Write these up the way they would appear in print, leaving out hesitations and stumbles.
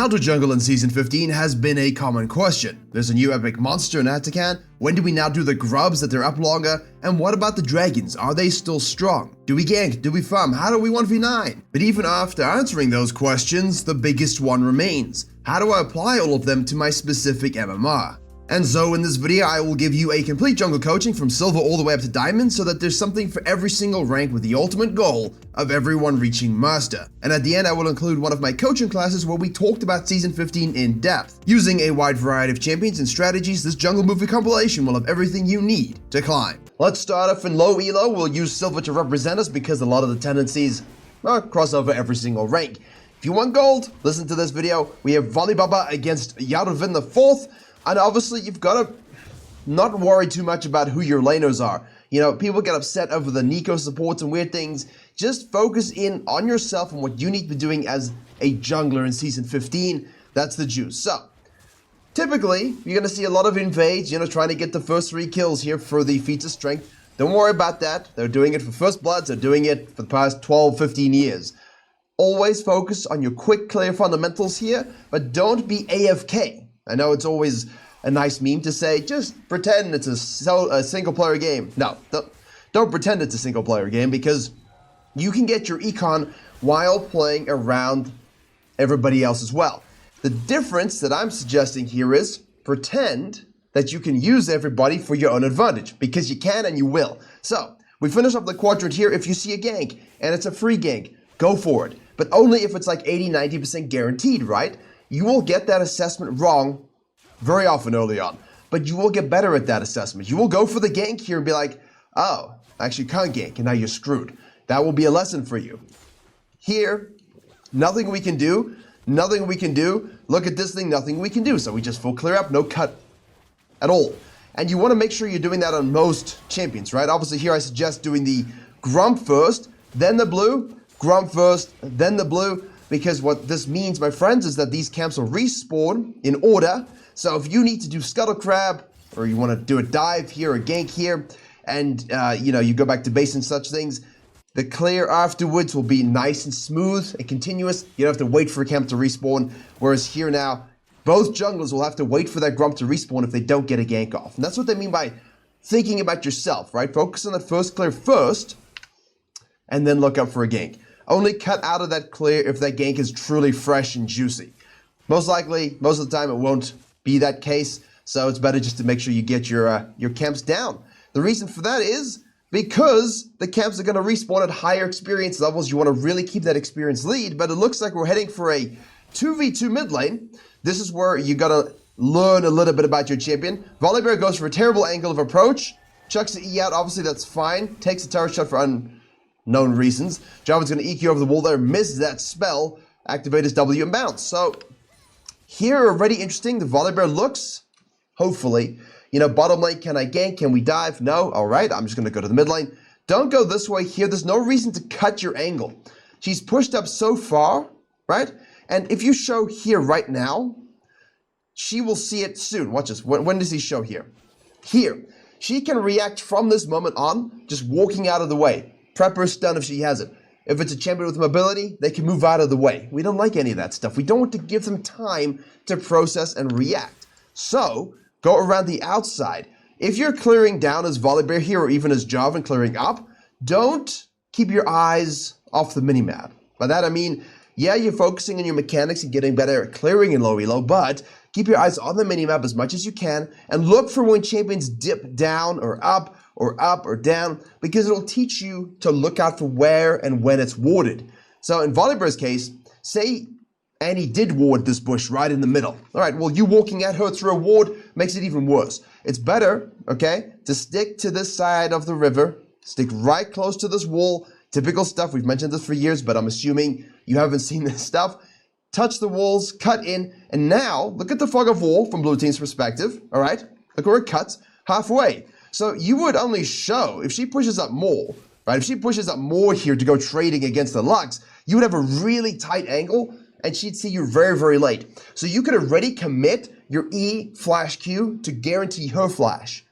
How to jungle in Season 15 has been a common question. There's a new epic monster in Atacan. When do we now do the grubs that they're up longer? And what about the dragons? Are they still strong? Do we gank? Do we farm? How do we 1v9? But even after answering those questions, the biggest one remains. How do I apply all of them to my specific MMR? And so in this video, I will give you a complete jungle coaching from silver all the way up to diamond so that there's something for every single rank with the ultimate goal of everyone reaching master. And at the end, I will include one of my coaching classes where we talked about Season 15 in depth. Using a wide variety of champions and strategies, this jungle movie compilation will have everything you need to climb. Let's start off in low elo. We'll use silver to represent us because a lot of the tendencies cross over every single rank. If you want gold, listen to this video. We have Volleybaba against Yarvin the 4th. And obviously, you've got to not worry too much about who your laners are. You know, people get upset over the Neeko supports and weird things. Just focus in on yourself and what you need to be doing as a jungler in Season 15. That's the juice. So, typically, you're going to see a lot of invades, trying to get the first 3 kills here for the feats of strength. Don't worry about that. They're doing it for first bloods. They're doing it for the past 12, 15 years. Always focus on your quick, clear fundamentals here, but don't be AFK. I know it's always a nice meme to say, just pretend it's a single-player game. No, don't pretend it's a single-player game because you can get your econ while playing around everybody else as well. The difference that I'm suggesting here is pretend that you can use everybody for your own advantage because you can and you will. So, we finish up the quadrant here. If you see a gank and it's a free gank, go for it. But only if it's like 80-90% guaranteed, right? You will get that assessment wrong very often early on, but you will get better at that assessment. You will go for the gank here and be like, oh, I actually can't gank, and now you're screwed. That will be a lesson for you. Here, nothing we can do. Look at this thing, nothing we can do. So we just full clear up, no cut at all. And you want to make sure you're doing that on most champions, right? Obviously here I suggest doing the Grump first, then the blue, Grump first, then the blue, because what this means, my friends, is that these camps will respawn in order. So if you need to do Scuttle Crab, or you want to do a dive here, or gank here, and you go back to base and such things, the clear afterwards will be nice and smooth and continuous. You don't have to wait for a camp to respawn. Whereas here now, both junglers will have to wait for that Grump to respawn if they don't get a gank off. And that's what they mean by thinking about yourself, right? Focus on that first clear first, and then look up for a gank. Only cut out of that clear if that gank is truly fresh and juicy. Most likely, most of the time, it won't be that case, so it's better just to make sure you get your camps down. The reason for that is because the camps are going to respawn at higher experience levels. You want to really keep that experience lead, but it looks like we're heading for a 2v2 mid lane. This is where you got to learn a little bit about your champion. Volibear goes for a terrible angle of approach, chucks the E out, obviously that's fine, takes a tower shot for unknown reasons. Jarvan's going to EQ over the wall there, miss that spell, activate his W and bounce. So here already interesting, the Volibear looks, hopefully, bottom lane, can I gank, can we dive? No, alright, I'm just going to go to the mid lane. Don't go this way here, there's no reason to cut your angle. She's pushed up so far, right? And if you show here right now, she will see it soon. Watch this, when does he show here? Here. She can react from this moment on, just walking out of the way. Prep her stun if she has it. If it's a champion with mobility, they can move out of the way. We don't like any of that stuff. We don't want to give them time to process and react. So, go around the outside. If you're clearing down as Volibear here, or even as Jarvan clearing up, don't keep your eyes off the minimap. By that I mean, yeah, you're focusing on your mechanics and getting better at clearing in low elo, but keep your eyes on the minimap as much as you can, and look for when champions dip down or up or down, because it'll teach you to look out for where and when it's warded. So in Volibear's case, say Annie did ward this bush right in the middle. All right, well, you walking at her through a ward makes it even worse. It's better, okay, to stick to this side of the river, stick right close to this wall. Typical stuff, we've mentioned this for years, but I'm assuming you haven't seen this stuff. Touch the walls, cut in, and now look at the fog of war from blue team's perspective, all right? Look where it cuts, halfway. So you would only show, if she pushes up more, right? If she pushes up more here to go trading against the Lux, you would have a really tight angle, and she'd see you very, very late. So you could already commit your E flash Q to guarantee her flash.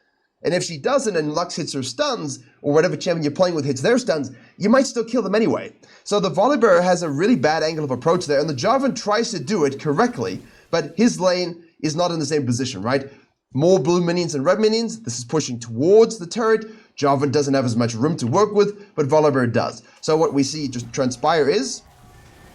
And if she doesn't and Lux hits her stuns, or whatever champion you're playing with hits their stuns, you might still kill them anyway. So the Volibear has a really bad angle of approach there, and the Jarvan tries to do it correctly, but his lane is not in the same position, right? More blue minions and red minions. This is pushing towards the turret. Jarvan doesn't have as much room to work with, but Volibear does. So what we see just transpire is,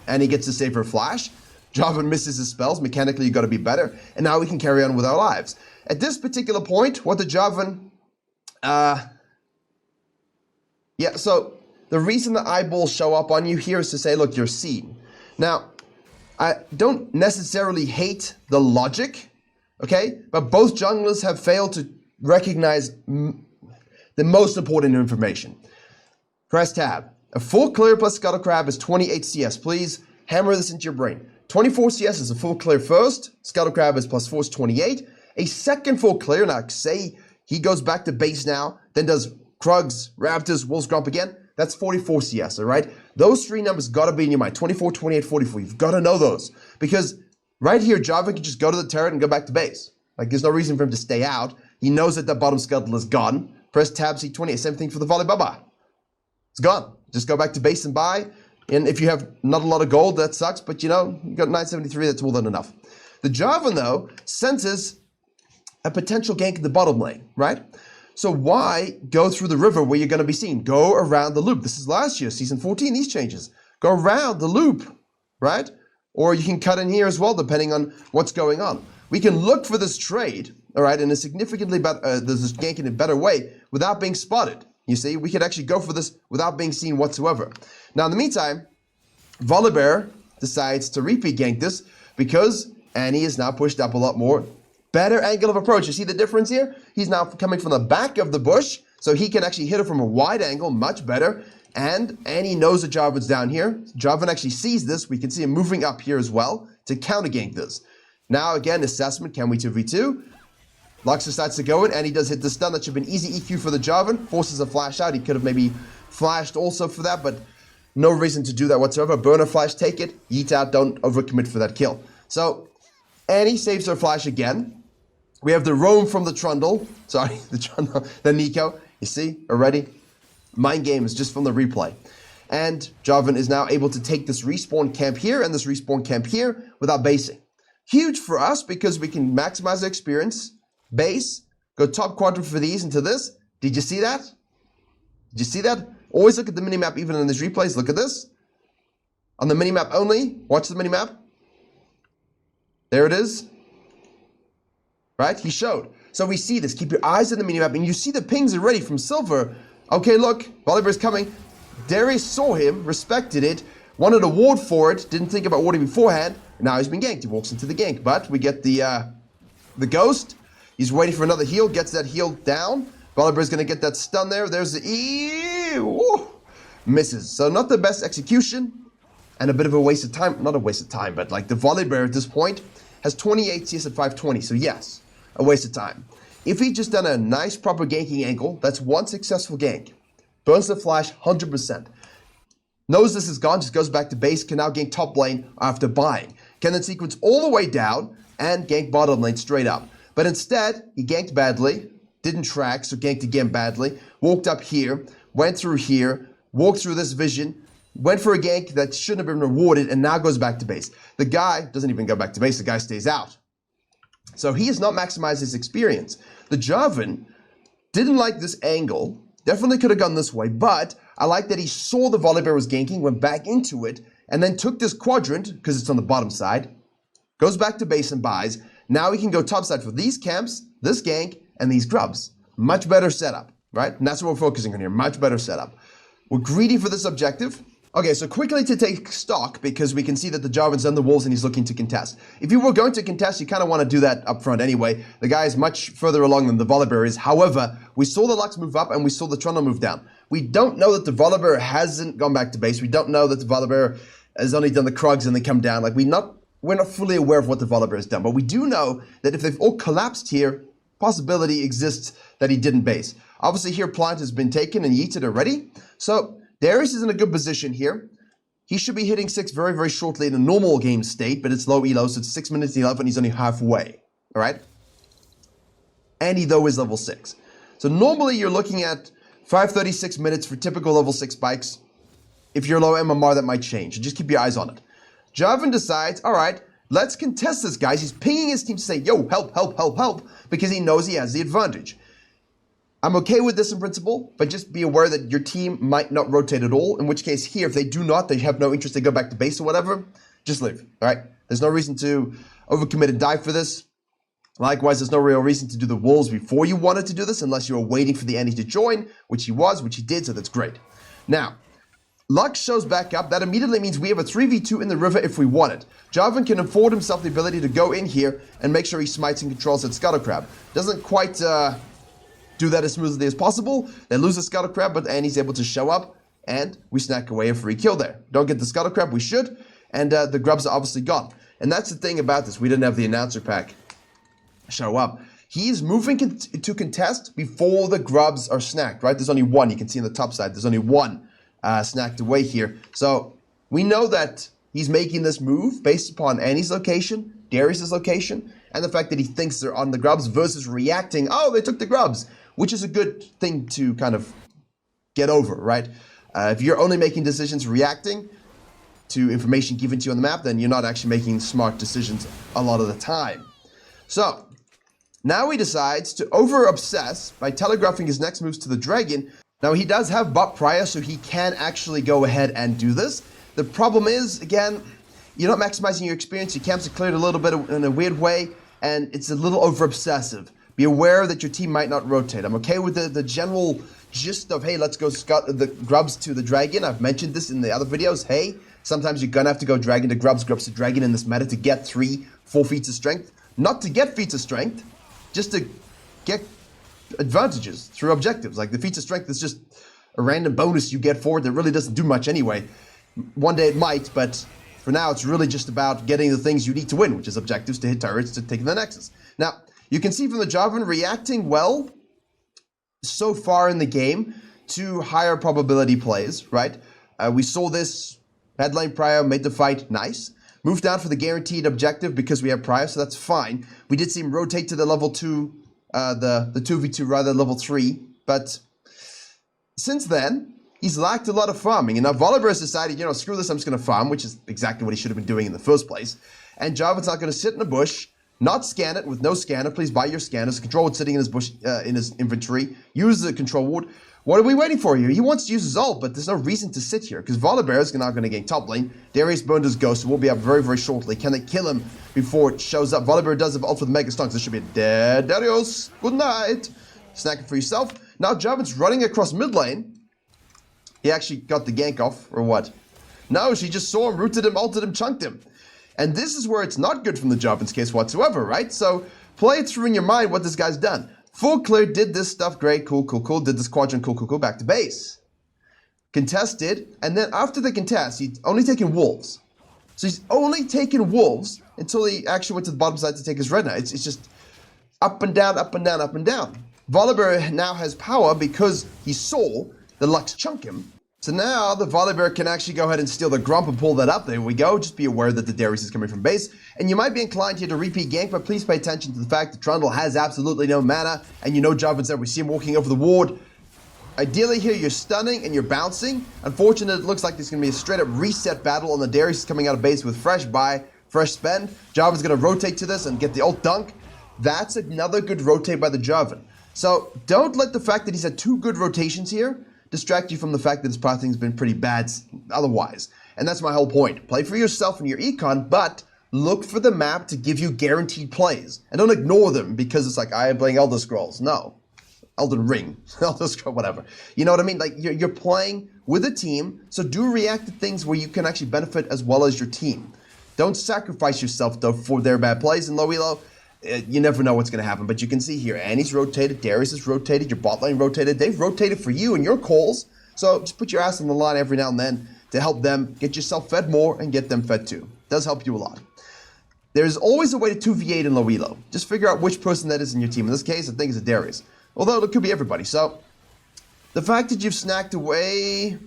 and he gets to save her flash. Jarvan misses his spells. Mechanically, you got to be better. And now we can carry on with our lives. At this particular point, what the Jarvan... so the reason the eyeballs show up on you here is to say, look, you're seen. Now, I don't necessarily hate the logic, okay? But both junglers have failed to recognize the most important information. Press tab. A full clear plus Scuttle Crab is 28 CS. Please hammer this into your brain. 24 CS is a full clear first. Scuttle Crab is plus 4 is 28. A second full clear, now say he goes back to base now, then does Krugs, Raptors, Wolves Grump again. That's 44 CS, all right? Those three numbers got to be in your mind. 24, 28, 44. You've got to know those. Because right here, Jarvan can just go to the turret and go back to base. Like, there's no reason for him to stay out. He knows that the bottom scuttle is gone. Press tab, C28. Same thing for the volley. Bye-bye. It's gone. Just go back to base and buy. And if you have not a lot of gold, that sucks. But, you know, you got 973. That's more than enough. The Jarvan, though, senses a potential gank in the bottom lane, right? So why go through the river where you're going to be seen? Go around the loop. This is last year, season 14, these changes. Go around the loop, right? Or you can cut in here as well, depending on what's going on. We can look for this trade, all right, in a significantly better, this gank in a better way without being spotted. You see, we could actually go for this without being seen whatsoever. Now, in the meantime, Volibear decides to repeat gank this because Annie is now pushed up a lot more. Better angle of approach. You see the difference here? He's now coming from the back of the bush, so he can actually hit her from a wide angle, much better. And Annie knows that Jarvan's down here. Jarvan actually sees this. We can see him moving up here as well to counter gank this. Now, again, assessment. Can we 2v2? Lux decides to go in, and he does hit the stun. That should have been easy EQ for the Jarvan. Forces a flash out. He could have maybe flashed also for that, but no reason to do that whatsoever. Burner flash, take it. Yeet out. Don't overcommit for that kill. So Annie saves her flash again. We have the roam from the Trundle. Sorry, the Neeko. You see, already? Mind game is just from the replay. And Jarvan is now able to take this respawn camp here and this respawn camp here without basing. Huge for us because we can maximize the experience, base, go top quadrant for these into this. Did you see that? Did you see that? Always look at the minimap even in these replays. Look at this. On the minimap only, watch the minimap. There it is. Right? He showed. So we see this. Keep your eyes on the minimap, and you see the pings already from Silver. Okay, look, Volibear's coming. Darius saw him, respected it, wanted a ward for it, didn't think about warding beforehand. Now he's been ganked. He walks into the gank, but we get the ghost. He's waiting for another heal, gets that heal down. Volibear's going to get that stun there. There's the E. Woo, misses. So not the best execution, and a bit of a waste of time. Not a waste of time, but like the Volibear at this point has 28 CS at 520. So yes, a waste of time. If he'd just done a nice proper ganking angle, that's one successful gank. Burns the flash 100%. Knows this is gone, just goes back to base, can now gank top lane after buying. Can then sequence all the way down and gank bottom lane straight up. But instead, he ganked badly, didn't track, so ganked again badly, walked up here, went through here, walked through this vision, went for a gank that shouldn't have been rewarded, and now goes back to base. The guy doesn't even go back to base, the guy stays out. So he has not maximized his experience. The Jarvan didn't like this angle, definitely could have gone this way, but I like that he saw the Volibear was ganking, went back into it, and then took this quadrant, because it's on the bottom side, goes back to base and buys. Now he can go topside for these camps, this gank, and these grubs. Much better setup, right? And that's what we're focusing on here, much better setup. We're greedy for this objective. Okay, so quickly to take stock, because we can see that the Jarvan's done the wolves and he's looking to contest. If you were going to contest, you kind of want to do that up front anyway. The guy is much further along than the Volibear is. However, we saw the Lux move up and we saw the Trundle move down. We don't know that the Volibear hasn't gone back to base. We don't know that the Volibear has only done the Krugs and they come down. Like, we're not fully aware of what the Volibear has done. But we do know that if they've all collapsed here, possibility exists that he didn't base. Obviously here, Plant has been taken and yeeted already. So Darius is in a good position here. He should be hitting 6 very, very shortly in a normal game state, but it's low elo, so it's 6 minutes 11, he's only halfway, all right? And he, though, is level 6. So normally you're looking at 536 minutes for typical level 6 spikes. If you're low MMR, that might change. So just keep your eyes on it. Jarvan decides, all right, let's contest this, guys. He's pinging his team to say, yo, help, help, help, help, because he knows he has the advantage. I'm okay with this in principle, but just be aware that your team might not rotate at all, in which case here, if they do not, they have no interest, they go back to base or whatever, just leave, all right? There's no reason to overcommit and die for this. Likewise, there's no real reason to do the wolves before you wanted to do this, unless you were waiting for the Andy to join, which he was, which he did, so that's great. Now, Lux shows back up. That immediately means we have a 3v2 in the river if we want it. Jarvan can afford himself the ability to go in here and make sure he smites and controls that Scuttle Crab. Doesn't quite do that as smoothly as possible. They lose the Scuttle Crab, but Andy's able to show up, and we snack away a free kill there. Don't get the Scuttle Crab, we should, and the grubs are obviously gone. And that's the thing about this. We didn't have the announcer pack show up. He's moving to contest before the grubs are snacked, right? There's only one. You can see on the top side, there's only one snacked away here. So we know that he's making this move based upon Annie's location, Darius' location, and the fact that he thinks they're on the grubs versus reacting, oh, they took the grubs, which is a good thing to kind of get over, right? If you're only making decisions reacting to information given to you on the map, then you're not actually making smart decisions a lot of the time. So now he decides to over-obsess by telegraphing his next moves to the dragon. Now he does have bot Briar, so he can actually go ahead and do this. The problem is, again, you're not maximizing your experience. Your camps are cleared a little bit in a weird way, and it's a little over-obsessive. Be aware that your team might not rotate. I'm okay with the general gist of, hey, let's go scut the grubs to the dragon. I've mentioned this in the other videos. Hey, sometimes you're going to have to go dragon to grubs, grubs to dragon in this meta to get 3-4 feats of strength. Not to get feats of strength, just to get advantages through objectives. Like the feats of strength is just a random bonus you get for it that really doesn't do much anyway. One day it might, but for now it's really just about getting the things you need to win, which is objectives to hit turrets to take the nexus. Now, you can see from the Jarvan reacting well so far in the game to higher probability plays, right? We saw this, had lane Prior, made the fight nice. Moved down for the guaranteed objective because we have Prior, so that's fine. We did see him rotate to the level 2, the 2v2 rather, level 3. But since then, he's lacked a lot of farming. And now Volibear has decided, you know, screw this, I'm just going to farm, which is exactly what he should have been doing in the first place. And Jarvan's not going to sit in a bush, not scan it with no scanner. Please buy your scanners. Control ward's sitting in his bush, in his inventory. Use the control ward. What are we waiting for here? He wants to use his ult, but there's no reason to sit here because Volibear is not going to gain top lane. Darius burned his ghost, so we'll be up very, very shortly. Can they kill him before it shows up? Volibear does have ult for the Mega Stonks. This should be dead. Darius, good night. Snack it for yourself. Now Jarvan's running across mid lane. He actually got the gank off, or what? No, she just saw him, rooted him, ulted him, chunked him. And this is where it's not good from the Jarvan's case whatsoever, right? So play it through in your mind what this guy's done. Full clear, did this stuff, great, cool, cool, cool. Did this quadrant, cool, cool, cool, back to base. Contested, and then after the contest, he's only taken wolves. So he's only taken wolves until he actually went to the bottom side to take his red knight. It's just up and down, up and down, up and down. Volibear now has power because he saw the Lux chunk him. So now the Volibear can actually go ahead and steal the Grump and pull that up. There we go. Just be aware that the Darius is coming from base. And you might be inclined here to repeat gank, but please pay attention to the fact that Trundle has absolutely no mana. And you know Jarvan's there. We see him walking over the ward. Ideally here, you're stunning and you're bouncing. Unfortunately, it looks like there's going to be a straight-up reset battle, and the Darius is coming out of base with fresh buy, fresh spend. Jarvan's going to rotate to this and get the ult dunk. That's another good rotate by the Jarvan. So don't let the fact that he's had 2 good rotations here distract you from the fact that his pathing has been pretty bad otherwise. And that's my whole point. Play for yourself and your econ, but look for the map to give you guaranteed plays. And don't ignore them because it's like, I am playing Elder Scrolls. No. Elden Ring. Elder Scrolls, whatever. You know what I mean? Like, you're playing with a team, so do react to things where you can actually benefit as well as your team. Don't sacrifice yourself, though, for their bad plays. In Low Elo, you never know what's going to happen. But you can see here, Annie's rotated, Darius is rotated, your bot lane rotated. They've rotated for you and your calls. So just put your ass on the line every now and then to help them get yourself fed more and get them fed too. It does help you a lot. There's always a way to 2v8 in Low Elo. Just figure out which person that is in your team. In this case, I think it's a Darius. Although it could be everybody. So the fact that you've snacked away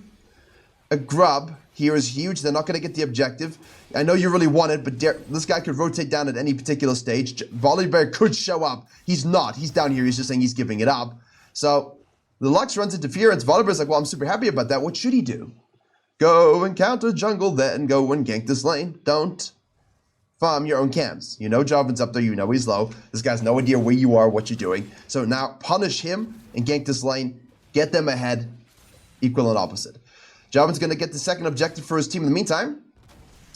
a grub here is huge. They're not going to get the objective. I know you really want it, but this guy could rotate down at any particular stage. Volibear could show up. He's not. He's down here. He's just saying he's giving it up. So the Lux runs interference. Volibear's like, well, I'm super happy about that. What should he do? Go and counter jungle, then go and gank this lane. Don't farm your own camps. You know Jarvan's up there, you know he's low. This guy's no idea where you are, what you're doing. So now punish him and gank this lane. Get them ahead. Equal and opposite. Jarvan's going to get the second objective for his team in the meantime.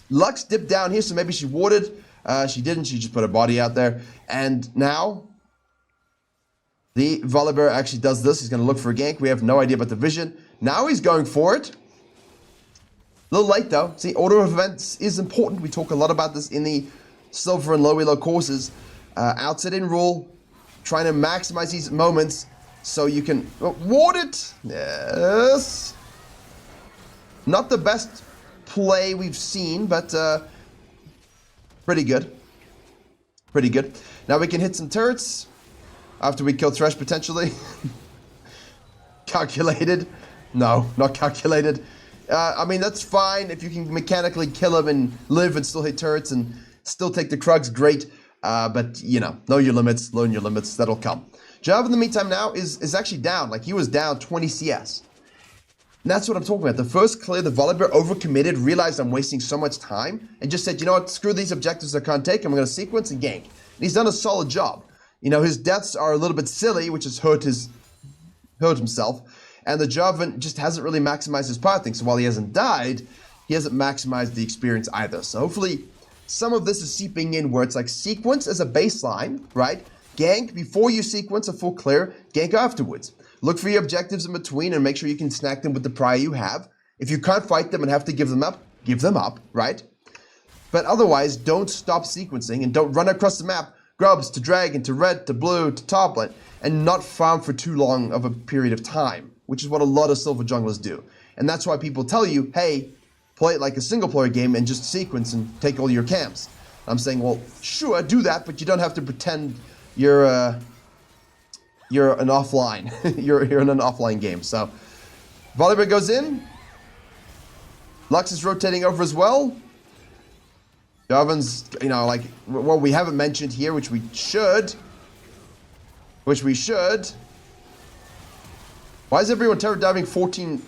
Lux dipped down here, so maybe she warded. She didn't. She just put her body out there. And now the Volibear actually does this. He's going to look for a gank. We have no idea about the vision. Now he's going for it. A little late though. See, order of events is important. We talk a lot about this in the silver and low elo courses. Outset in rule, trying to maximize these moments so you can ward it. Yes. Not the best play we've seen, but pretty good. Pretty good. Now we can hit some turrets after we kill Thresh potentially. Calculated. No, not calculated. I mean, that's fine if you can mechanically kill him and live and still hit turrets and still take the Krugs, great. But, you know your limits, learn your limits, that'll come. Jarvan in the meantime now is actually down. Like, he was down 20 CS. And that's what I'm talking about. The first clear, the Volibear overcommitted, realized I'm wasting so much time, and just said, you know what, screw these objectives I can't take, I'm going to sequence and gank. And he's done a solid job. You know, his deaths are a little bit silly, which has hurt himself. And the Jarvan just hasn't really maximized his power thing. So while he hasn't died, he hasn't maximized the experience either. So hopefully some of this is seeping in where it's like sequence as a baseline, right? Gank before you sequence a full clear, gank afterwards. Look for your objectives in between and make sure you can snack them with the Briar you have. If you can't fight them and have to give them up, right? But otherwise, don't stop sequencing and don't run across the map, grubs to dragon, to red, to blue, to top lane, and not farm for too long of a period of time, which is what a lot of silver junglers do. And that's why people tell you, hey, play it like a single player game and just sequence and take all your camps. I'm saying, well, sure, do that, but you don't have to pretend you're an offline. you're in an offline game. So, Volibear goes in. Lux is rotating over as well. Jarvan's, like, what we haven't mentioned here, which we should. Why is everyone terror diving 14?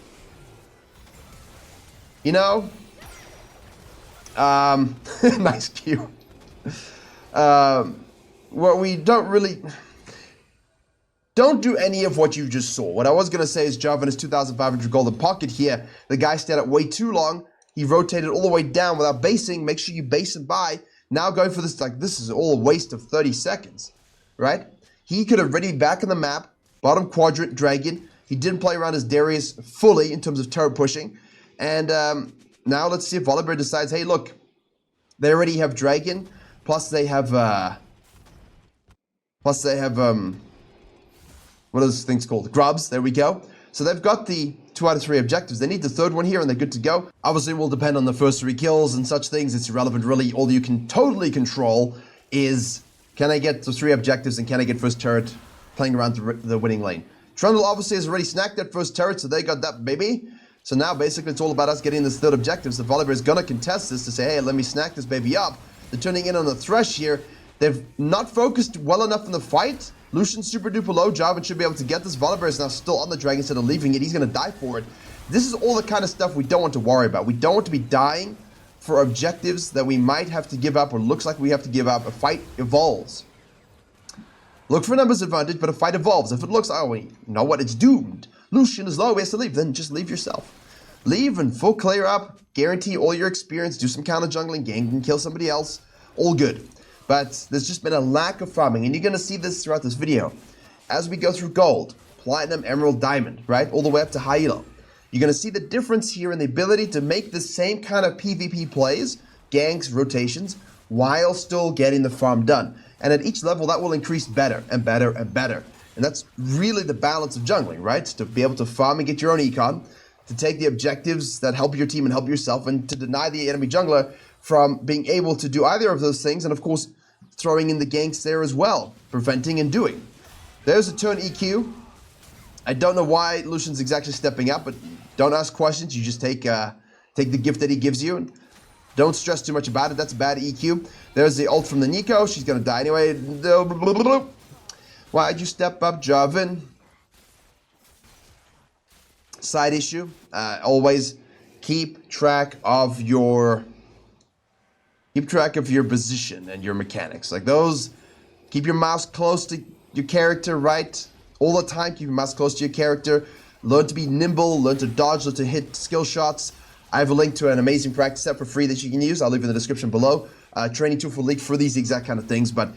Nice cue. Well, we don't do any of what you just saw. What I was going to say is Jarvan is 2,500 gold in pocket here. The guy stayed up way too long. He rotated all the way down without basing. Make sure you base and buy. Now going for this, like, this is all a waste of 30 seconds, right? He could have ready back on the map, bottom quadrant, dragon. He didn't play around his Darius fully in terms of turret pushing. And now let's see if Volibear decides, hey, look, they already have dragon, plus they have, what are those things called? Grubs, there we go. So they've got the 2 out of 3 objectives. They need the third one here and they're good to go. Obviously, it will depend on the first 3 kills and such things. It's irrelevant, really. All you can totally control is, can I get the 3 objectives and can I get first turret playing around the winning lane? Trundle obviously has already snacked that first turret, so they got that baby. So now basically it's all about us getting this third objective. So Volibear is going to contest this to say, hey, let me snack this baby up. They're turning in on the Thresh here. They've not focused well enough in the fight. Lucian's super duper low. Jarvan should be able to get this. Volibear is now still on the dragon instead of leaving it. He's going to die for it. This is all the kind of stuff we don't want to worry about. We don't want to be dying for objectives that we might have to give up or looks like we have to give up. A fight evolves. Look for numbers advantage, but a fight evolves. If it looks, oh, you know what, it's doomed. Lucian is low, he has to leave. Then just leave yourself. Leave and full clear up. Guarantee all your experience. Do some counter jungling, gank and kill somebody else. All good. But there's just been a lack of farming, and you're going to see this throughout this video. As we go through gold, platinum, emerald, diamond, right? All the way up to high elo. You're going to see the difference here in the ability to make the same kind of PvP plays, ganks, rotations, while still getting the farm done. And at each level, that will increase better and better and better. And that's really the balance of jungling, right? To be able to farm and get your own econ, to take the objectives that help your team and help yourself, and to deny the enemy jungler from being able to do either of those things, and of course, throwing in the ganks there as well, preventing and doing. There's a turn EQ. I don't know why Lucian's exactly stepping up, but don't ask questions. You just take the gift that he gives you, and don't stress too much about it. That's a bad EQ. There's the ult from the Neeko. She's going to die anyway. Why'd you step up, Jarvan? side issue. Always keep track of your position and your mechanics. Like those, keep your mouse close to your character, right? All the time, keep your mouse close to your character. Learn to be nimble, learn to dodge, learn to hit skill shots. I have a link to an amazing practice set for free that you can use. I'll leave it in the description below. Training tool for League for these exact kind of things, but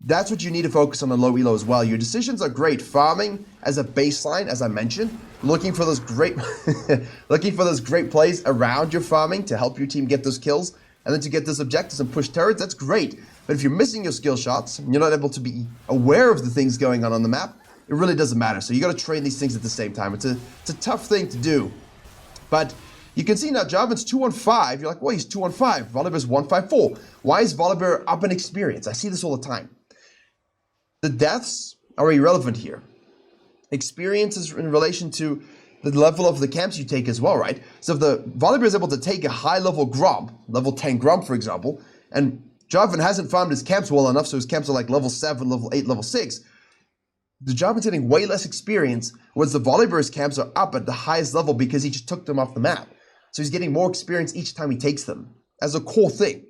that's what you need to focus on low elo as well. Your decisions are great. Farming as a baseline, as I mentioned, looking for those great plays around your farming to help your team get those kills, and then to get those objectives and push turrets, that's great. But if you're missing your skill shots, and you're not able to be aware of the things going on the map, it really doesn't matter. So you got to train these things at the same time. It's a tough thing to do. But you can see now Jarvan's 2-on-5. You're like, well, he's 2-on-5. Volibear's 1-5-4. Why is Volibear up in experience? I see this all the time. The deaths are irrelevant here. Experience is in relation to the level of the camps you take as well, right? So if the Volibear is able to take a high-level Gromp, level 10 Gromp, for example, and Jarvan hasn't farmed his camps well enough, so his camps are like level 7, level 8, level 6, the Jarvan's getting way less experience, whereas the Volibear's camps are up at the highest level because he just took them off the map. So he's getting more experience each time he takes them, as a core thing.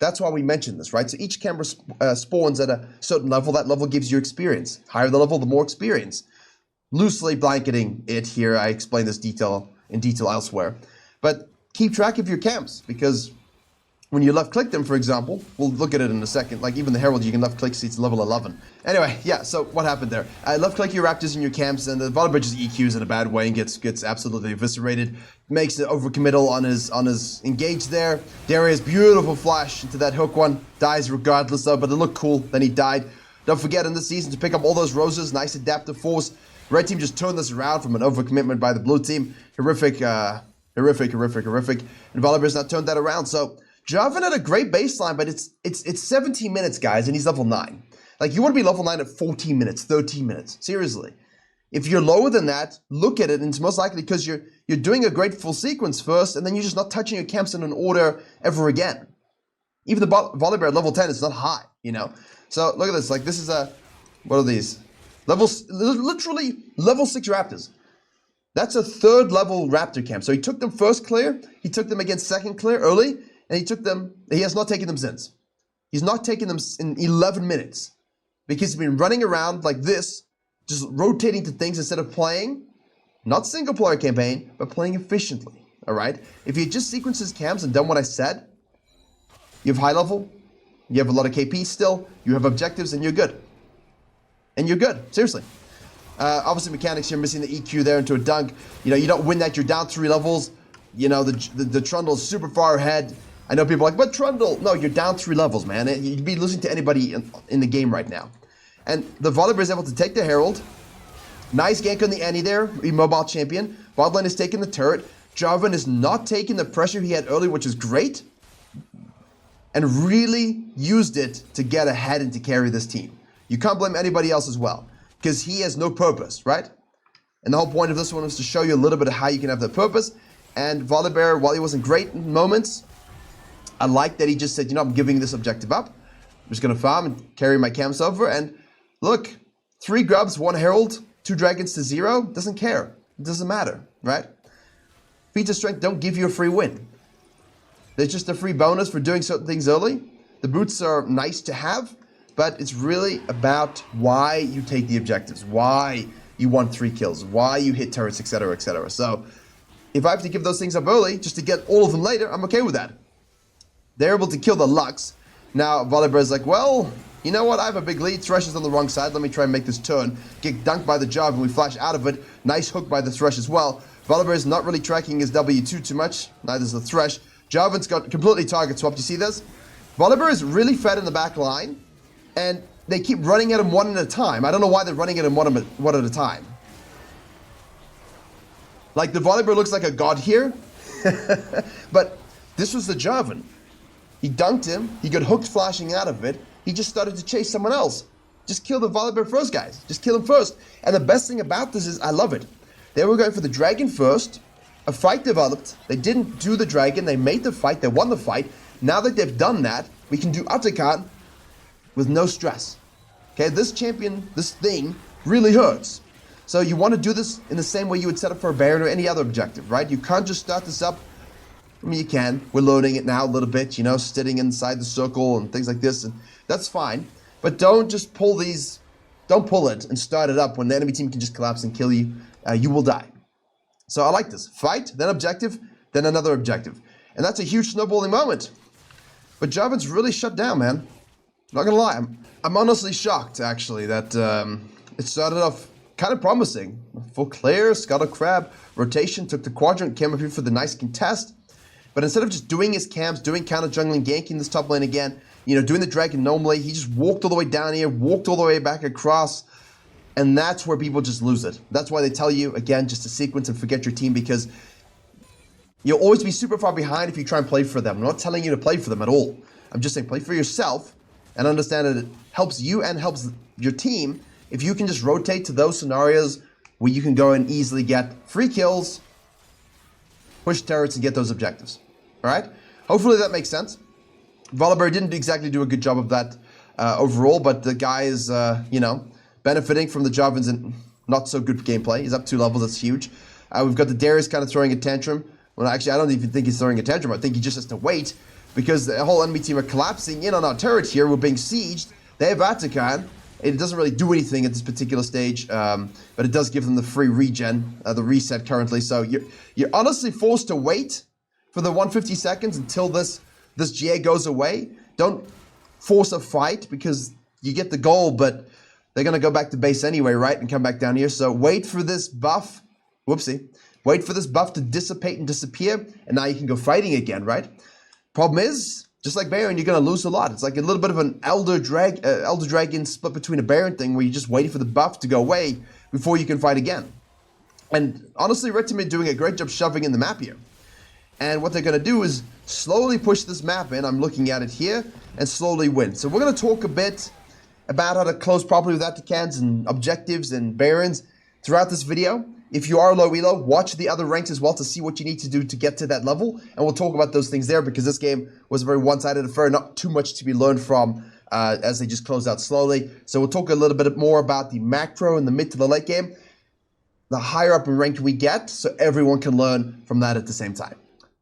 That's why we mentioned this, right? So each camp spawns at a certain level. That level gives you experience. Higher the level, the more experience. Loosely blanketing it here. I explain this in detail elsewhere. But keep track of your camps, because when you left click them, for example, we'll look at it in a second. Like even the Herald, you can left click, see it's level 11. Anyway, yeah, so what happened there? Left click your Raptors in your camps, and the Volibear just EQs in a bad way and gets absolutely eviscerated. Makes it overcommittal on his engage there. Darius, beautiful flash into that hook one. Dies regardless though, but it looked cool. Then he died. Don't forget in this season to pick up all those roses. Nice adaptive force. Red team just turned this around from an overcommitment by the blue team. Horrific. And Volibear's not turned that around. So Jarvan had a great baseline, but it's 17 minutes, guys, and he's level 9. Like, you want to be level 9 at 14 minutes, 13 minutes. Seriously. If you're lower than that, look at it, and it's most likely because you're doing a great full sequence first, and then you're just not touching your camps in an order ever again. Even the Volibear at level 10 is not high, you know? So, look at this. Like, this is what are these? Literally level 6 Raptors. That's a 3rd level Raptor camp. So he took them first clear, he took them against second clear early, and he has not taken them since. He's not taken them in 11 minutes. Because he's been running around like this, just rotating to things instead of playing, not single player campaign, but playing efficiently, all right? If you just sequenced his camps and done what I said, you have high level, you have a lot of KP still, you have objectives, and you're good. And you're good, seriously. Obviously mechanics, you're missing the EQ there into a dunk. You know, you don't win that, you're down 3 levels. You know, the Trundle is super far ahead. I know people are like, but Trundle, no, you're down 3 levels, man. You'd be losing to anybody in the game right now. And the Volibear is able to take the Herald. Nice gank on the Annie there, immobile champion. Botline is taking the turret. Jarvan is not taking the pressure he had early, which is great. And really used it to get ahead and to carry this team. You can't blame anybody else as well, because he has no purpose, right? And the whole point of this one was to show you a little bit of how you can have that purpose. And Volibear, while he wasn't great in moments, I like that he just said, you know, I'm giving this objective up. I'm just going to farm and carry my camps over. And look, 3 grubs, 1 herald, 2 dragons to 0. Doesn't care. It doesn't matter, right? Feats of strength don't give you a free win. There's just a free bonus for doing certain things early. The boots are nice to have, but it's really about why you take the objectives, why you want 3 kills, why you hit turrets, etc., etc. So if I have to give those things up early just to get all of them later, I'm okay with that. They're able to kill the Lux. Now, Volibear is like, well, you know what? I have a big lead. Thresh is on the wrong side. Let me try and make this turn. Get dunked by the Jarvan, and we flash out of it. Nice hook by the Thresh as well. Volibear is not really tracking his W2 too much. Neither is the Thresh. Jarvan's got completely target swapped. You see this? Volibear is really fed in the back line, and they keep running at him one at a time. I don't know why they're running at him one at a time. Like, the Volibear looks like a god here, but this was the Jarvan. He dunked him, he got hooked flashing out of it, he just started to chase someone else. Just kill the Volibear first, guys. Just kill him first. And the best thing about this is, I love it. They were going for the dragon first, a fight developed, they didn't do the dragon, they made the fight, they won the fight. Now that they've done that, we can do Atakan with no stress. Okay, this champion, this thing, really hurts. So you want to do this in the same way you would set up for a Baron or any other objective, right? You can't just start this up. I mean, you can. We're loading it now a little bit, you know, sitting inside the circle and things like this, and that's fine. But don't just pull these, don't pull it and start it up when the enemy team can just collapse and kill you. You will die. So I like this. Fight, then objective, then another objective. And that's a huge snowballing moment. But Jarvan's really shut down, man. Not gonna lie, I'm honestly shocked, actually, that it started off kind of promising. Full clear, Scuttle Crab, rotation, took the quadrant, came up here for the nice contest. But instead of just doing his camps, doing counter jungling, ganking this top lane again, you know, doing the dragon normally, he just walked all the way down here, walked all the way back across, and that's where people just lose it. That's why they tell you, again, just to sequence and forget your team, because you'll always be super far behind if you try and play for them. I'm not telling you to play for them at all. I'm just saying play for yourself and understand that it helps you and helps your team if you can just rotate to those scenarios where you can go and easily get free kills, push turrets, and get those objectives. All right? Hopefully that makes sense. Volibear didn't exactly do a good job of that overall, but the guy is, you know, benefiting from the Jarvan's and not so good gameplay. He's up 2 levels. That's huge. We've got the Darius kind of throwing a tantrum. Well, actually, I don't even think he's throwing a tantrum. I think he just has to wait because the whole enemy team are collapsing in on our turret here. We're being sieged. They have Vatican. It doesn't really do anything at this particular stage, but it does give them the free regen, the reset currently. So you're honestly forced to wait for the 150 seconds until this GA goes away. Don't force a fight because you get the goal, but they're going to go back to base anyway, right, and come back down here. So wait for this buff. Whoopsie. Wait for this buff to dissipate and disappear, and now you can go fighting again, right? Problem is, just like Baron, you're going to lose a lot. It's like a little bit of an Elder Dragon split between a Baron thing where you're just waiting for the buff to go away before you can fight again. And honestly, Red Team are doing a great job shoving in the map here. And what they're going to do is slowly push this map in. I'm looking at it here, and slowly win. So we're going to talk a bit about how to close properly with Atakans and objectives and Barons throughout this video. If you are low elo, watch the other ranks as well to see what you need to do to get to that level. And we'll talk about those things there because this game was a very one-sided affair, not too much to be learned from as they just close out slowly. So we'll talk a little bit more about the macro in the mid to the late game, the higher up in rank we get, so everyone can learn from that at the same time.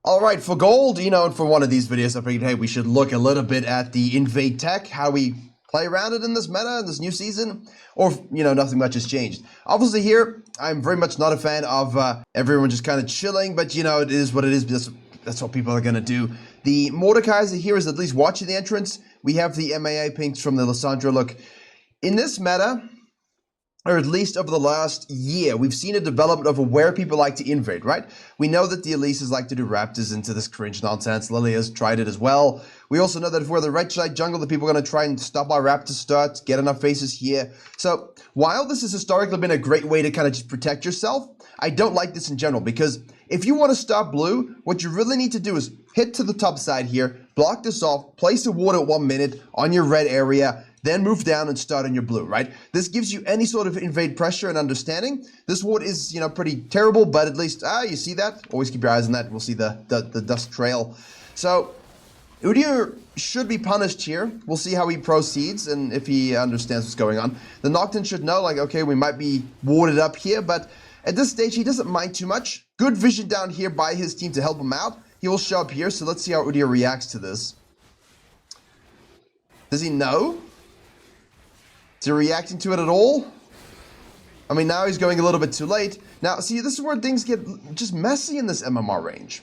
All right, for gold, you know, and for one of these videos, I figured, hey, we should look a little bit at the invade tech, how we play around it in this meta, in this new season, or, you know, nothing much has changed. Obviously here, I'm very much not a fan of everyone just kind of chilling, but, you know, it is what it is. That's what people are going to do. The Mordekaiser here is at least watching the entrance. We have the MAA pinks from the Lissandra. Look, in this meta, or at least over the last year, we've seen a development of where people like to invade, right? We know that the Elises like to do Raptors into this cringe nonsense. Lilia's tried it as well. We also know that if we're the right side jungle, that people are going to try and stop our Raptor starts, get enough faces here. So while this has historically been a great way to kind of just protect yourself, I don't like this in general because if you want to stop blue, what you really need to do is hit to the top side here, block this off, place a ward at 1 minute on your red area, then move down and start on your blue, right? This gives you any sort of invade pressure and understanding. This ward is, you know, pretty terrible, but at least, you see that? Always keep your eyes on that. We'll see the dust trail. So Udyr should be punished here. We'll see how he proceeds and if he understands what's going on. The Nocturne should know, like, okay, we might be warded up here, but at this stage, he doesn't mind too much. Good vision down here by his team to help him out. He will show up here, so let's see how Udyr reacts to this. Does he know? Is he reacting to it at all? I mean, now he's going a little bit too late. Now, see, this is where things get just messy in this MMR range.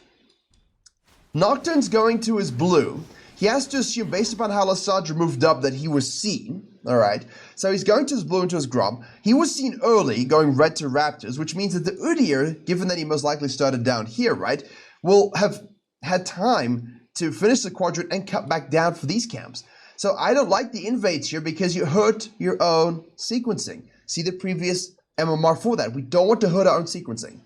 Nocturne's going to his blue. He has to assume, based upon how Lissandra moved up, that he was seen. All right. So he's going to his blue into his Grom. He was seen early, going red to Raptors, which means that the Udyr, given that he most likely started down here, right, will have had time to finish the quadrant and cut back down for these camps. So I don't like the invades here because you hurt your own sequencing. See the previous MMR for that. We don't want to hurt our own sequencing.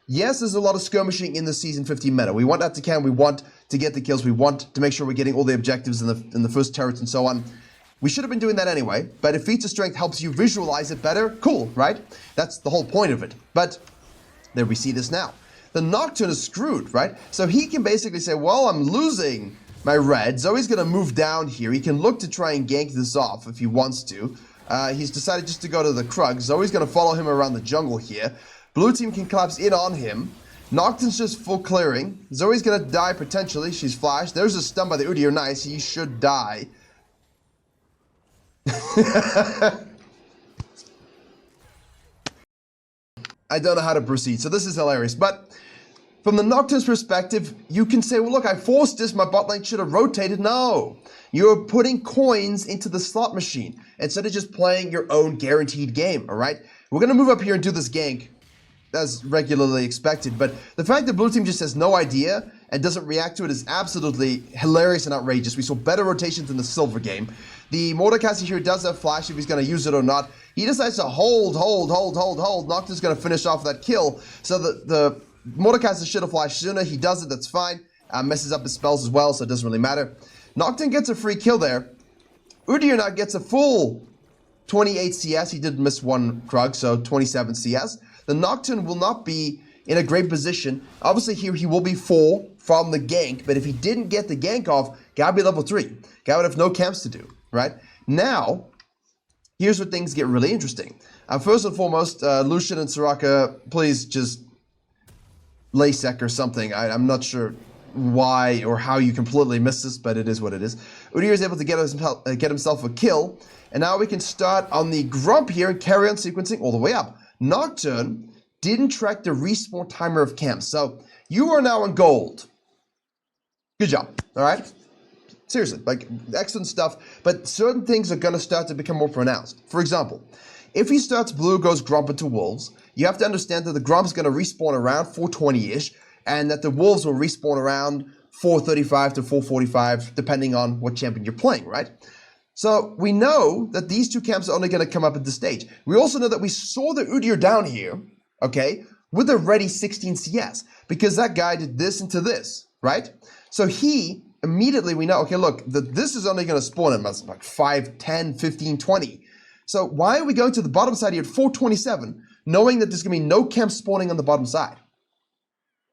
Yes, there's a lot of skirmishing in the Season 15 meta. We want that to count. We want to get the kills. We want to make sure we're getting all the objectives in the first turrets and so on. We should have been doing that anyway, but if feats of strength helps you visualize it better, cool, right? That's the whole point of it. But there we see this now. The Nocturne is screwed, right? So he can basically say, well, I'm losing my red. Zoe's going to move down here. He can look to try and gank this off if he wants to. He's decided just to go to the Krug. Zoe's going to follow him around the jungle here. Blue team can collapse in on him. Nocturne's just full clearing. Zoe's going to die potentially. She's flashed. There's a stun by the Udyr. Nice. He should die. I don't know how to proceed, so this is hilarious. But from the Nocturne's perspective, you can say, well, look, I forced this. My bot lane should have rotated. No. You're putting coins into the slot machine instead of just playing your own guaranteed game, all right? We're going to move up here and do this gank as regularly expected, but the fact that blue team just has no idea and doesn't react to it is absolutely hilarious and outrageous. We saw better rotations in the silver game. The Mordekaiser here does have flash if he's going to use it or not. He decides to hold. Nocturne's going to finish off that kill. So the Mordekaiser should have flashed sooner. He does it, that's fine. Messes up his spells as well, so it doesn't really matter. Nocturne gets a free kill there. Udyr now gets a full 28 CS. He did miss one Krug, so 27 CS. The Nocturne will not be in a great position. Obviously here he will be 4 from the gank, but if he didn't get the gank off, guy would be level 3. Guy would have no camps to do, right? Now, here's where things get really interesting. First and foremost, Lucian and Soraka, please just lay sec or something. I'm not sure why or how you completely missed this, but it is what it is. Udyr is able to get himself a kill, and now we can start on the Grump here and carry on sequencing all the way up. Nocturne didn't track the respawn timer of camps, so you are now in gold. Good job, all right? Seriously, like, excellent stuff, but certain things are going to start to become more pronounced. For example, if he starts blue, goes Grump into wolves, you have to understand that the Grump's going to respawn around 420-ish, and that the wolves will respawn around 435 to 445, depending on what champion you're playing, right? So we know that these two camps are only going to come up at this stage. We also know that we saw the Udyr down here, okay, with a ready 16 CS, because that guy did this into this, right? So he, immediately we know, okay, look, this is only going to spawn in like 5, 10, 15, 20. So why are we going to the bottom side here at 427, knowing that there's going to be no camp spawning on the bottom side?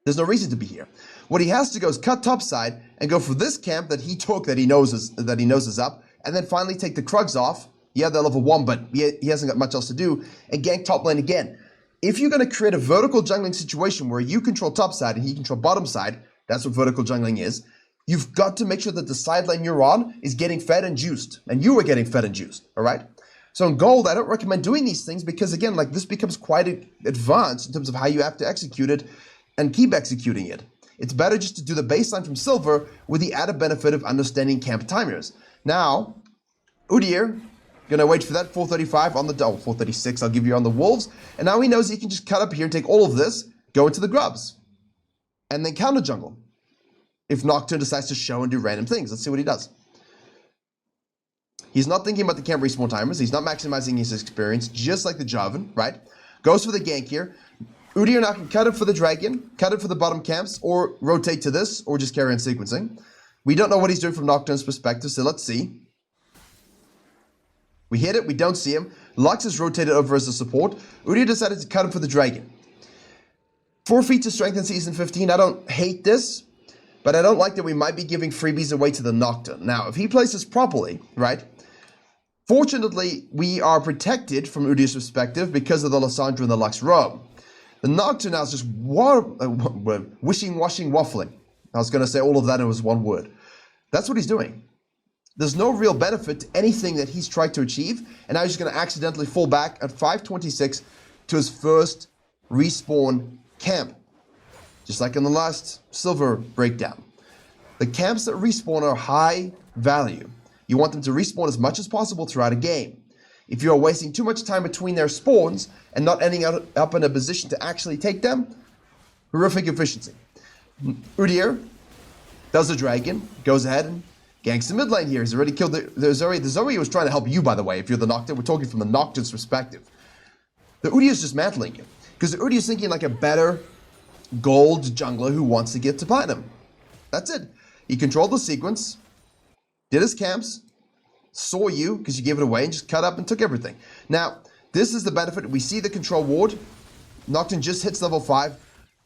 There's no reason to be here. What he has to go is cut top side and go for this camp that he took, that he knows is up, and then finally take the Krugs off. Yeah, they're level 1, but he hasn't got much else to do, and gank top lane again. If you're going to create a vertical jungling situation where you control top side and he control bottom side, that's what vertical jungling is, you've got to make sure that the side lane you're on is getting fed and juiced, and you are getting fed and juiced, all right? So in gold, I don't recommend doing these things because, again, like, this becomes quite advanced in terms of how you have to execute it and keep executing it. It's better just to do the baseline from silver with the added benefit of understanding camp timers. Now, Udyr, gonna wait for that 435 on the 436 I'll give you on the wolves, and now he knows he can just cut up here and take all of this, go into the grubs, and then counter jungle. If Nocturne decides to show and do random things, let's see what he does. He's not thinking about the camp respawn timers, he's not maximizing his experience, just like the Jarvan, right? Goes for the gank here. Udyr now can cut it for the dragon, cut it for the bottom camps, or rotate to this, or just carry on sequencing. We don't know what he's doing from Nocturne's perspective, so let's see. We hit it, we don't see him. Lux is rotated over as a support. Udyr decided to cut him for the dragon. 4 feet to strength in Season 15. I don't hate this, but I don't like that we might be giving freebies away to the Nocturne. Now, if he plays this properly, right? Fortunately, we are protected from Udyr's perspective because of the Lysandra and the Lux robe. The Nocturne now is just wishing, washing, waffling. I was going to say all of that and it was one word. That's what he's doing. There's no real benefit to anything that he's tried to achieve, and now he's just going to accidentally fall back at 526 to his first respawn camp. Just like in the last silver breakdown. The camps that respawn are high value. You want them to respawn as much as possible throughout a game. If you are wasting too much time between their spawns and not ending up in a position to actually take them, horrific efficiency. Udyr does the dragon, goes ahead and ganks the mid lane here. He's already killed the Zoe. The Zoe was trying to help you, by the way, if you're the Nocturne. We're talking from the Nocturne's perspective. The Udyr is dismantling you. Because the Udyr is thinking like a better gold jungler who wants to get to platinum. That's it. He controlled the sequence, did his camps, saw you because you gave it away and just cut up and took everything. Now, this is the benefit. We see the control ward. Nocturne just hits level 5.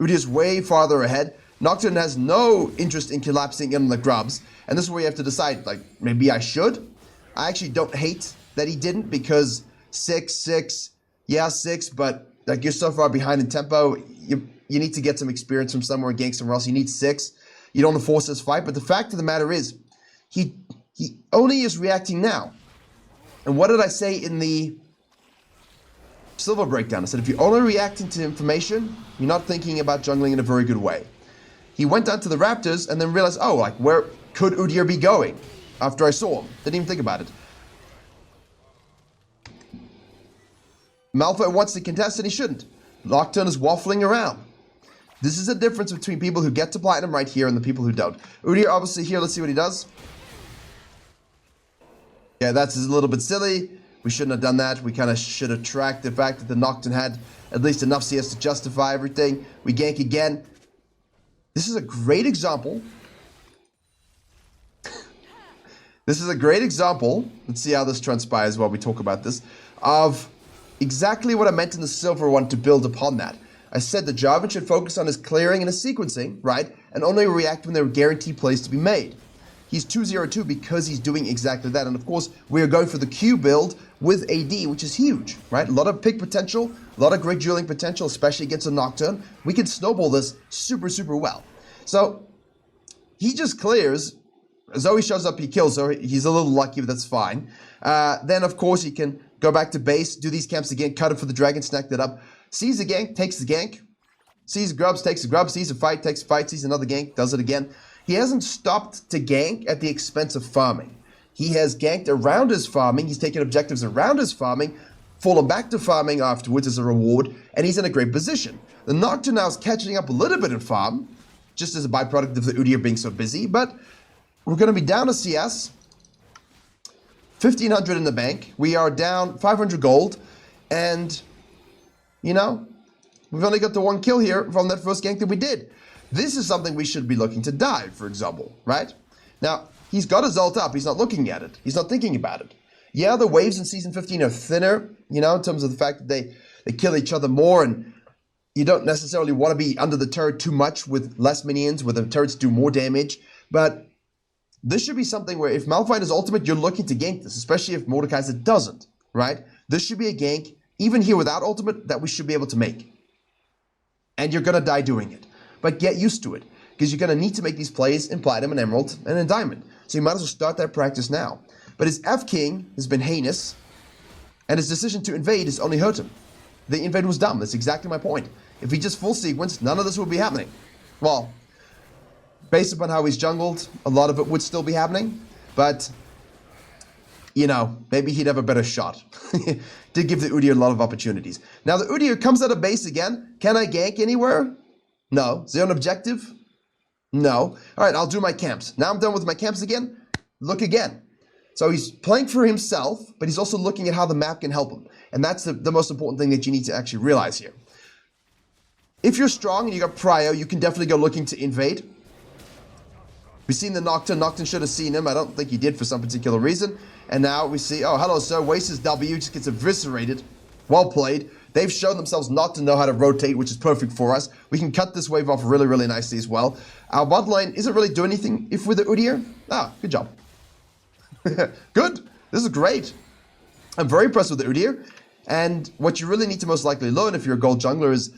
Udyr's way farther ahead. Nocturne has no interest in collapsing in the grubs. And this is where you have to decide, like, maybe I should? I actually don't hate that he didn't, because 6, yeah, 6, but like, you're so far behind in tempo, you need to get some experience from somewhere and gank somewhere else. You need 6. You don't want to force this fight, but the fact of the matter is, he only is reacting now. And what did I say in the Silver breakdown? I said, if you're only reacting to information, you're not thinking about jungling in a very good way. He went down to the Raptors and then realized, oh, like, where could Udyr be going? After I saw him. Didn't even think about it. Malphite wants to contest and he shouldn't. Nocturne is waffling around. This is a difference between people who get to Platinum right here and the people who don't. Udyr obviously here, let's see what he does. Yeah, that's a little bit silly. We shouldn't have done that. We kind of should have tracked the fact that the Nocturne had at least enough CS to justify everything. We gank again. This is a great example. This is a great example. Let's see how this transpires while we talk about this. Of exactly what I meant in the Silver one to build upon that. I said the Jarvan should focus on his clearing and his sequencing, right? And only react when there are guaranteed plays to be made. He's 2-0-2 because he's doing exactly that. And of course, we are going for the Q build with AD, which is huge, right? A lot of pick potential, a lot of great dueling potential, especially against a Nocturne. We can snowball this super, super well. So he just clears. Zoe shows up, he kills her. He's a little lucky, but that's fine. Then, of course, he can go back to base, do these camps again, cut it for the dragon, snack that up. Sees a gank, takes the gank. Sees grubs, takes a grub. Sees a fight, takes a fight. Sees another gank, does it again. He hasn't stopped to gank at the expense of farming. He has ganked around his farming. He's taken objectives around his farming, fallen back to farming afterwards as a reward, and he's in a great position. The Nocturne now is catching up a little bit in farm, just as a byproduct of the Udyr being so busy, but we're going to be down to CS. 1,500 in the bank. We are down 500 gold, and, you know, we've only got the 1 kill here from that first gank that we did. This is something we should be looking to dive, for example, right? Now, he's got his ult up. He's not looking at it. He's not thinking about it. Yeah, the waves in Season 15 are thinner, you know, in terms of the fact that they kill each other more, and you don't necessarily want to be under the turret too much with less minions, where the turrets do more damage. But this should be something where if Malphite is ultimate, you're looking to gank this, especially if Mordekaiser doesn't, right? This should be a gank, even here without ultimate, that we should be able to make. And you're going to die doing it. But get used to it, because you're going to need to make these plays in Platinum and Emerald and in Diamond. So you might as well start that practice now. But his F-King has been heinous, and his decision to invade has only hurt him. The invade was dumb. That's exactly my point. If he just full sequence, none of this would be happening. Well, based upon how he's jungled, a lot of it would still be happening. But, you know, maybe he'd have a better shot. Did give the Udyr a lot of opportunities. Now the Udyr comes out of base again. Can I gank anywhere? No. Is there an objective? No. All right, I'll do my camps. Now I'm done with my camps again. Look again. So he's playing for himself, but he's also looking at how the map can help him. And that's the most important thing that you need to actually realize here. If you're strong and you got Prio, you can definitely go looking to invade. We've seen the Nocturne. Nocturne should have seen him. I don't think he did for some particular reason. And now we see, oh, hello, sir. Wastes his W, just gets eviscerated. Well played. They've shown themselves not to know how to rotate, which is perfect for us. We can cut this wave off really, really nicely as well. Our bot lane isn't really doing anything if with the Udyr. Ah, good job. Good. This is great. I'm very impressed with the Udyr. And what you really need to most likely learn if you're a gold jungler is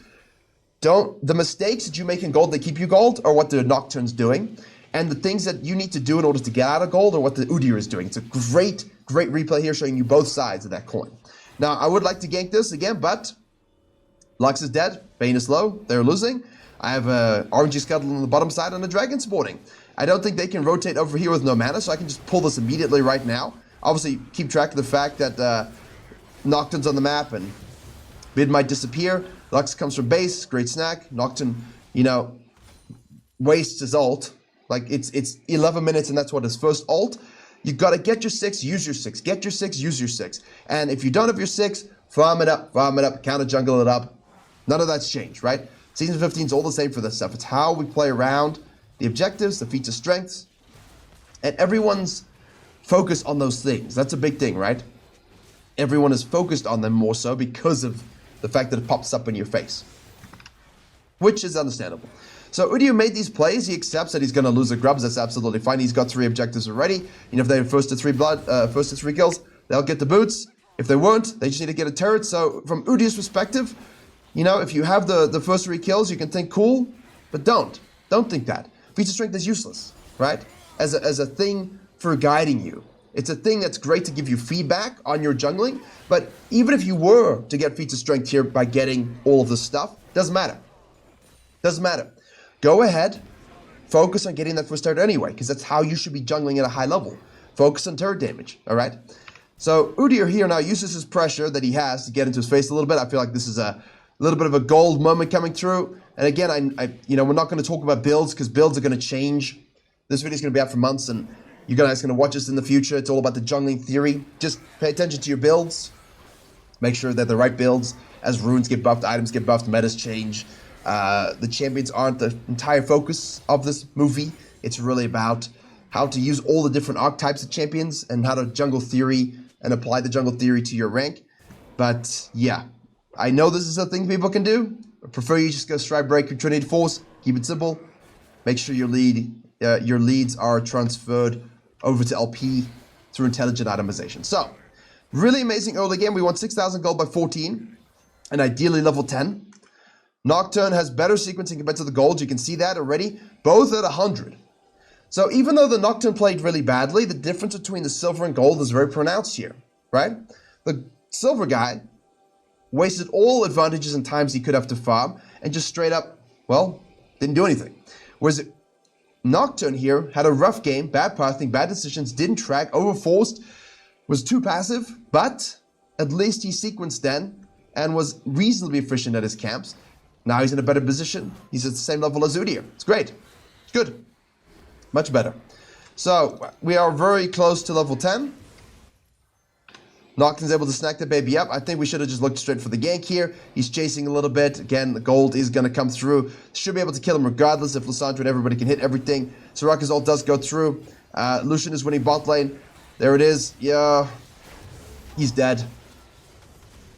the mistakes that you make in gold that keep you gold are what the Nocturne's doing. And the things that you need to do in order to get out of gold are what the Udyr is doing. It's a great, great replay here showing you both sides of that coin. Now, I would like to gank this again, but Lux is dead. Bane is low. They're losing. I have a RNG Scuttle on the bottom side and a Dragon sporting. I don't think they can rotate over here with no mana, so I can just pull this immediately right now. Obviously, keep track of the fact that Nocturne's on the map and Mid might disappear. Lux comes from base. Great snack. Nocturne, you know, wastes his ult. Like, it's 11 minutes, and that's what his first ult. You got to get your 6, use your 6. Get your 6, use your 6. And if you don't have your 6, farm it up, counter jungle it up. None of that's changed, right? Season 15 is all the same for this stuff. It's how we play around the objectives, the feats of strengths, and everyone's focused on those things. That's a big thing, right? Everyone is focused on them more so because of the fact that it pops up in your face, which is understandable. So Udyr made these plays. He accepts that he's going to lose the grubs. That's absolutely fine. He's got 3 objectives already. You know, if they have first to 3 kills, they'll get the boots. If they won't, they just need to get a turret. So from Udyr's perspective, you know, if you have the first 3 kills, you can think cool, but don't. Don't think that. Feature strength is useless, right? As a thing for guiding you. It's a thing that's great to give you feedback on your jungling, but even if you were to get feats of strength here by getting all of this stuff, doesn't matter. Doesn't matter. Go ahead, focus on getting that first turret anyway, because that's how you should be jungling at a high level. Focus on turret damage, all right? So Udyr here now uses his pressure that he has to get into his face a little bit. I feel like this is a little bit of a gold moment coming through. And again, you know, we're not going to talk about builds because builds are going to change. This video is going to be out for months, and you guys are going to watch this in the future. It's all about the jungling theory. Just pay attention to your builds. Make sure they're the right builds. As runes get buffed, items get buffed, metas change. The champions aren't the entire focus of this movie. It's really about how to use all the different archetypes of champions and how to jungle theory and apply the jungle theory to your rank. But yeah, I know this is a thing people can do. I prefer you just go stride break your Trinity Force. Keep it simple. Make sure your leads are transferred over to LP through intelligent itemization. So, really amazing early game. We won 6,000 gold by 14, and ideally level 10. Nocturne has better sequencing compared to the gold. You can see that already. Both at 100. So even though the Nocturne played really badly, the difference between the silver and gold is very pronounced here, right? The silver guy wasted all advantages and times he could have to farm and just straight up, well, didn't do anything. Whereas Nocturne here had a rough game, bad pathing, bad decisions, didn't track, overforced, was too passive, but at least he sequenced then and was reasonably efficient at his camps. Now he's in a better position. He's at the same level as Udyr. It's great. It's good. Much better. So we are very close to level 10. Nocturne's able to snack the baby up. I think we should have just looked straight for the gank here. He's chasing a little bit. Again, the gold is going to come through. Should be able to kill him regardless if Lissandra and everybody can hit everything. Soraka's ult does go through. Lucian is winning bot lane. There it is. Yeah, he's dead.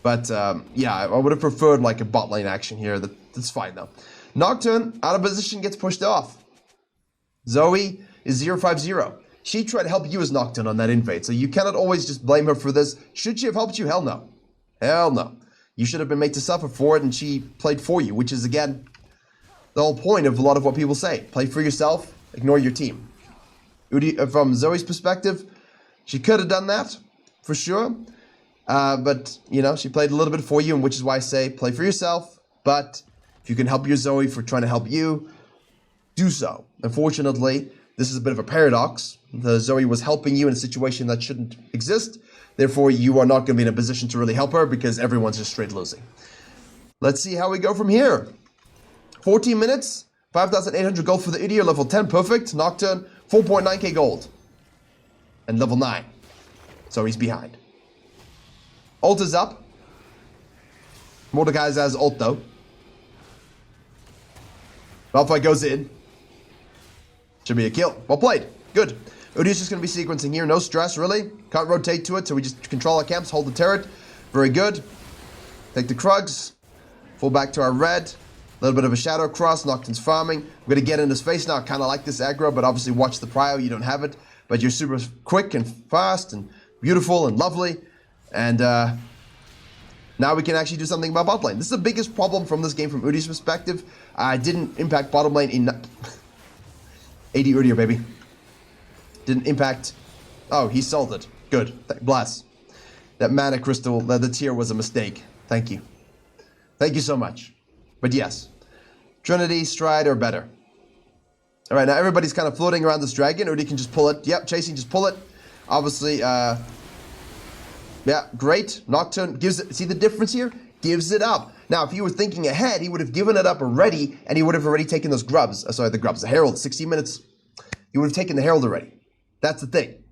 But yeah, I would have preferred like a bot lane action here. That's fine though. Nocturne, out of position, gets pushed off. Zoe is 0-5-0. She tried to help you as Nocturne on that invade, so you cannot always just blame her for this. Should she have helped you? Hell no. Hell no. You should have been made to suffer for it, and she played for you, which is, again, the whole point of a lot of what people say. Play for yourself, ignore your team. From Zoe's perspective, she could have done that, for sure. But, you know, she played a little bit for you, and which is why I say play for yourself. But if you can help your Zoe for trying to help you, do so. Unfortunately, this is a bit of a paradox. The Zoe was helping you in a situation that shouldn't exist. Therefore, you are not going to be in a position to really help her because everyone's just straight losing. Let's see how we go from here. 14 minutes, 5,800 gold for the Udyr, level 10, perfect. Nocturne, 4.9k gold. And level 9. So he's behind. Ult is up. Mordecai has ult though. Malphite goes in. Should be a kill. Well played. Good. Udyr's just going to be sequencing here. No stress, really. Can't rotate to it, so we just control our camps, hold the turret. Very good. Take the Krugs. Full back to our red. A little bit of a shadow cross. Nocturne's farming. We're going to get in his face now. Kind of like this aggro, but obviously watch the prio. You don't have it. But you're super quick and fast and beautiful and lovely. And now we can actually do something about bot lane. This is the biggest problem from this game from Udyr's perspective. Didn't impact bottom lane in... 80 Udyr, baby. Didn't impact... Oh, he sold it. Good. Bless. That mana crystal, the tier was a mistake. Thank you. Thank you so much. But yes. Trinity, Stride, or better. Alright, now everybody's kind of floating around this dragon. Udyr can just pull it. Yep, chasing, just pull it. Obviously, yeah, great. Nocturne gives it... See the difference here? Gives it up. Now, if he were thinking ahead, he would have given it up already, and he would have already taken those grubs. The Herald, 60 minutes. He would have taken the Herald already. That's the thing.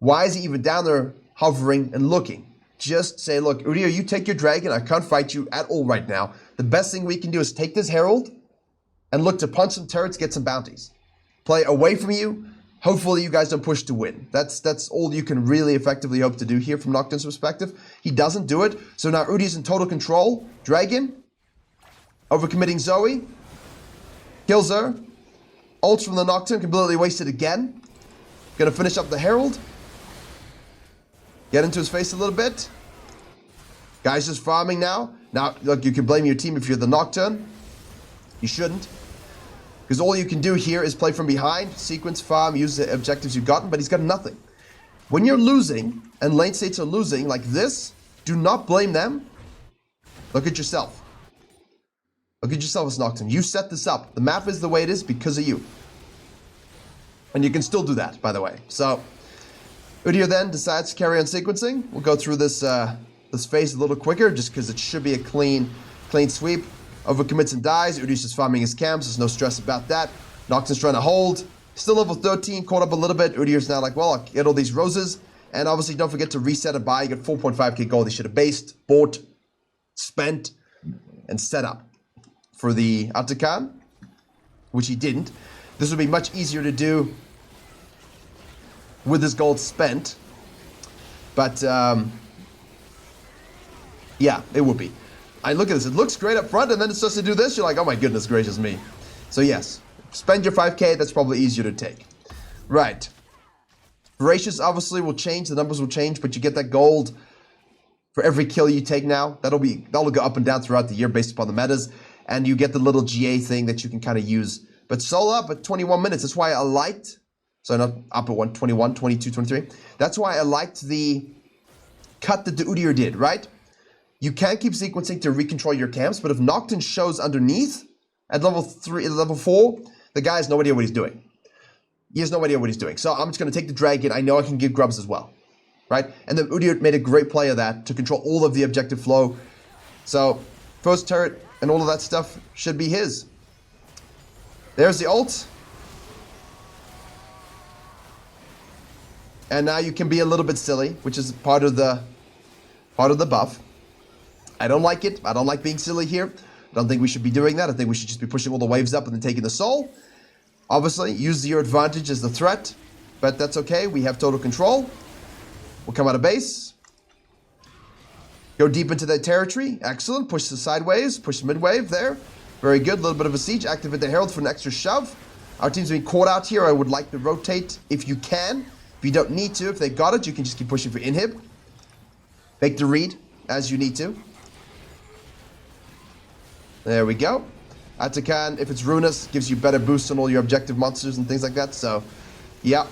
Why is he even down there hovering and looking? Just say, look, Udyr, you take your dragon. I can't fight you at all right now. The best thing we can do is take this Herald and look to punch some turrets, get some bounties. Play away from you. Hopefully you guys don't push to win. That's all you can really effectively hope to do here from Nocturne's perspective. He doesn't do it. So now Udyr's in total control. Dragon. Overcommitting Zoe. Kills her. Ults from the Nocturne, completely wasted again. Gonna finish up the Herald. Get into his face a little bit. Guy's just farming now. Now, look, you can blame your team if you're the Nocturne. You shouldn't. Because all you can do here is play from behind, sequence, farm, use the objectives you've gotten, but he's got nothing. When you're losing, and lane states are losing like this, do not blame them. Look at yourself. Look at yourself as Nocturne. You set this up. The map is the way it is because of you. And you can still do that, by the way. So, Udyr then decides to carry on sequencing. We'll go through this this phase a little quicker, just because it should be a clean sweep. Overcommits and dies. Udyr's just farming his camps. There's no stress about that. Nocturne's trying to hold. Still level 13, caught up a little bit. Udyr's now like, well, I'll get all these roses. And obviously, don't forget to reset a buy. You get 4.5k gold. He should have based, bought, spent, and set up for the Atakan, which he didn't. This would be much easier to do with his gold spent. But, yeah, it would be. I look at this, it looks great up front, and then it starts to do this, you're like, oh my goodness gracious me. So yes, spend your 5k, that's probably easier to take. Right. Voracious obviously will change, the numbers will change, but you get that gold for every kill you take now. That'll go up and down throughout the year based upon the metas, and you get the little GA thing that you can kind of use. But solo up at 21 minutes, that's why I liked, so not up at 121, 22, 23. That's why I liked the cut that the Udyr did, right? You can keep sequencing to recontrol your camps, but if Nocturne shows underneath at level 3, level 4, the guy has no idea what he's doing. He has no idea what he's doing. So I'm just going to take the dragon. I know I can give grubs as well, right? And then Udyr made a great play of that to control all of the objective flow. So first turret and all of that stuff should be his. There's the ult. And now you can be a little bit silly, which is part of the buff. I don't like it. I don't like being silly here. I don't think we should be doing that. I think we should just be pushing all the waves up and then taking the soul. Obviously, use your advantage as the threat, but that's okay. We have total control. We'll come out of base. Go deep into that territory. Excellent. Push the sideways. Push the mid-wave there. Very good. A little bit of a siege. Activate the Herald for an extra shove. Our team's being caught out here. I would like to rotate if you can. If you don't need to, if they got it, you can just keep pushing for inhib. Make the read as you need to. There we go. Atakan, if it's Ruinous, gives you better boosts on all your objective monsters and things like that. So, yeah.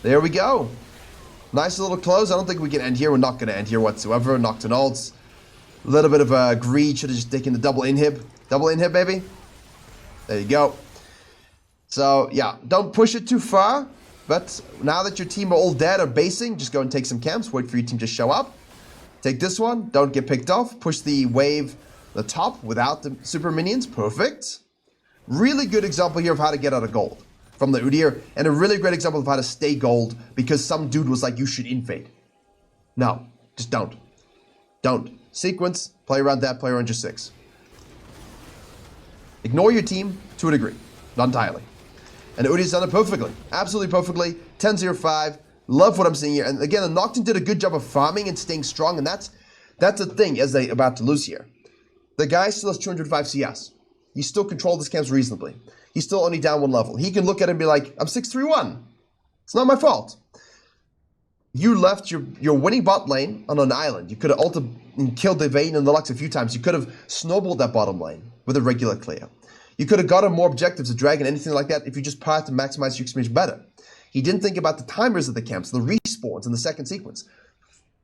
There we go. Nice little close. I don't think we can end here. We're not going to end here whatsoever. Nocturne ults. A little bit of a greed. Should have just taken the double inhib. Double inhib, baby. There you go. So, yeah. Don't push it too far. But now that your team are all dead or basing, just go and take some camps. Wait for your team to show up. Take this one. Don't get picked off. Push the wave the top without the super minions. Perfect. Really good example here of how to get out of gold from the Udyr, and a really great example of how to stay gold because some dude was like, you should infade. No, just don't. Don't. Sequence, play around that, play around your 6. Ignore your team to a degree. Not entirely. And Udyr's done it perfectly. Absolutely perfectly. 10-0-5. Love what I'm seeing here. And again, the Nocturne did a good job of farming and staying strong, and that's the thing as they're about to lose here. The guy still has 205 CS. He still controlled his camps reasonably. He's still only down 1 level. He can look at it and be like, I'm 6-3-1. It's not my fault. You left your winning bot lane on an island. You could have ulted and killed the Vayne and the Lux a few times. You could have snowballed that bottom lane with a regular clear. You could have gotten more objectives, a dragon, anything like that, if you just paused to maximize your experience better. He didn't think about the timers of the camps, the respawns in the second sequence.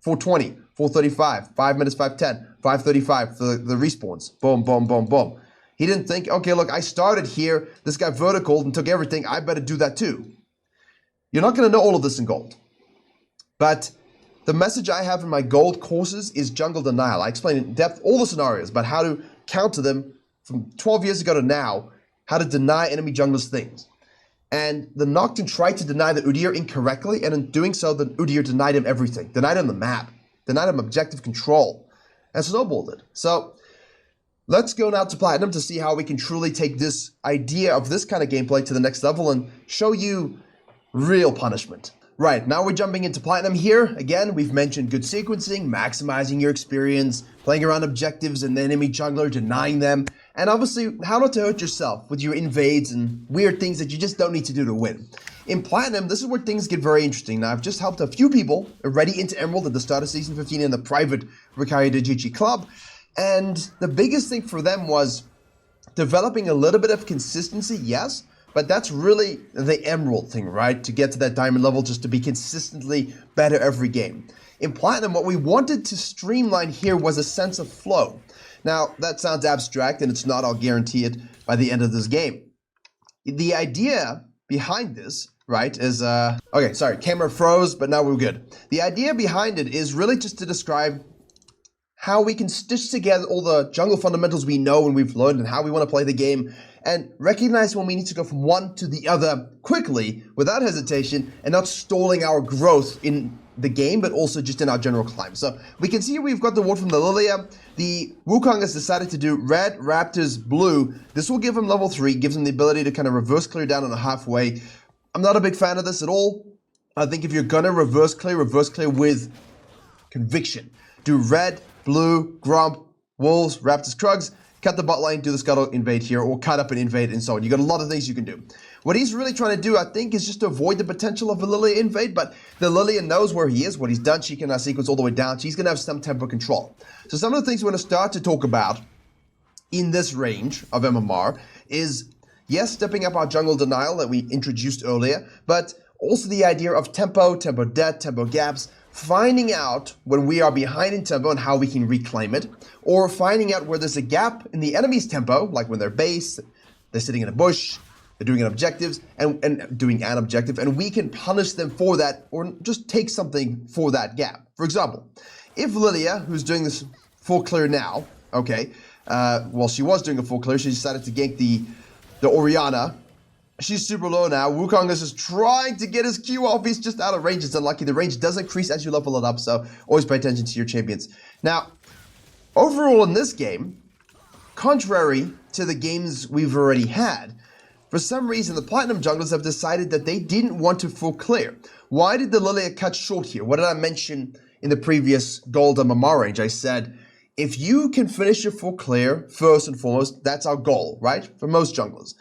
420, 435, 5 minutes, 510, 535 for the respawns. Boom, boom, boom, boom. He didn't think, okay, look, I started here. This guy verticaled and took everything. I better do that too. You're not going to know all of this in gold. But the message I have in my gold courses is jungle denial. I explain in depth all the scenarios about how to counter them from 12 years ago to now, how to deny enemy junglers things. And the Nocturne tried to deny the Udyr incorrectly, and in doing so, the Udyr denied him everything. Denied him the map. Denied him objective control. And snowballed it. So, let's go now to Platinum to see how we can truly take this idea of this kind of gameplay to the next level and show you real punishment. Right, now we're jumping into Platinum here. Again, we've mentioned good sequencing, maximizing your experience, playing around objectives and the enemy jungler, denying them, And obviously, how not to hurt yourself with your invades and weird things that you just don't need to do to win. In Platinum, this is where things get very interesting. Now, I've just helped a few people already into Emerald at the start of Season 15 in the private Virkayu Dojiji Club. And the biggest thing for them was developing a little bit of consistency, yes, but that's really the Emerald thing, right? To get to that Diamond level, just to be consistently better every game. In Platinum, what we wanted to streamline here was a sense of flow. Now, that sounds abstract, and it's not, I'll guarantee it, by the end of this game. The idea behind this, right, is, okay, sorry, camera froze, but now we're good. The idea behind it is really just to describe how we can stitch together all the jungle fundamentals we know and we've learned and how we want to play the game, and recognize when we need to go from one to the other quickly, without hesitation, and not stalling our growth in the game, but also just in our general climb. So we can see here we've got the ward from the Lilia. The Wukong has decided to do red, Raptors, blue. This will give him level 3, gives him the ability to kind of reverse clear down on a halfway. I'm not a big fan of this at all. I think if you're gonna reverse clear with conviction. Do red, blue, Gromp, Wolves, Raptors, Krugs, cut the bot lane, do the Scuttle invade here, or cut up and invade and so on. You got a lot of things you can do. What he's really trying to do, I think, is just to avoid the potential of a Lilia invade, but the Lilia knows where he is, what he's done. She can sequence all the way down. She's going to have some tempo control. So some of the things we're going to start to talk about in this range of MMR is, yes, stepping up our jungle denial that we introduced earlier, but also the idea of tempo, tempo debt, tempo gaps, finding out when we are behind in tempo and how we can reclaim it, or finding out where there's a gap in the enemy's tempo, like when they're base, they're sitting in a bush, they're doing an objective, and doing an objective, and we can punish them for that, or just take something for that gap. For example, if Lilia, who's doing this full clear now, okay, well, she was doing a full clear, she decided to gank the Orianna. She's super low now. Wukong is just trying to get his Q off. He's just out of range. It's unlucky. The range does increase as you level it up, so always pay attention to your champions. Now, overall in this game, contrary to the games we've already had, for some reason, the Platinum junglers have decided that they didn't want to full clear. Why did the Lilia cut short here? What did I mention in the previous Gold MMR range? I said, if you can finish your full clear, first and foremost, that's our goal, right? For most junglers.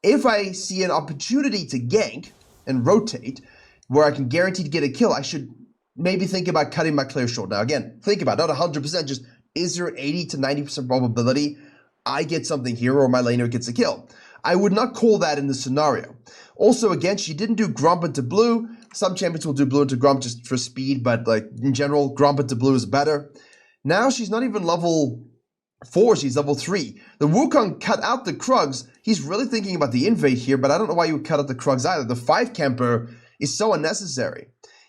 If I see an opportunity to gank and rotate, where I can guarantee to get a kill, I should maybe think about cutting my clear short. Now again, think about it, not 100%, just is there an 80 to 90% probability I get something here or my laner gets a kill? I would not call that in this scenario. Also, again, she didn't do Gromp into blue. Some champions will do blue into Gromp just for speed, but like in general, Gromp into blue is better. Now she's not even level 4, she's level 3. The Wukong cut out the Krugs. He's really thinking about the invade here, but I don't know why you would cut out the Krugs either. The 5 camper is so unnecessary.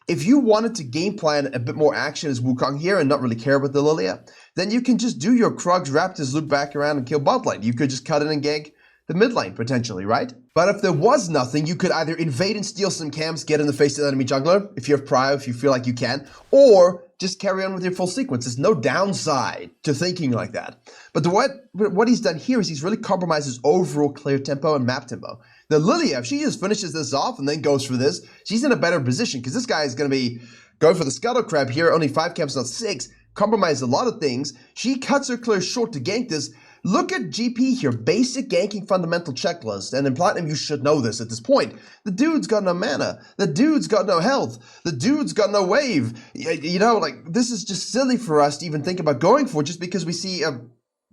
If you wanted to game plan a bit more action as Wukong here and not really care about the Lilia, then you can just do your Krugs, Raptors, loop back around and kill bot lane. You could just cut in and gank the mid lane, potentially, right? But if there was nothing, you could either invade and steal some camps, get in the face of the enemy jungler, if you have Briar, if you feel like you can, or just carry on with your full sequence. There's no downside to thinking like that. But what he's done here is he's really compromised his overall clear tempo and map tempo. The Lilia, if she just finishes this off and then goes for this, she's in a better position, because this guy is going to be going for the Scuttle Crab here, only 5 camps, not 6, compromised a lot of things. She cuts her clear short to gank this. Look at GP here, basic ganking fundamental checklist, and in Platinum you should know this at this point. The dude's got no mana, the dude's got no health, the dude's got no wave. You know, like, this is just silly for us to even think about going for just because we see a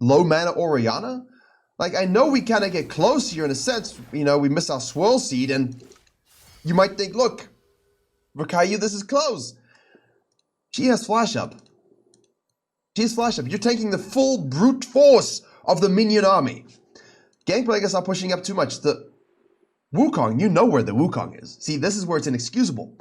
low mana Orianna. Like, I know we kind of get close here in a sense, you know, we miss our Swirl Seed, and you might think, look, Virkayu, this is close. She has Flash Up. She has Flash Up. You're taking the full brute force of the minion army. Gangplankers are pushing up too much. The Wukong, you know where the Wukong is. See, this is where it's inexcusable.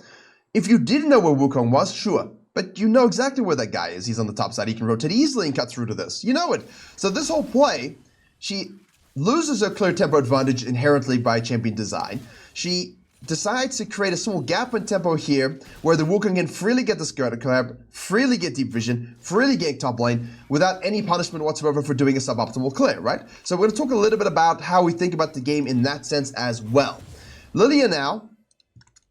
If you didn't know where Wukong was, sure, but you know exactly where that guy is. He's on the top side. He can rotate easily and cut through to this. You know it. So this whole play, she loses her clear tempo advantage inherently by champion design. She decides to create a small gap in tempo here where the Wukong can freely get the Scuttle Crab, freely get deep vision, freely gank top lane without any punishment whatsoever for doing a suboptimal clear, right? So we're going to talk a little bit about how we think about the game in that sense as well. Lilia now,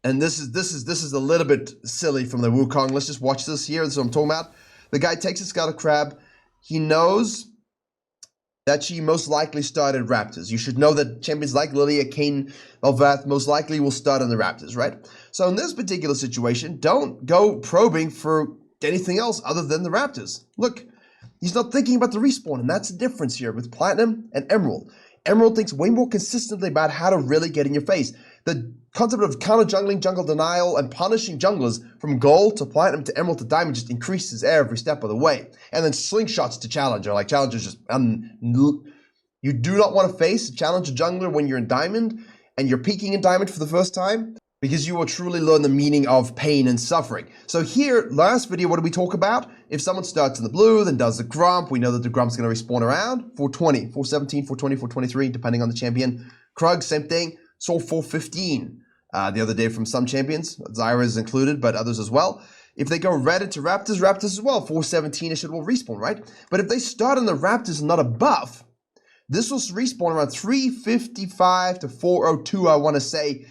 and this is a little bit silly from the Wukong. Let's just watch this here. This is what I'm talking about. The guy takes a Scuttle Crab. He knows that she most likely started Raptors. You should know that champions like Lilia, Kayn, Bel'Veth most likely will start on the Raptors, right? So in this particular situation, don't go probing for anything else other than the Raptors. Look, he's not thinking about the respawn, and that's the difference here with Platinum and Emerald. Emerald thinks way more consistently about how to really get in your face. The concept of counter-jungling, jungle denial, and punishing junglers from gold to platinum to emerald to diamond just increases every step of the way. And then slingshots to challenger. Like, challenger's just... you do not want to face a challenger jungler when you're in diamond, and you're peaking in diamond for the first time, because you will truly learn the meaning of pain and suffering. So here, last video, what did we talk about? If someone starts in the blue, then does the grump, we know that the grump's going to respawn around 420, 417, 420, 423, depending on the champion. Krug, same thing. Saw 415 the other day from some champions. Zyra is included, but others as well. If they go red into Raptors, Raptors as well. 417-ish, it will respawn, right? But if they start on the Raptors and not a buff, this will respawn around 355 to 402, I want to say.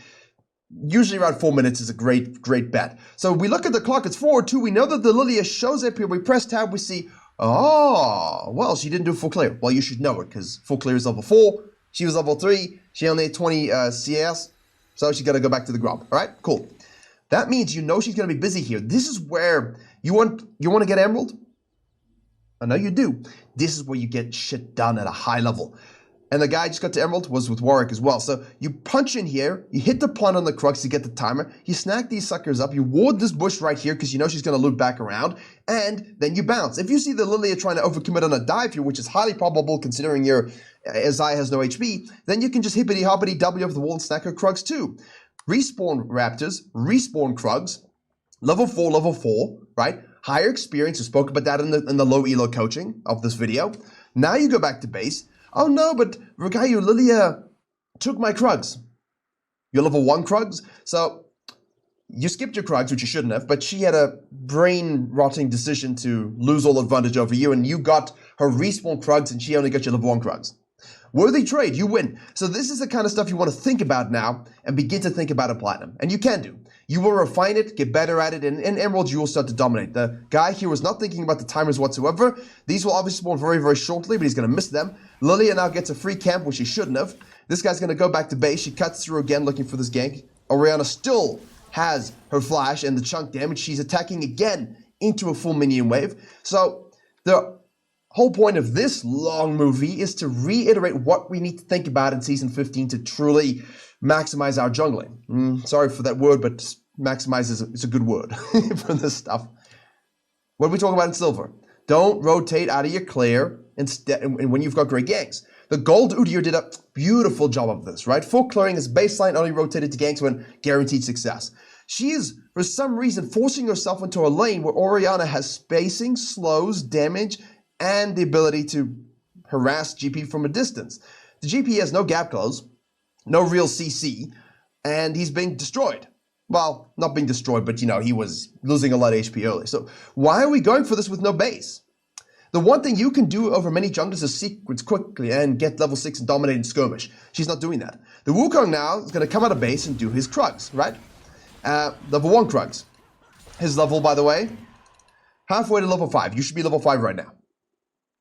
Usually around 4 minutes is a great bet. So we look at the clock, it's 402. We know that the Lilia shows up here. We press tab, we see, oh, well, she didn't do full clear. Well, you should know it, because full clear is level 4. She was level 3. She only had 20 CS. So she's got to go back to the grump. All right, cool. That means you know she's going to be busy here. This is where you want to get Emerald? I know you do. This is where you get shit done at a high level. And the guy just got to Emerald was with Warwick as well. So you punch in here, you hit the punt on the Crux to get the timer, you snag these suckers up, you ward this bush right here because you know she's going to loop back around, and then you bounce. If you see the Lilia trying to overcommit on a dive here, which is highly probable considering your Zai has no HP, then you can just hippity-hoppity W over the wall and snack her Krugs too. Respawn Raptors, respawn Krugs, level 4, right? Higher experience, we spoke about that in the low elo coaching of this video. Now you go back to base. Oh no, but Virkayu, Lilia took my Krugs. You're level 1 Krugs? So you skipped your Krugs, which you shouldn't have, but she had a brain-rotting decision to lose all advantage over you, and you got her respawn Krugs, and she only got your level 1 Krugs. Worthy trade, you win. So this is the kind of stuff you want to think about now and begin to think about in Platinum. And you can do. You will refine it, get better at it, and in Emerald you will start to dominate. The guy here was not thinking about the timers whatsoever. These will obviously spawn very, very shortly, but he's going to miss them. Lilia now gets a free camp, which he shouldn't have. This guy's going to go back to base. She cuts through again looking for this gank. Orianna still has her flash and the chunk damage. She's attacking again into a full minion wave. So the whole point of this long movie is to reiterate what we need to think about in Season 15 to truly maximize our jungling. Sorry for that word, but maximize is a good word for this stuff. What are we talking about in silver? Don't rotate out of your clear and when you've got great ganks. The gold Udyr did a beautiful job of this, right? Full clearing is baseline, only rotated to ganks when guaranteed success. She is, for some reason, forcing herself into a lane where Orianna has spacing, slows, damage, and the ability to harass GP from a distance. The GP has no gap close, no real CC, and he's being destroyed. Well, not being destroyed, but, he was losing a lot of HP early. So why are we going for this with no base? The one thing you can do over many junglers is sequence quickly and get level 6 and dominate in skirmish. She's not doing that. The Wukong now is going to come out of base and do his Krugs, right? Level 1 Krugs. His level, by the way, halfway to level 5. You should be level 5 right now.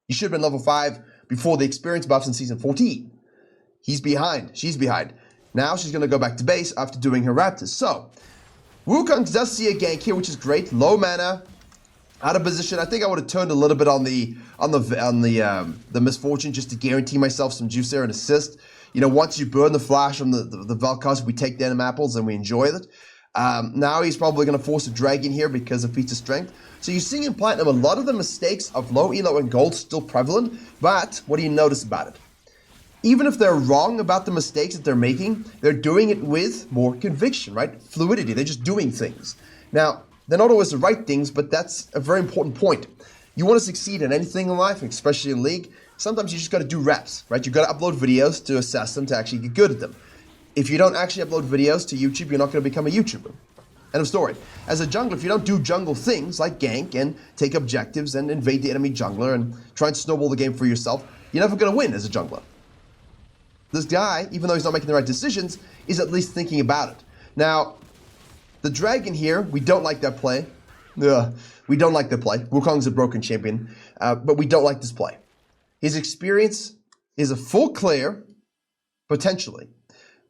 You should have been level 5 before the experience buffs in Season 14. He's behind. She's behind. Now she's going to go back to base after doing her Raptors. So, Wukong does see a gank here, which is great. Low mana, out of position. I think I would have turned a little bit on the misfortune just to guarantee myself some juice there and assist. Once you burn the flash from the Vel'Koz, we take denim apples and we enjoy it. Now he's probably going to force a dragon here because of feats of strength. So you see in Platinum a lot of the mistakes of low elo and gold still prevalent, but what do you notice about it? Even if they're wrong about the mistakes that they're making, they're doing it with more conviction, right? Fluidity, they're just doing things. Now, they're not always the right things, but that's a very important point. You want to succeed in anything in life, especially in League, sometimes you just got to do reps, right? You've got to upload videos to assess them, to actually get good at them. If you don't actually upload videos to YouTube, you're not going to become a YouTuber. End of story. As a jungler, if you don't do jungle things like gank and take objectives and invade the enemy jungler and try and snowball the game for yourself, you're never going to win as a jungler. This guy, even though he's not making the right decisions, is at least thinking about it. Now, the dragon here, we don't like that play. We don't like that play. Wukong's a broken champion, but we don't like this play. His experience is a full clear, potentially,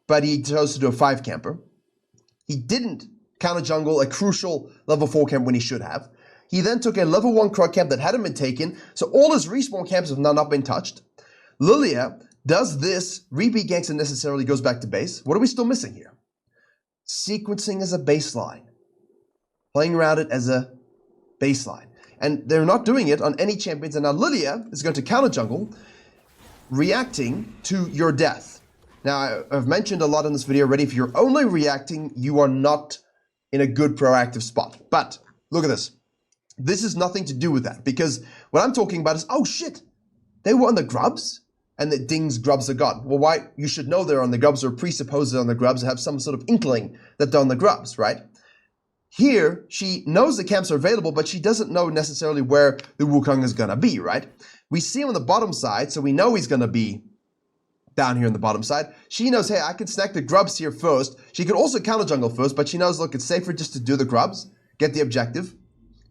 but he chose to do a 5 camper. He didn't counter jungle a crucial level 4 camp when he should have. He then took a level 1 Krug camp that hadn't been taken, so all his respawn camps have now not been touched. Lilia does this, repeat ganks and necessarily goes back to base. What are we still missing here? Sequencing as a baseline. Playing around it as a baseline. And they're not doing it on any champions, and now Lilia is going to counter jungle, reacting to your death. Now, I've mentioned a lot in this video already, if you're only reacting, you are not in a good proactive spot. But, look at this. This is nothing to do with that, because what I'm talking about is, oh shit, they were on the grubs, and the dings grubs are gone. Well, why? You should know they're on the grubs, or presuppose they're on the grubs, and have some sort of inkling that they're on the grubs, right? Here, she knows the camps are available, but she doesn't know necessarily where the Wukong is gonna be, right? We see him on the bottom side, so we know he's gonna be down here on the bottom side. She knows, hey, I can snack the grubs here first. She could also counter jungle first, but she knows, look, it's safer just to do the grubs, get the objective.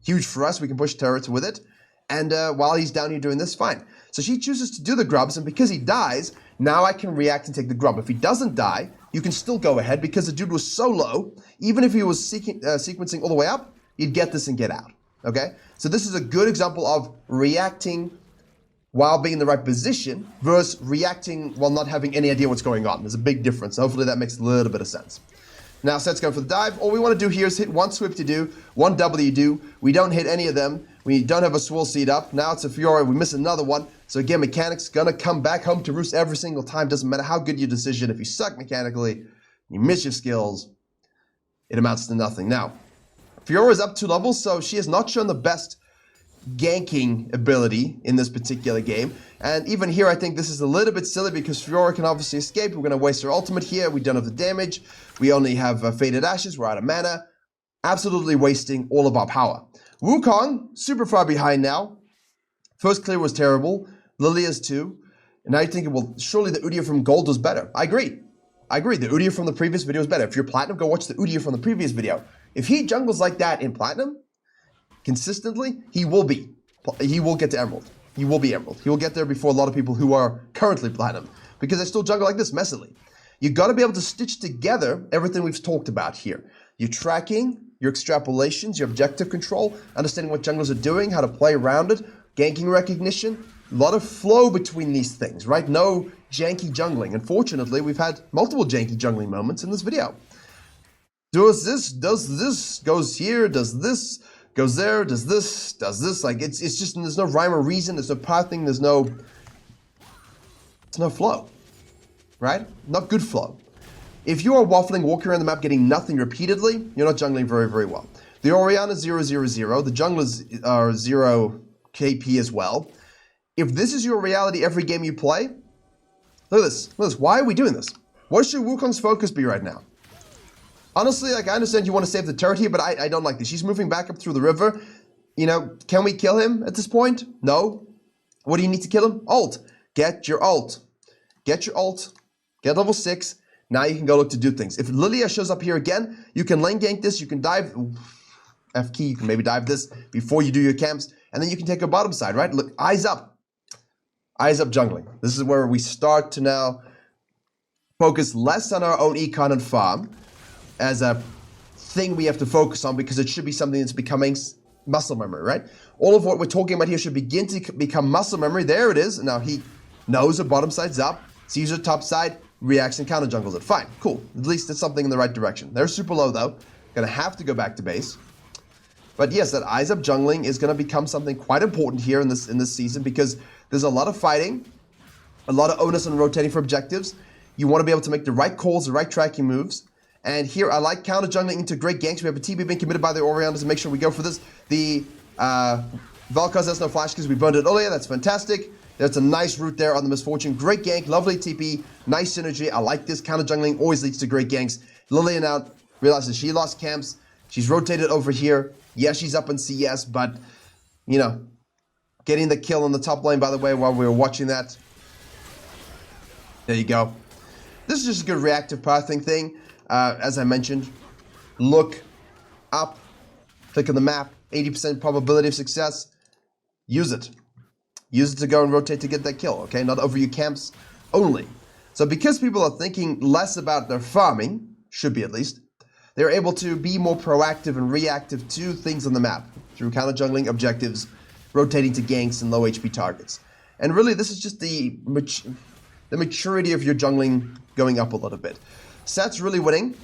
Huge for us, we can push turrets with it. And while he's down here doing this, fine. So she chooses to do the grubs, and because he dies, now I can react and take the grub. If he doesn't die, you can still go ahead, because the dude was so low, even if he was sequencing all the way up, you'd get this and get out, okay? So this is a good example of reacting while being in the right position versus reacting while not having any idea what's going on. There's a big difference. Hopefully that makes a little bit of sense. Now Set's going for the dive. All we want to do here is hit one Swift to do, one W do. We don't hit any of them. We don't have a Swirl Seed up. Now it's a Fiora. We miss another one. So again, mechanics gonna come back home to roost every single time. Doesn't matter how good your decision. If you suck mechanically, you miss your skills, it amounts to nothing. Now, Fiora is up 2 levels, so she has not shown the best ganking ability in this particular game. And even here, I think this is a little bit silly because Fiora can obviously escape. We're going to waste her ultimate here. We don't have the damage. We only have Faded Ashes. We're out of mana. Absolutely wasting all of our power. Wukong, super far behind now. First clear was terrible. Lilia's too. And now you're thinking, well, surely the Udyr from Gold was better. I agree. The Udyr from the previous video is better. If you're Platinum, go watch the Udyr from the previous video. If he jungles like that in Platinum, consistently, he will get to Emerald. He will be Emerald. He will get there before a lot of people who are currently Platinum, because they still jungle like this messily. You got to be able to stitch together everything we've talked about here. Your tracking, your extrapolations, your objective control, understanding what junglers are doing, how to play around it, ganking recognition, a lot of flow between these things, right? No janky jungling. Unfortunately, we've had multiple janky jungling moments in this video. Does this, goes here, does this, goes there, does this, like it's just, there's no rhyme or reason, there's no pathing, there's no flow, right? Not good flow. If you are waffling, walking around the map, getting nothing repeatedly, you're not jungling very, very well. The Orianna is 0-0-0, the junglers are 0 KP as well. If this is your reality every game you play, look at this, why are we doing this? What should Wukong's focus be right now? Honestly, like, I understand you want to save the turret here, but I don't like this. She's moving back up through the river. You know, can we kill him at this point? No. What do you need to kill him? Ult. Get your ult. Get your ult. Get level 6. Now you can go look to do things. If Lilia shows up here again, you can lane gank this. You can dive. F key, you can maybe dive this before you do your camps. And then you can take a bottom side, right? Look, eyes up. Eyes up jungling. This is where we start to now focus less on our own econ and farm as a thing we have to focus on, because it should be something that's becoming muscle memory, right? All of what we're talking about here should begin to become muscle memory. There it is. Now he knows the bottom side's up, sees the top side, reacts and counter jungles it. Fine, cool. At least it's something in the right direction. They're super low though. Gonna have to go back to base. But yes, that eyes up jungling is gonna become something quite important here in this season, because there's a lot of fighting, a lot of onus on rotating for objectives. You want to be able to make the right calls, the right tracking moves. And here, I like counter jungling into great ganks. We have a TP being committed by the Orianna to make sure we go for this. The Valkaz has no flash because we burned it earlier. That's fantastic. That's a nice route there on the Misfortune. Great gank, lovely TP, nice synergy. I like this. Counter jungling always leads to great ganks. Lilian now realizes she lost camps. She's rotated over here. Yeah, she's up in CS, but, you know, getting the kill on the top lane, by the way, while we were watching that. There you go. This is just a good reactive pathing thing. As I mentioned, look up, click on the map, 80% probability of success. Use it. Use it to go and rotate to get that kill, okay? Not over your camps only. So because people are thinking less about their farming, should be at least, they're able to be more proactive and reactive to things on the map through counter jungling objectives, rotating to ganks and low HP targets. And really, this is just the maturity of your jungling going up a little bit. Set's really winning.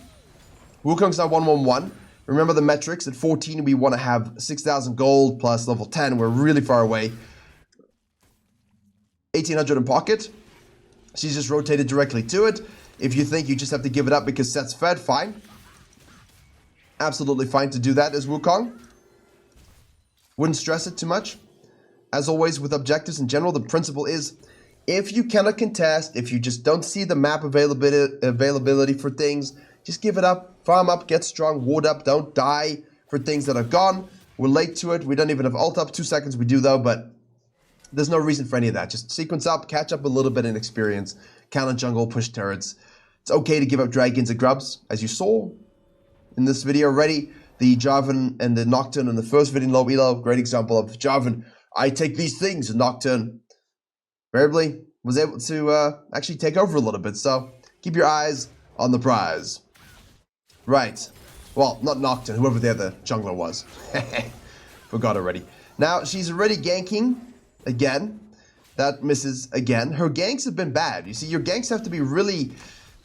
Wukong's now 1-1-1. Remember the metrics. At 14, we want to have 6,000 gold plus level 10. We're really far away. 1,800 in pocket. She's just rotated directly to it. If you think you just have to give it up because Set's fed, fine. Absolutely fine to do that as Wukong. Wouldn't stress it too much. As always with objectives in general, the principle is if you cannot contest, if you just don't see the map availability for things, just give it up, farm up, get strong, ward up, don't die for things that are gone. We're late to it. We don't even have ult up. 2 seconds we do though, but there's no reason for any of that. Just sequence up, catch up a little bit in experience, counter jungle, push turrets. It's okay to give up dragons and grubs, as you saw in this video already. The Jarvan and the Nocturne in the first video in Low Elo, great example of Jarvan. I take these things, and Nocturne variably was able to actually take over a little bit. So keep your eyes on the prize. Right. Well, not Nocturne, whoever the other jungler was. Forgot already. Now, she's already ganking again. That misses again. Her ganks have been bad. You see, your ganks have to be really,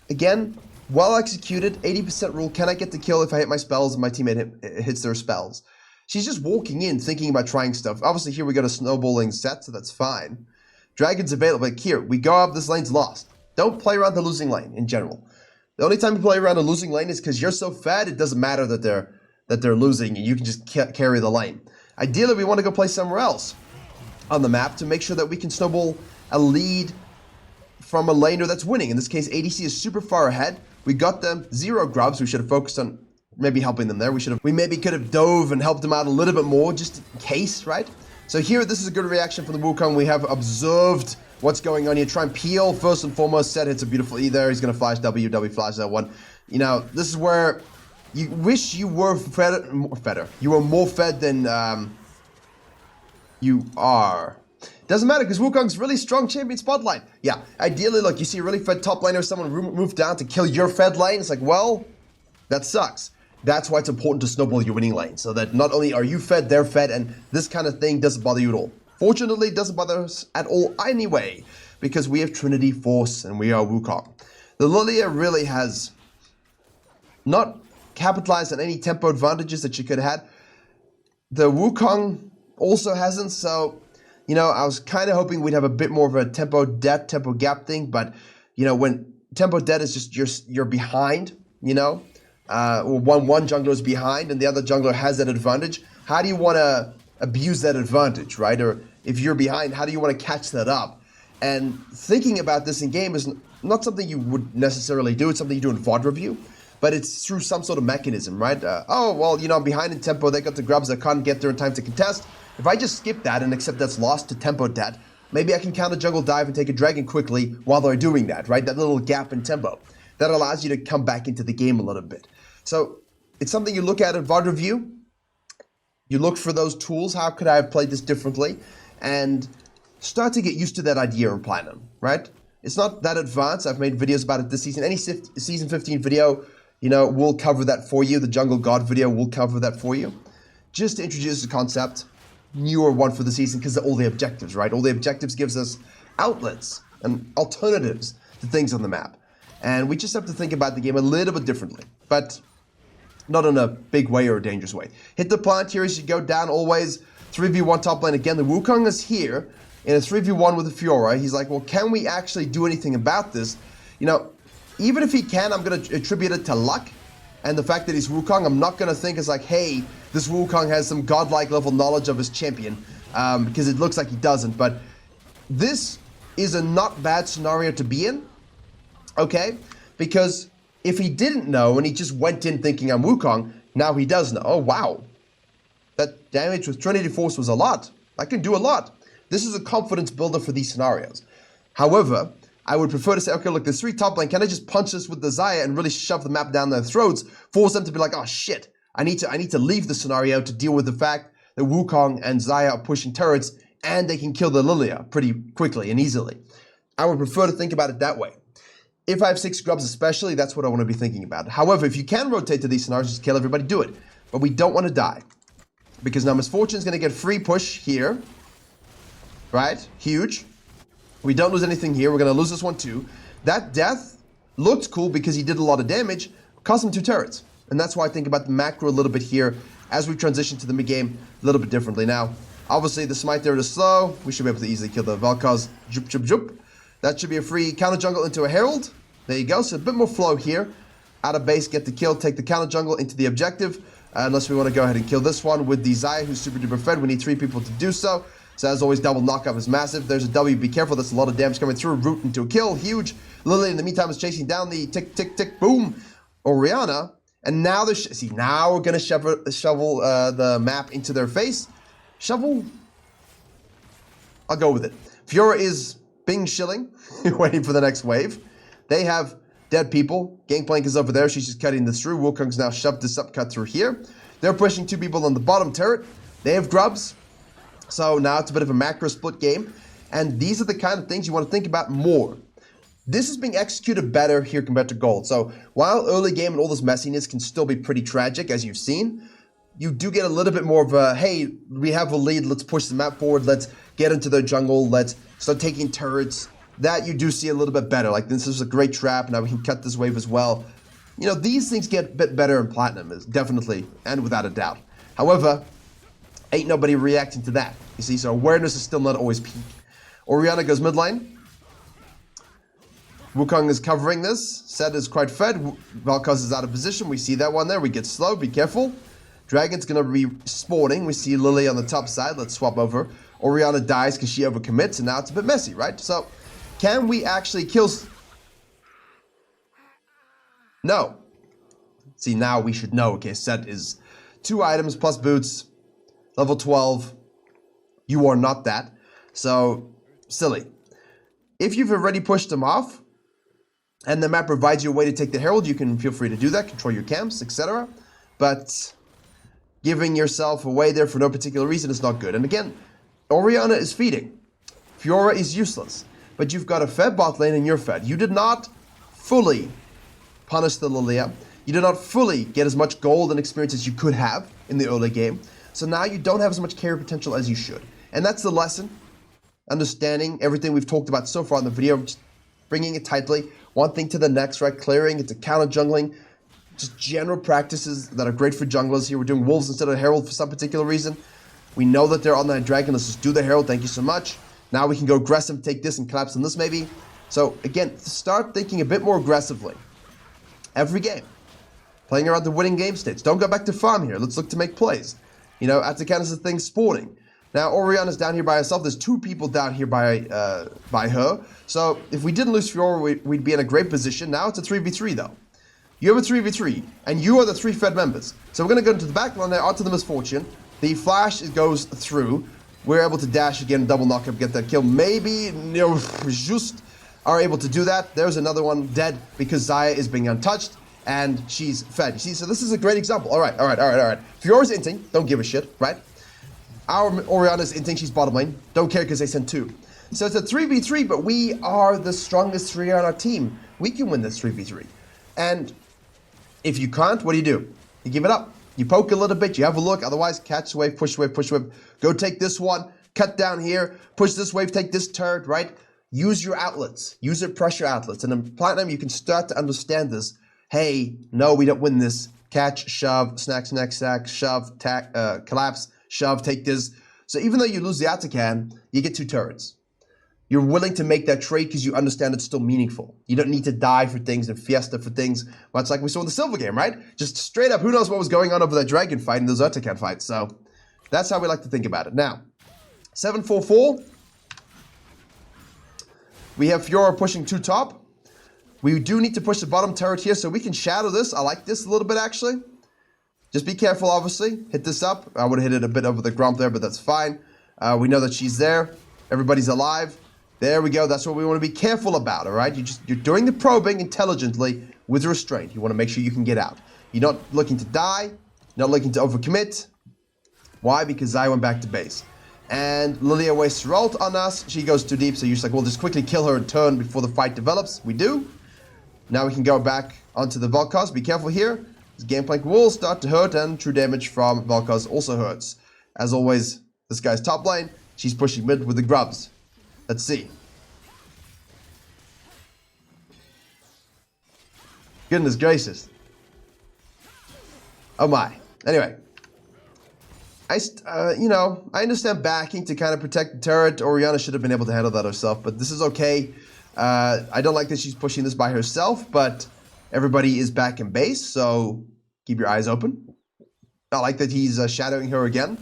again, well executed. 80% rule. Can I get the kill if I hit my spells and my teammate hits their spells? She's just walking in, thinking about trying stuff. Obviously, here we got a snowballing set, so that's fine. Dragon's available. Like here, we go up, this lane's lost. Don't play around the losing lane in general. The only time you play around a losing lane is because you're so fed, it doesn't matter that they're losing, and you can just carry the lane. Ideally, we want to go play somewhere else on the map to make sure that we can snowball a lead from a laner that's winning. In this case, ADC is super far ahead. We got them 0 grubs. We should have focused on maybe helping them there. We maybe could have dove and helped them out a little bit more, just in case, right? So here, this is a good reaction from the Wukong. We have observed what's going on here. Try and peel first and foremost. Set hits a beautiful E there. He's going to flash W flash that one. You know, this is where you wish you were fedder. You were more fed than you are. Doesn't matter because Wukong's really strong champion spotlight. Yeah, ideally, look, you see a really fed top laner, someone move down to kill your fed lane. It's like, well, that sucks. That's why it's important to snowball your winning lane, so that not only are you fed, they're fed, and this kind of thing doesn't bother you at all. Fortunately, it doesn't bother us at all anyway, because we have Trinity Force and we are Wukong. The Lilia really has not capitalized on any tempo advantages that she could have had. The Wukong also hasn't, so, you know, I was kind of hoping we'd have a bit more of a tempo debt, tempo gap thing, but, you know, when tempo debt is just you're behind, you know, or one jungler is behind and the other jungler has that advantage, how do you want to abuse that advantage, right? Or if you're behind, how do you want to catch that up? And thinking about this in game is not something you would necessarily do. It's something you do in VOD review, but it's through some sort of mechanism, right? Oh, well, you know, I'm behind in tempo. They got the grubs. I can't get there in time to contest. If I just skip that and accept that's lost to tempo debt, maybe I can counter jungle dive and take a dragon quickly while they're doing that, right? That little gap in tempo. That allows you to come back into the game a little bit. So it's something you look at in VOD review. You look for those tools. How could I have played this differently? And start to get used to that idea and plan them, right? It's not that advanced. I've made videos about it this season. Any season 15 video, you know, we'll cover that for you. The Jungle God video will cover that for you. Just to introduce the concept, newer one for the season because of all the objectives, right? All the objectives gives us outlets and alternatives to things on the map. And we just have to think about the game a little bit differently, but not in a big way or a dangerous way. Hit the plant here as you go down always. 3v1 top lane again. The Wukong is here in a 3v1 with the Fiora. He's like, well, can we actually do anything about this? You know, even if he can, I'm going to attribute it to luck and the fact that he's Wukong. I'm not going to think it's like, hey, this Wukong has some godlike level knowledge of his champion, because it looks like he doesn't. But this is a not bad scenario to be in, okay? Because if he didn't know and he just went in thinking I'm Wukong, now he does know. Oh, wow. That damage with Trinity Force was a lot. I can do a lot. This is a confidence builder for these scenarios. However, I would prefer to say, okay, look, there's 3 top lane. Can I just punch this with the Zyra and really shove the map down their throats, force them to be like, oh, shit. I need to leave the scenario to deal with the fact that Wukong and Zyra are pushing turrets and they can kill the Lilia pretty quickly and easily. I would prefer to think about it that way. If I have 6 grubs especially, that's what I want to be thinking about. However, if you can rotate to these scenarios, just kill everybody, do it. But we don't want to die. Because now Misfortune's going to get free push here. Right? Huge. We don't lose anything here. We're going to lose this one too. That death looked cool because he did a lot of damage. Cost him 2 turrets. And that's why I think about the macro a little bit here as we transition to the mid-game a little bit differently. Now, obviously the smite there is slow. We should be able to easily kill the Vel'Koz. Jup, jup, jup. That should be a free counter jungle into a Herald. There you go. So a bit more flow here. Out of base, get the kill, take the counter jungle into the objective. Unless we want to go ahead and kill this one with the Zyra, who's super duper fed. We need 3 people to do so. So as always, double knockup is massive. There's a W, be careful. That's a lot of damage coming through. Root into a kill, huge. Lily in the meantime is chasing down the tick, tick, tick, boom. Orianna. And now now we're going to shovel the map into their face. Shovel? I'll go with it. Fiora is Bing shilling, waiting for the next wave. They have dead people. Gangplank is over there. She's just cutting this through. Wukong's now shoved this up, cut through here. They're pushing 2 people on the bottom turret. They have grubs. So now it's a bit of a macro split game. And these are the kind of things you want to think about more. This is being executed better here compared to gold. So while early game and all this messiness can still be pretty tragic, as you've seen, you do get a little bit more of a, hey, we have a lead, let's push the map forward, let's get into their jungle, let's start taking turrets. That you do see a little bit better. Like, this is a great trap, now we can cut this wave as well. You know, these things get a bit better in Platinum, definitely, and without a doubt. However, ain't nobody reacting to that. You see, so awareness is still not always peak. Orianna goes mid lane. Wukong is covering this. Set is quite fed. Vel'Koz is out of position. We see that one there. We get slow. Be careful. Dragon's going to be spawning. We see Lily on the top side. Let's swap over. Orianna dies because she overcommits, and now it's a bit messy, right? So, can we actually kill... No. See, now we should know. Okay, set is 2 items plus boots. Level 12. You are not that. So, silly. If you've already pushed them off, and the map provides you a way to take the Herald, you can feel free to do that, control your camps, etc. But giving yourself away there for no particular reason is not good. And again, Orianna is feeding. Fiora is useless. But you've got a fed bot lane and you're fed. You did not fully punish the Lilia. You did not fully get as much gold and experience as you could have in the early game. So now you don't have as much carry potential as you should. And that's the lesson. Understanding everything we've talked about so far in the video, just bringing it tightly, one thing to the next, right? Clearing, it's a counter jungling, just general practices that are great for junglers here. We're doing Wolves instead of Herald for some particular reason. We know that they're on that Dragon. Let's just do the Herald. Thank you so much. Now we can go aggressive, take this and collapse on this maybe. So again, start thinking a bit more aggressively. Every game. Playing around the winning game states. Don't go back to farm here. Let's look to make plays. You know, Atakan is the thing spawning. Now, Orianna's down here by herself. There's 2 people down here by her. So, if we didn't lose Fiora, we'd be in a great position. Now it's a 3v3, though. You have a 3v3, and you are the 3 fed members. So, we're going to go into the back line there, onto the Misfortune. The flash goes through. We're able to dash again, double knock up, get that kill. Maybe, you know, just are able to do that. There's another one dead because Zyra is being untouched, and she's fed. You see, so this is a great example. All right. Fiora's inting, don't give a shit, right? Our Orianna's inting, she's bottom lane. Don't care because they sent 2. So it's a 3v3, but we are the strongest 3 on our team. We can win this 3v3. And if you can't, what do? You give it up. You poke a little bit, you have a look, otherwise catch wave, push wave, push wave. Go take this one, cut down here, push this wave, take this turret, right? Use your outlets. Use your pressure outlets. And in Platinum, you can start to understand this. Hey, no, we don't win this. Catch, shove, snack, shove, collapse, shove, take this. So even though you lose the Atakan, you get 2 turrets. You're willing to make that trade because you understand it's still meaningful. You don't need to die for things and fiesta for things. Well, it's like we saw in the Silver game, right? Just straight up, who knows what was going on over that Dragon fight and those Atakan fights. So that's how we like to think about it. Now, 7-4-4. We have Fiora pushing 2 top. We do need to push the bottom turret here so we can shadow this. I like this a little bit, actually. Just be careful, obviously. Hit this up. I would have hit it a bit over the grump there, but that's fine. We know that she's there. Everybody's alive. There we go. That's what we want to be careful about, all right? You're doing the probing intelligently with restraint. You want to make sure you can get out. You're not looking to die. You're not looking to overcommit. Why? Because Zyra went back to base. And Lilia wastes her ult on us. She goes too deep, so you're just like, we'll just quickly kill her and turn before the fight develops. We do. Now we can go back onto the Vel'Koz. Be careful here. This Gangplank will start to hurt, and true damage from Vel'Koz also hurts. As always, this guy's top lane. She's pushing mid with the grubs. Let's see. Goodness gracious. Oh my. Anyway. I understand backing to kind of protect the turret. Orianna should have been able to handle that herself, but this is okay. I don't like that she's pushing this by herself, but everybody is back in base, so keep your eyes open. I like that he's shadowing her again.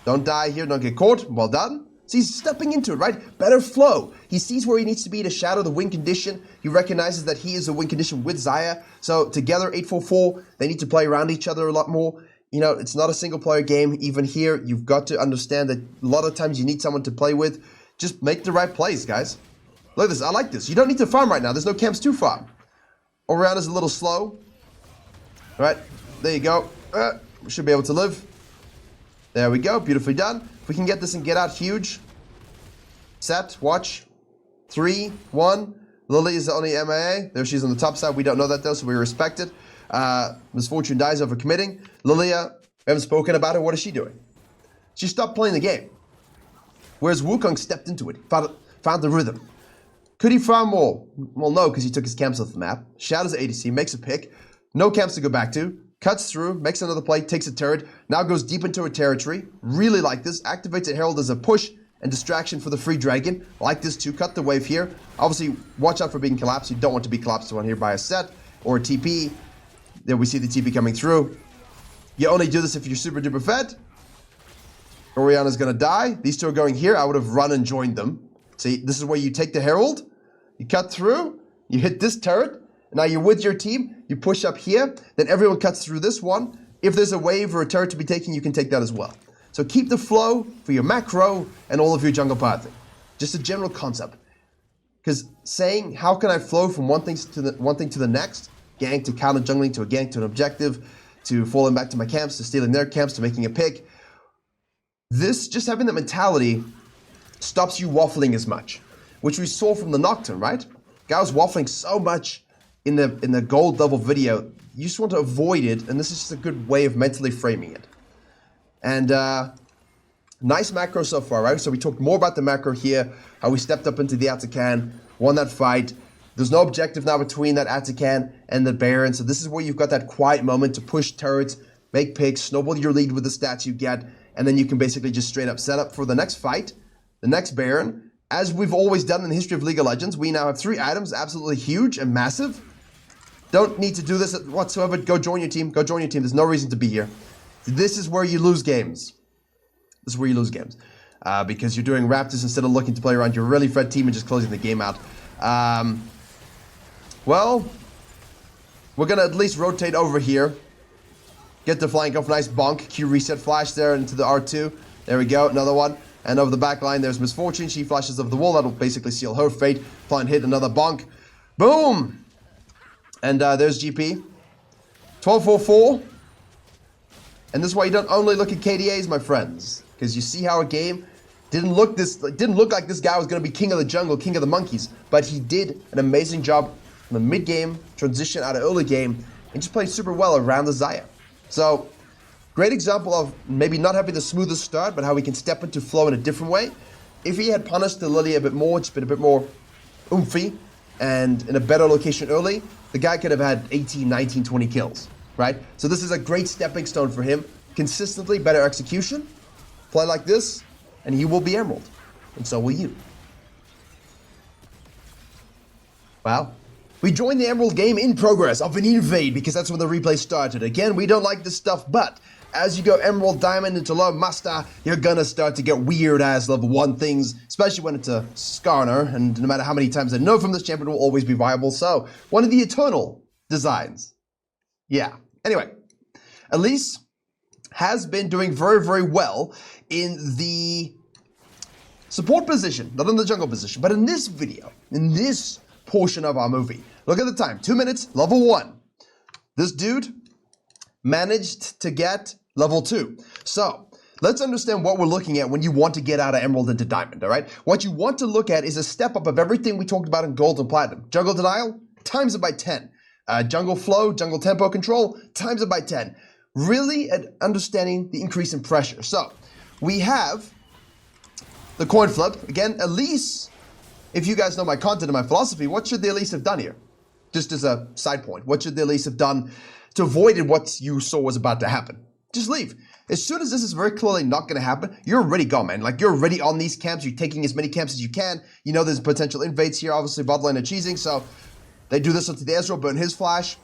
Don't die here, don't get caught. Well done. So he's stepping into it, right? Better flow. He sees where he needs to be to shadow the win condition. He recognizes that he is a win condition with Zyra. So together, 8-4-4, they need to play around each other a lot more. You know, it's not a single player game. Even here, you've got to understand that a lot of times you need someone to play with. Just make the right plays, guys. Look at this. I like this. You don't need to farm right now. There's no camps to farm. Orianna's a little slow. All right, there you go. We should be able to live. There we go. Beautifully done. If we can get this and get out huge. Set. Watch. 3, 1. Lily is the only MIA. There she is on the top side. We don't know that though, so we respect it. Misfortune dies over committing. Lilia, we haven't spoken about her. What is she doing? She stopped playing the game. Whereas Wukong stepped into it. Found the rhythm. Could he farm more? Well, no, because he took his camps off the map. Shadows ADC, makes a pick. No camps to go back to. Cuts through, makes another play, takes a turret. Now goes deep into her territory. Really like this. Activates a Herald as a push and distraction for the free dragon. Like this too. Cut the wave here. Obviously, watch out for being collapsed. You don't want to be collapsed on here by a set or a TP. There we see the TP coming through. You only do this if you're super duper fed. Orianna's gonna die. These two are going here. I would have run and joined them. See, this is where you take the Herald. You cut through. You hit this turret. Now you're with your team. You push up here. Then everyone cuts through this one. If there's a wave or a turret to be taken, you can take that as well. So keep the flow for your macro and all of your jungle pathing. Just a general concept. Because saying, how can I flow from one thing to the next, gank to counter jungling to a gank to an objective, to falling back to my camps, to stealing their camps, to making a pick. This, just having that mentality, stops you waffling as much. Which we saw from the Nocturne, right? Guy was waffling so much in the gold level video. You just want to avoid it, and this is just a good way of mentally framing it. And nice macro so far, right? So we talked more about the macro here, how we stepped up into the Atacan, won that fight. There's no objective now between that Atacan and the Baron, so this is where you've got that quiet moment to push turrets, make picks, snowball your lead with the stats you get, and then you can basically just straight up set up for the next fight, the next Baron. As we've always done in the history of League of Legends, we now have 3 items, absolutely huge and massive. Don't need to do this whatsoever. Go join your team. Go join your team. There's no reason to be here. This is where you lose games. This is where you lose games. Because you're doing Raptors instead of looking to play around your really fed team and just closing the game out. Well, we're going to at least rotate over here. Get the flank off. Nice bonk. Q reset flash there into the R2. There we go. Another one. And over the back line, there's Misfortune. She flashes over the wall. That'll basically seal her fate. Flying hit. Another bonk. Boom! And there's GP. 12-4-4. And this is why you don't only look at KDAs, my friends. Because you see how a game didn't look like this guy was going to be king of the jungle, king of the monkeys. But he did an amazing job in the mid-game, transition out of early game, and just played super well around the Zyra. So, great example of maybe not having the smoothest start, but how we can step into flow in a different way. If he had punished the Lily a bit more, just been a bit more oomphy, and in a better location early, the guy could have had 18, 19, 20 kills, right? So this is a great stepping stone for him. Consistently better execution, play like this, and he will be Emerald. And so will you. Wow. We joined the Emerald game in progress of an invade because that's when the replay started. Again, we don't like this stuff, but as you go Emerald, Diamond into low Master, you're gonna start to get weird-ass level 1 things, especially when it's a Skarner, and no matter how many times I know from this champion, will always be viable. So, one of the Eternal designs. Yeah. Anyway, Elise has been doing very, very well in the support position, not in the jungle position, but in this video, in this portion of our movie. Look at the time, 2 minutes, level 1. This dude managed to get level 2. So let's understand what we're looking at when you want to get out of Emerald into Diamond, all right? What you want to look at is a step up of everything we talked about in Gold and Platinum. Jungle Denial, times it by 10. Jungle Flow, Jungle Tempo Control, times it by 10. Really at understanding the increase in pressure. So we have the coin flip. Again, Elise, if you guys know my content and my philosophy, what should the Elise have done here? Just as a side point, what should the Elise have done to avoid what you saw was about to happen? Just leave. As soon as this is very clearly not going to happen, you're already gone, man. Like, you're already on these camps. You're taking as many camps as you can. You know there's potential invades here. Obviously, bot lane are cheesing, so they do this onto the Ezreal, burn his flash.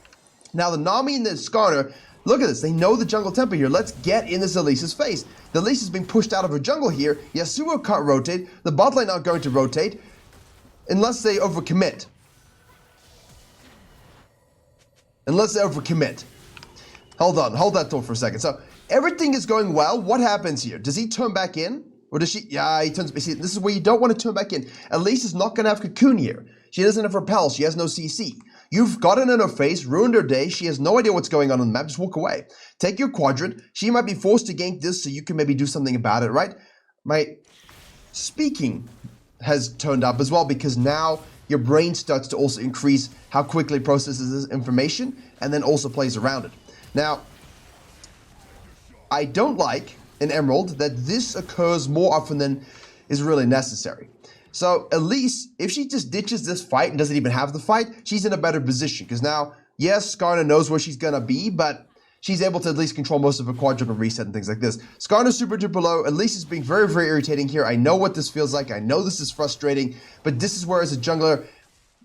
Now, the Nami and the Skarner, look at this. They know the jungle tempo here. Let's get in this Elise's face. The Elise is being pushed out of her jungle here. Yasuo can't rotate. The bot lane aren't going to rotate unless they overcommit. Unless they overcommit. Hold on. Hold that thought for a second. So everything is going well. What happens here? Does he turn back in? Or does she? Yeah, he turns. See, this is where you don't want to turn back in. Elise is not going to have Cocoon here. She doesn't have Repel. She has no CC. You've gotten in her face, ruined her day. She has no idea what's going on the map. Just walk away. Take your quadrant. She might be forced to gank this so you can maybe do something about it, right? My speaking has turned up as well because now your brain starts to also increase how quickly it processes this information and then also plays around it. Now, I don't like in Emerald that this occurs more often than is really necessary. So Elise, if she just ditches this fight and doesn't even have the fight, she's in a better position. Because now, yes, Skarner knows where she's going to be, but she's able to at least control most of her quadrant and reset and things like this. Skarner's super duper low. Elise is being very, very irritating here. I know what this feels like. I know this is frustrating, but this is where as a jungler,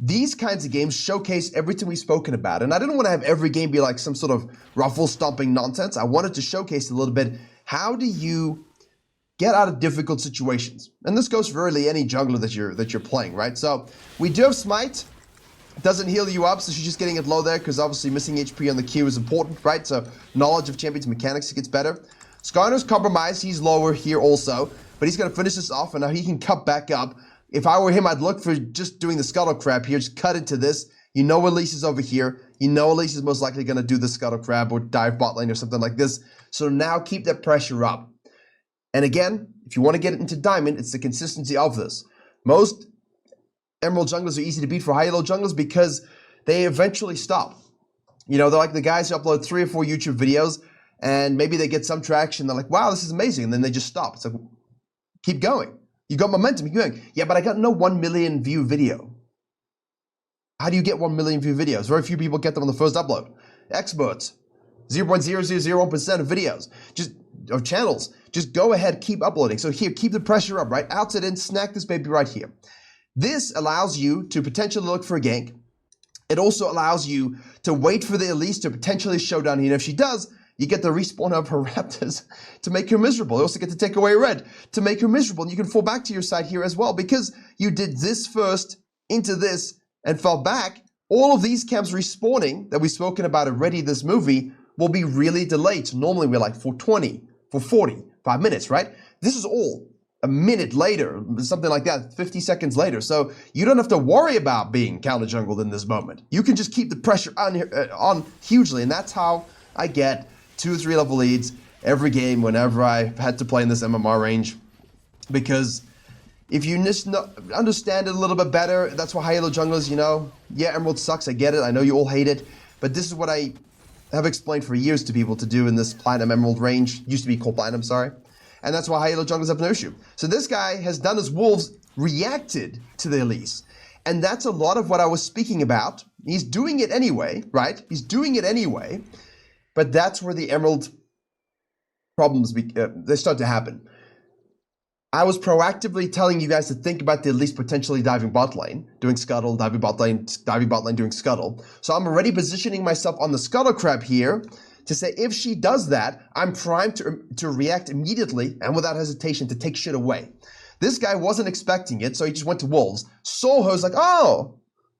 these kinds of games showcase everything we've spoken about. And I didn't want to have every game be like some sort of ruffle stomping nonsense. I wanted to showcase a little bit, how do you get out of difficult situations? And this goes for really any jungler that you're playing, right? So we do have Smite. It doesn't heal you up, so she's just getting it low there because obviously missing HP on the Q is important, right? So knowledge of champions mechanics gets better. Skarner's compromised. He's lower here also, but he's going to finish this off, and now he can cut back up. If I were him, I'd look for just doing the scuttle crab here. Just cut into this. You know Elise is over here. You know Elise is most likely going to do the scuttle crab or dive bot lane or something like this. So now keep that pressure up. And again, if you want to get it into Diamond, it's the consistency of this. Most Emerald junglers are easy to beat for high elo junglers because they eventually stop. You know, they're like the guys who upload 3 or 4 YouTube videos and maybe they get some traction. They're like, wow, this is amazing. And then they just stop. It's like, keep going. You got momentum, keep going. Yeah, but I got no 1 million view video. How do you get 1 million view videos? Very few people get them on the first upload. Experts, 0.0001% of videos, of channels. Just go ahead, keep uploading. So here, keep the pressure up, right? Outside in, snack this baby right here. This allows you to potentially look for a gank. It also allows you to wait for the Elise to potentially show down here. And if she does, you get the respawn of her raptors to make her miserable. You also get to take away red to make her miserable. And you can fall back to your side here as well because you did this first into this and fell back. All of these camps respawning that we've spoken about already this movie will be really delayed. So normally we're like for 20, for 45 minutes, right? This is all a minute later, something like that, 50 seconds later. So you don't have to worry about being counter jungled in this moment. You can just keep the pressure on hugely. And that's how I get 2 or 3 level leads every game whenever I had to play in this MMR range. Because if you just understand it a little bit better, that's why high elo junglers, you know, yeah, Emerald sucks, I get it, I know you all hate it, but this is what I have explained for years to people to do in this Platinum Emerald range, used to be called Platinum, sorry, and that's why high elo junglers have no issue. So this guy has done his wolves, reacted to the Elise, and that's a lot of what I was speaking about. He's doing it anyway, right? He's doing it anyway. But that's where the Emerald problems, they start to happen. I was proactively telling you guys to think about the Elise potentially diving bot lane, doing scuttle, diving bot lane, doing scuttle. So I'm already positioning myself on the scuttle crab here to say if she does that, I'm primed to react immediately and without hesitation to take shit away. This guy wasn't expecting it, so he just went to wolves. Saw her, was like, oh,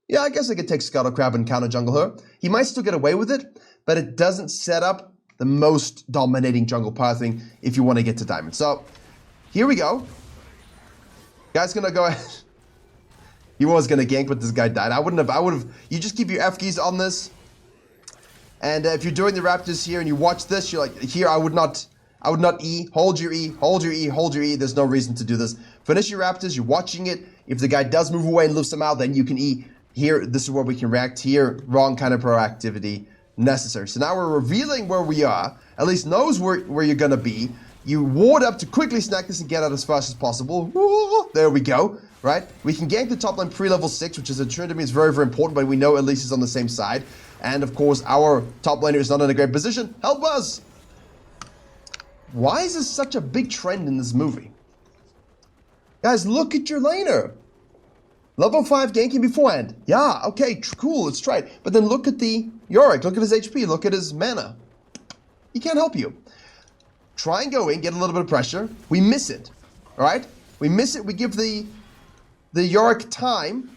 yeah, I guess I could take scuttle crab and counter jungle her. He might still get away with it, but it doesn't set up the most dominating jungle pathing if you want to get to Diamond. So here we go. Guy's gonna go ahead. He was gonna gank, but this guy died. I would have, you just keep your F keys on this. And if you're doing the Raptors here and you watch this, you're like, here, I would not E, hold your E, hold your E, hold your E. There's no reason to do this. Finish your Raptors, you're watching it. If the guy does move away and lose somehow, then you can E. Here, this is where we can react. Here, wrong kind of proactivity necessary. So now we're revealing where we are. At least knows where you're going to be. You ward up to quickly snack this and get out as fast as possible. Ooh, there we go. Right? We can gank the top lane pre-level 6, which is a turn to me is very, very important, but we know Elise is on the same side. And of course, our top laner is not in a great position. Help us! Why is this such a big trend in this movie? Guys, look at your laner. Level 5 ganking beforehand. Yeah, okay, cool, let's try it. But then look at the Warwick, look at his HP, look at his mana. He can't help you. Try and go in, get a little bit of pressure. We miss it, all right? We miss it, we give the Warwick time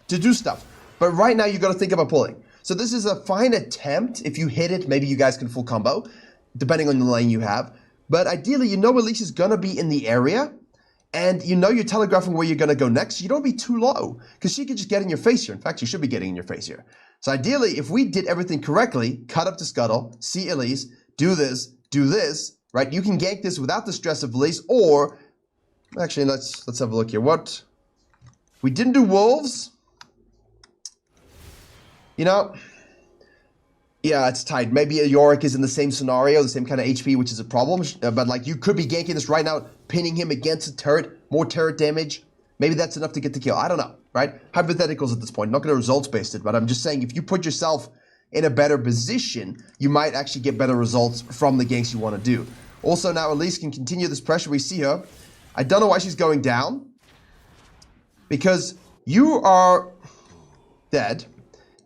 to do stuff. But right now, you got to think about pulling. So this is a fine attempt. If you hit it, maybe you guys can full combo, depending on the lane you have. But ideally, you know Elise is going to be in the area, and you know you're telegraphing where you're going to go next. You don't be too low, because she could just get in your face here. In fact, she should be getting in your face here. So ideally, if we did everything correctly, cut up to Scuttle, see Elise, do this, right? You can gank this without the stress of Elise, or... Actually, let's have a look here. What? We didn't do Wolves. You know, yeah, it's tight. Maybe a Warwick is in the same scenario, the same kind of HP, which is a problem. But like, you could be ganking this right now, pinning him against a turret, more turret damage. Maybe that's enough to get the kill. I don't know, right? Hypotheticals at this point. Not going to results-based it, but I'm just saying if you put yourself in a better position, you might actually get better results from the ganks you want to do. Also, now Elise can continue this pressure. We see her. I don't know why she's going down. Because you are dead.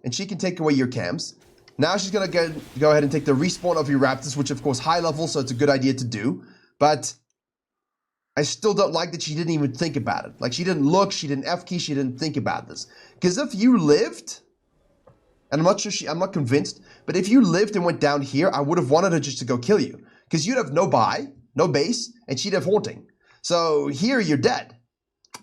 And she can take away your camps. Now she's going to go ahead and take the respawn of your Raptors, which of course high level, so it's a good idea to do. But I still don't like that she didn't even think about it. Like, she didn't look, she didn't F-key, she didn't think about this. Because if you lived, and I'm not sure I'm not convinced, but if you lived and went down here, I would have wanted her just to go kill you. Because you'd have no buy, no base, and she'd have haunting. So here you're dead,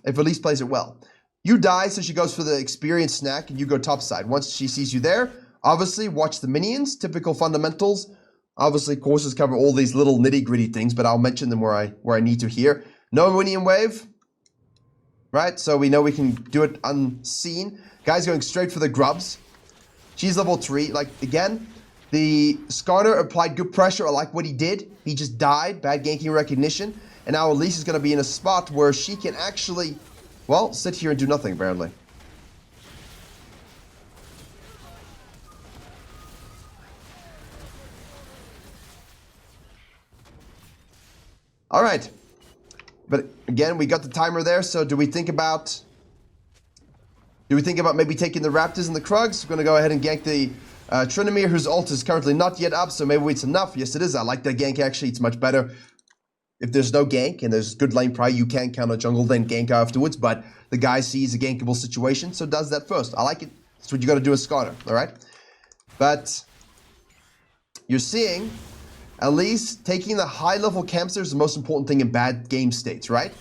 if Elise plays it well. You die, so she goes for the experience snack, and you go topside. Once she sees you there, obviously, watch the minions, typical fundamentals. Obviously, courses cover all these little nitty-gritty things, but I'll mention them where I need to here. No minion wave, right? So we know we can do it unseen. Guy's going straight for the grubs. She's level 3. Like, again, the Skarner applied good pressure. I like what he did. He just died, bad ganking recognition. And now Elise is going to be in a spot where she can actually... well, sit here and do nothing, apparently. All right. But again, we got the timer there, so do we think about maybe taking the Raptors and the Krugs? We're going to go ahead and gank the Trinamir, whose ult is currently not yet up, so maybe it's enough. Yes, it is. I like that gank, actually. It's much better. If there's no gank and there's good lane pry, you can counter jungle, then gank afterwards. But the guy sees a gankable situation, so does that first. I like it. That's what you got to do as Skarner, all right? But you're seeing Elise taking the high-level camps is the most important thing in bad game states, right?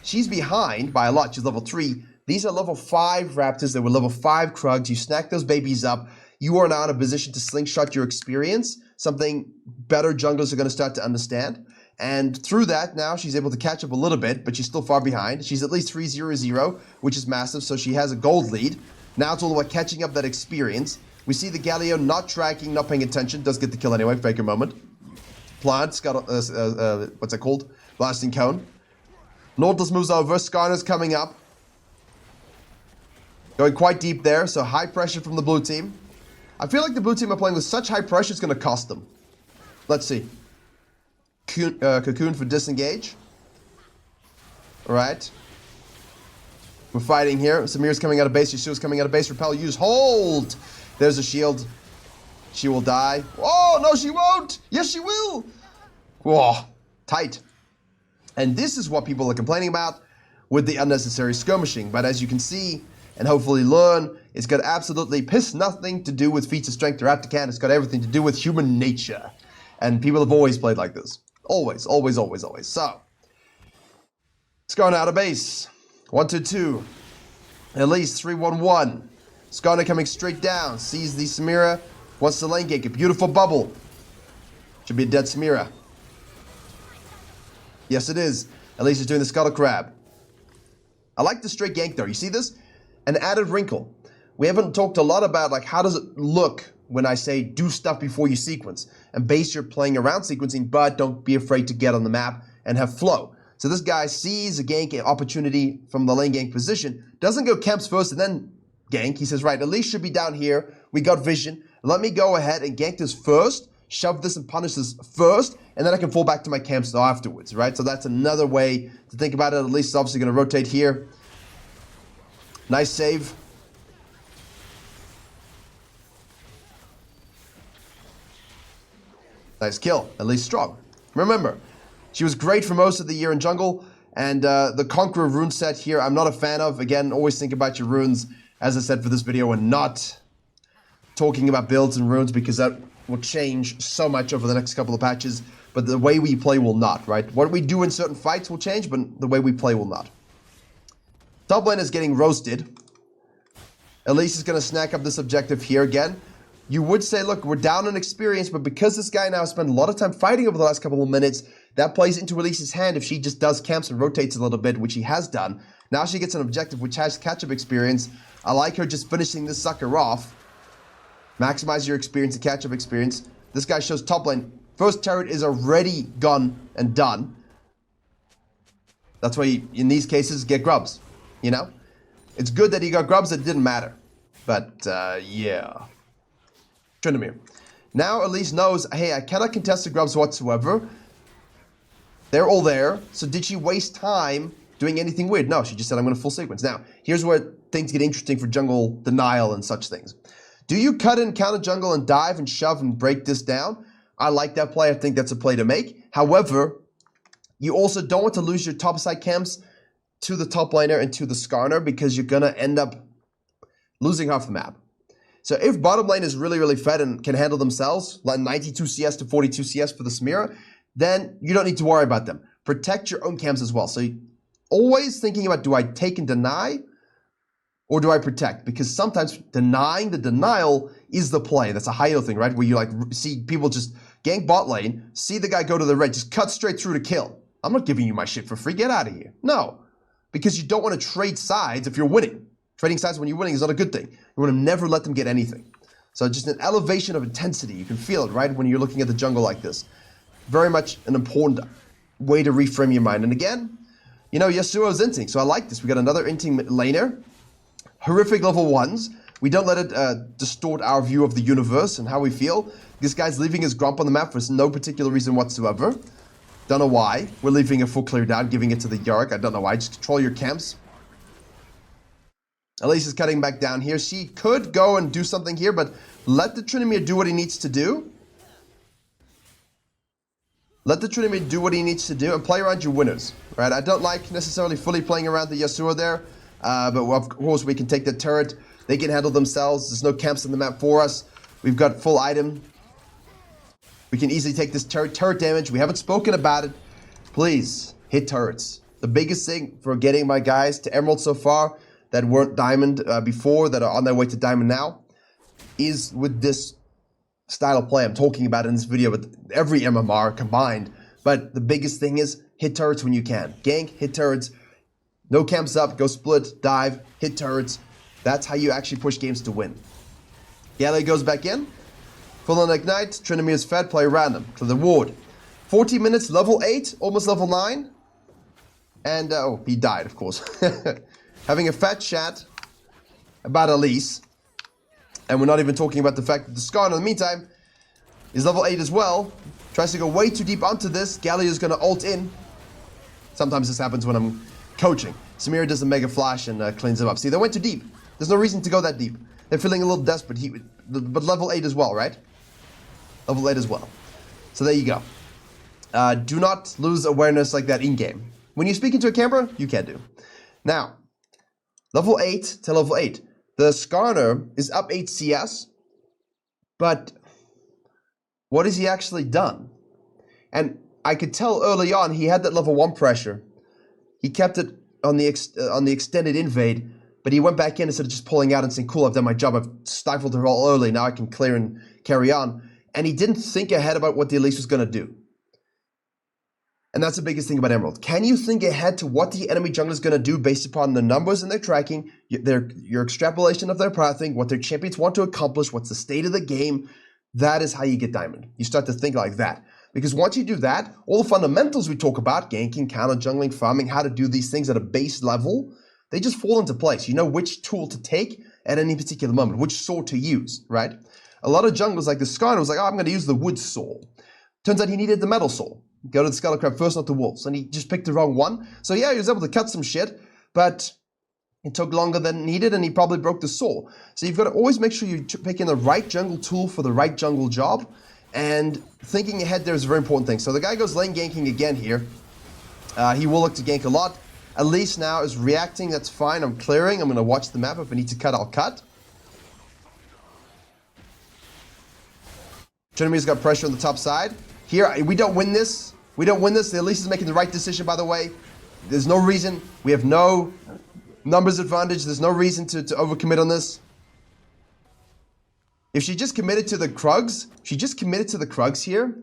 She's behind by a lot. She's level 3. These are level 5 Raptors. They were level 5 Krugs. You snack those babies up. You are now in a position to slingshot your experience, something better junglers are going to start to understand. And through that, now she's able to catch up a little bit, but she's still far behind. She's at least 3-0-0, which is massive, so she has a gold lead. Now it's all about catching up that experience. We see the Galio not tracking, not paying attention. Does get the kill anyway, fake a moment. Plant's got, what's it called? Blasting Cone. Nautilus moves over, Skarner's coming up. Going quite deep there, so high pressure from the blue team. I feel like the blue team are playing with such high pressure, it's going to cost them. Let's see. Cocoon for disengage. Alright. We're fighting here. Samir's coming out of base. Yeshua's coming out of base. Repel, use hold. There's a shield. She will die. Oh, no, she won't. Yes, she will. Whoa, tight. And this is what people are complaining about with the unnecessary skirmishing. But as you can see, and hopefully learn, it's got absolutely piss nothing to do with feats of strength or Atacant. It's got everything to do with human nature. And people have always played like this. Always, always, always, always. So, Skarner out of base. 1-2-2. Elise 3-1-1. Skarner coming straight down. Sees the Samira. What's the lane gank? A beautiful bubble. Should be a dead Samira. Yes, it is. At least he's doing the scuttle crab. I like the straight gank though. You see this? An added wrinkle. We haven't talked a lot about like how does it look when I say do stuff before you sequence and base your playing around sequencing, but don't be afraid to get on the map and have flow. So this guy sees a gank opportunity from the lane gank position, doesn't go camps first and then gank. He says, right, at least should be down here. We got vision. Let me go ahead and gank this first, shove this and punish this first, and then I can fall back to my camps afterwards, right? So that's another way to think about it. At least it's obviously going to rotate here. Nice save. Nice kill, at least strong. Remember, she was great for most of the year in jungle, and the Conqueror rune set here, I'm not a fan of. Again, always think about your runes, as I said for this video, and not talking about builds and runes, because that will change so much over the next couple of patches, but the way we play will not, right? What we do in certain fights will change, but the way we play will not. Top lane is getting roasted. Elise is going to snack up this objective here again. You would say, look, we're down in experience, but because this guy now spent a lot of time fighting over the last couple of minutes, that plays into Elise's hand if she just does camps and rotates a little bit, which she has done. Now she gets an objective which has catch-up experience. I like her just finishing this sucker off. Maximize your experience and catch-up experience. This guy shows top lane. First turret is already gone and done. That's why you, in these cases, get grubs, you know? It's good that he got grubs that didn't matter. But, yeah. Tryndamere. Now Elise knows, hey, I cannot contest the grubs whatsoever. They're all there. So did she waste time doing anything weird? No, she just said, I'm going to full sequence. Now, here's where things get interesting for jungle denial and such things. Do you cut in counter jungle and dive and shove and break this down? I like that play. I think that's a play to make. However, you also don't want to lose your top side camps to the top laner and to the Skarner, because you're going to end up losing half the map. So if bottom lane is really, really fed and can handle themselves, like 92 CS to 42 CS for the Samira, then you don't need to worry about them. Protect your own camps as well. So always thinking about, do I take and deny or do I protect? Because sometimes denying the denial is the play. That's a high elo thing, right? Where you like see people just gank bot lane, see the guy go to the red, just cut straight through to kill. I'm not giving you my shit for free. Get out of here. No, because you don't want to trade sides if you're winning. Trading sides when you're winning is not a good thing. You want to never let them get anything. So just an elevation of intensity. You can feel it, right, when you're looking at the jungle like this. Very much an important way to reframe your mind. And again, you know, Yasuo's inting. So I like this. We got another inting laner. Horrific level 1s. We don't let it distort our view of the universe and how we feel. This guy's leaving his grump on the map for no particular reason whatsoever. Don't know why. We're leaving a full clear down, giving it to the Yark. I don't know why. Just control your camps. Elise is cutting back down here. She could go and do something here, but let the Tryndamere do what he needs to do. Let the Tryndamere do what he needs to do and play around your winners, right? I don't like necessarily fully playing around the Yasuo there, but of course we can take the turret. They can handle themselves. There's no camps on the map for us. We've got full item. We can easily take this turret damage. We haven't spoken about it. Please, hit turrets. The biggest thing for getting my guys to Emerald so far that weren't Diamond before, that are on their way to Diamond now, is with this style of play I'm talking about in this video with every MMR combined. But the biggest thing is hit turrets when you can. Gank, hit turrets, no camps up, go split, dive, hit turrets. That's how you actually push games to win. Gallia goes back in. Full on Ignite, Tryndamere's fed, play random to the ward. 40 minutes, level 8, almost level 9. And, oh, he died, of course. Having a fat chat about Elise. And we're not even talking about the fact that the Skarner, in the meantime, is level 8 as well. Tries to go way too deep onto this. Gallia is going to ult in. Sometimes this happens when I'm coaching. Samira does a mega flash and cleans him up. See, they went too deep. There's no reason to go that deep. They're feeling a little desperate. But level 8 as well, right? Level 8 as well. So there you go. Do not lose awareness like that in-game. When you speak into a camera, you can do. Now, level 8 to level 8. The Skarner is up 8 CS, but what has he actually done? And I could tell early on he had that level 1 pressure. He kept it on the extended invade. But he went back in instead of just pulling out and saying, cool, I've done my job. I've stifled her all early. Now I can clear and carry on. And he didn't think ahead about what the Elise was going to do. And that's the biggest thing about Emerald. Can you think ahead to what the enemy jungler is going to do based upon the numbers in their tracking, your extrapolation of their pathing, what their champions want to accomplish, what's the state of the game? That is how you get diamond. You start to think like that. Because once you do that, all the fundamentals we talk about, ganking, counter jungling, farming, how to do these things at a base level, they just fall into place. You know which tool to take at any particular moment, which sword to use, right? A lot of junglers like the Skarner was like, oh, I'm going to use the wood sword. Turns out he needed the metal sword. Go to the Skull Crab first, not the wolves. And he just picked the wrong one. So yeah, he was able to cut some shit, but it took longer than needed, and he probably broke the saw. So you've got to always make sure you pick in the right jungle tool for the right jungle job, and thinking ahead there is a very important thing. So the guy goes lane ganking again here. He will look to gank a lot. Elise now is reacting, that's fine. I'm clearing, I'm going to watch the map. If I need to cut, I'll cut. Trinimir's got pressure on the top side. Here, we don't win this. We don't win this. The Elise is making the right decision, by the way. There's no reason. We have no numbers advantage. There's no reason to overcommit on this. If she just committed to the Krugs, here,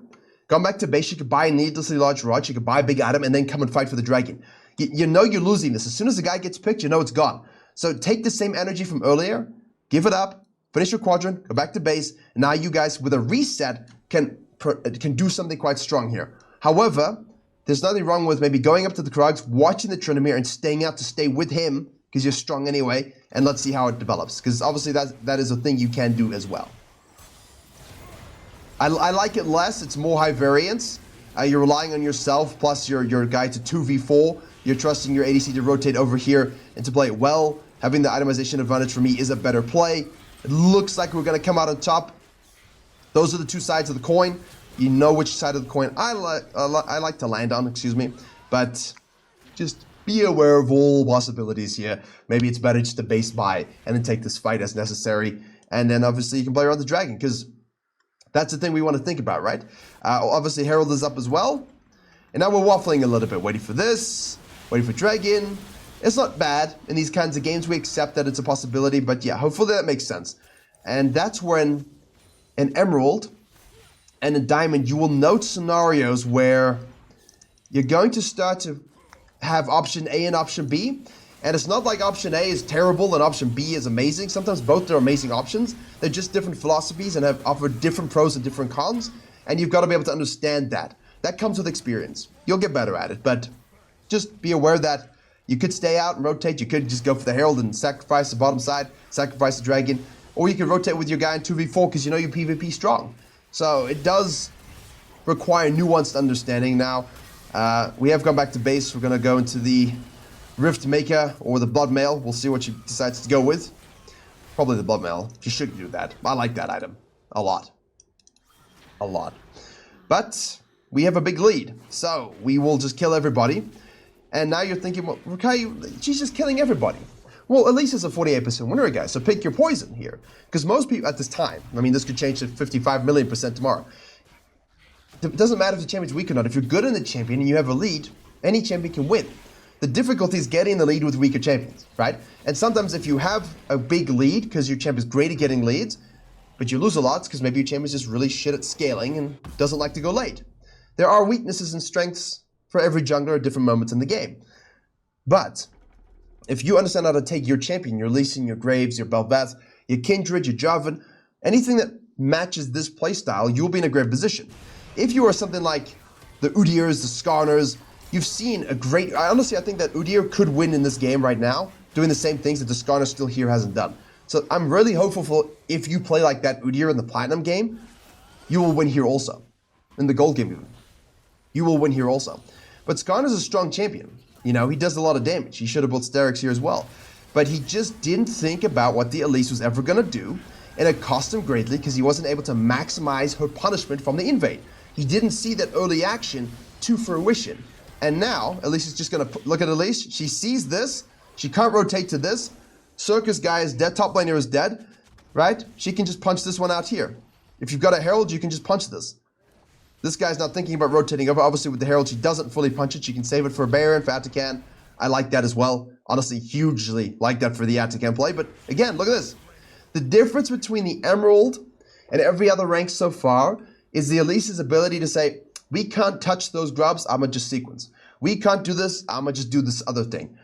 gone back to base, she could buy a needlessly large rod, she could buy a big item, and then come and fight for the dragon. You know you're losing this. As soon as the guy gets picked, you know it's gone. So take the same energy from earlier, give it up, finish your quadrant, go back to base, and now you guys, with a reset, can do something quite strong here. However, there's nothing wrong with maybe going up to the Krugs, watching the Trinimir, and staying out to stay with him, because you're strong anyway, and let's see how it develops. Because obviously that is a thing you can do as well. I like it less. It's more high variance. You're relying on yourself, plus your guy to 2v4. You're trusting your ADC to rotate over here and to play it well. Having the itemization advantage for me is a better play. It looks like we're going to come out on top. Those are the two sides of the coin. You know which side of the coin I like to land on, excuse me. But just be aware of all possibilities here. Maybe it's better just to base buy and then take this fight as necessary. And then obviously you can play around the dragon, because that's the thing we want to think about, right? Obviously Herald is up as well. And now we're waffling a little bit, waiting for this, waiting for dragon. It's not bad in these kinds of games. We accept that it's a possibility, but yeah, hopefully that makes sense. And that's when an Emerald and a Diamond, you will note scenarios where you're going to start to have option A and option B. And it's not like option A is terrible and option B is amazing. Sometimes both are amazing options. They're just different philosophies and offer different pros and different cons. And you've got to be able to understand that. That comes with experience. You'll get better at it, but just be aware that you could stay out and rotate. You could just go for the Herald and sacrifice the bottom side, sacrifice the dragon. Or you can rotate with your guy in 2v4 because you know you're PvP strong. So it does require nuanced understanding. Now, we have gone back to base. We're going to go into the Rift Maker or the Blood Mail. We'll see what she decides to go with. Probably the Blood Mail. She should do that. I like that item. A lot. A lot. But we have a big lead. So we will just kill everybody. And now you're thinking, well, Virkayu, she's just killing everybody. Well, at least it's a 48% win rate, guys. So pick your poison here. Because most people at this time, I mean, this could change to 55 million% tomorrow. It doesn't matter if the champion's weak or not. If you're good in the champion and you have a lead, any champion can win. The difficulty is getting the lead with weaker champions, right? And sometimes if you have a big lead, because your champion's great at getting leads, but you lose a lot because maybe your champion's just really shit at scaling and doesn't like to go late. There are weaknesses and strengths for every jungler at different moments in the game. But if you understand how to take your champion, your Lee Sin, your Graves, your Bel'Veth, your Kindred, your Jarvan, anything that matches this playstyle, you'll be in a great position. If you are something like the Udyrs, the Skarners, you've seen a great... Honestly, I think that Udyr could win in this game right now, doing the same things that the Skarner still here hasn't done. So I'm really hopeful for if you play like that Udyr in the Platinum game, you will win here also. In the Gold game even. You will win here also. But Skarner's a strong champion. You know, he does a lot of damage. He should have built Sterix here as well. But he just didn't think about what the Elise was ever going to do, and it cost him greatly because he wasn't able to maximize her punishment from the invade. He didn't see that early action to fruition. And now, Elise is just going to look at Elise. She sees this. She can't rotate to this. Circus guy is dead. Top laner is dead, right? She can just punch this one out here. If you've got a Herald, you can just punch this. This guy's not thinking about rotating over. Obviously, with the Herald, she doesn't fully punch it. She can save it for a Baron, for Atakan. I like that as well. honestly hugely like that for the Atakan play. But again, look at this. The difference between the Emerald and every other rank so far is the Elise's ability to say, we can't touch those grubs, I'm gonna just sequence. We can't do this, I'm gonna just do this other thing.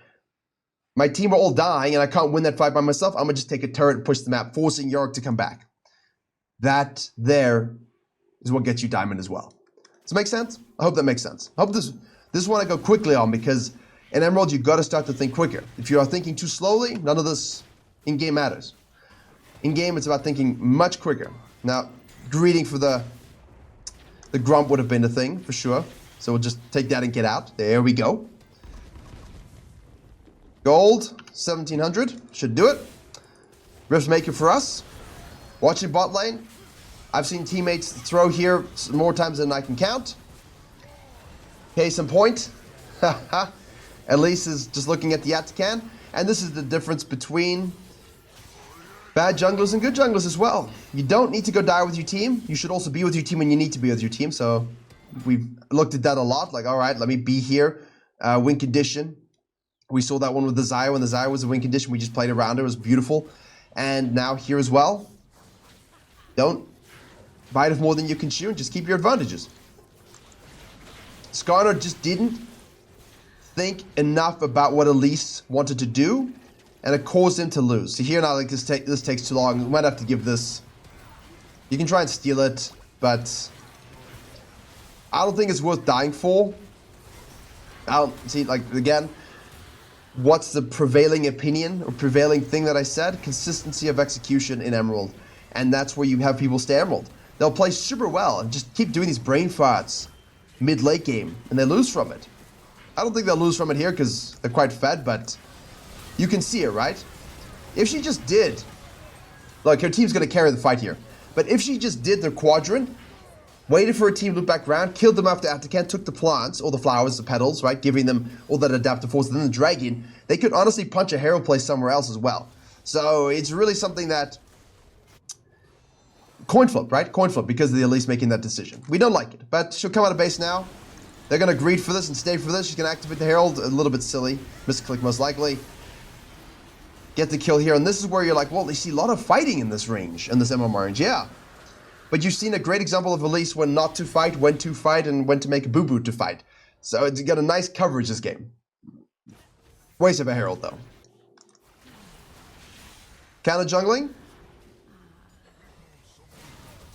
My team are all dying and I can't win that fight by myself, I'm gonna just take a turret and push the map, forcing Yorick to come back. That there is what gets you diamond as well. Does it make sense? I hope that makes sense. I hope this is one I go quickly on, because in Emerald you gotta start to think quicker. If you are thinking too slowly, none of this in-game matters. In-game it's about thinking much quicker. Now, greeting for the grump would have been a thing, for sure. So we'll just take that and get out. There we go. Gold, 1700. Should do it. Rift Maker for us. Watching bot lane. I've seen teammates throw here more times than I can count. Case in point. Elise is just looking at the Atakan. And this is the difference between bad junglers and good junglers as well. You don't need to go die with your team. You should also be with your team when you need to be with your team. So we've looked at that a lot. Like, all right, let me be here. Win condition. We saw that one with the Zyra. When the Zyra was a win condition, we just played around it. It was beautiful. And now here as well. Don't bite off more than you can chew and just keep your advantages. Skarner just didn't think enough about what Elise wanted to do, and it caused him to lose. So here now, like this takes too long. We might have to give this. You can try and steal it, but I don't think it's worth dying for. I don't see, like, again, what's the prevailing opinion or prevailing thing that I said? Consistency of execution in Emerald, and that's where you have people stay Emerald. They'll play super well and just keep doing these brain farts mid-late game, and they lose from it. I don't think they'll lose from it here because they're quite fed, but you can see it, right? If she just did, look, her team's going to carry the fight here, but if she just did their quadrant, waited for a team to loop back around, killed them after Atakan, took the plants, or the flowers, the petals, right, giving them all that adaptive force, and then the dragon, they could honestly punch a hero play somewhere else as well. So it's really something that, coin flip, right? Coin flip, because of the Elise making that decision. We don't like it, but she'll come out of base now. They're going to greed for this and stay for this. She's going to activate the Herald, a little bit silly. Misclick most likely. Get the kill here, and this is where you're like, well, you see a lot of fighting in this range, in this MMR range, yeah. But you've seen a great example of Elise when not to fight, when to fight, and when to make a boo-boo to fight. So it's got a nice coverage this game. Waste of a Herald, though. Counter jungling.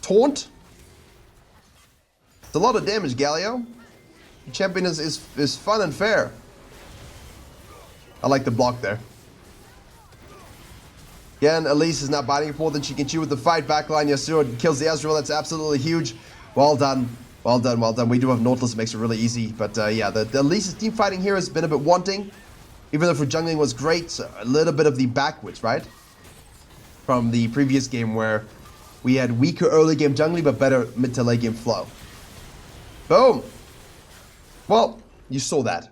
Taunt. It's a lot of damage, Galio. The champion is fun and fair. I like the block there. Again, Elise is not biting more than she can chew with the fight. Backline Yasuo kills the Ezreal. That's absolutely huge. Well done. Well done, well done. We do have Nautilus, it makes it really easy. But yeah, the Elise's team fighting here has been a bit wanting. Even though for jungling was great, so a little bit of the backwards, right? From the previous game where we had weaker early game jungling, but better mid to late game flow. Boom. Well, you saw that.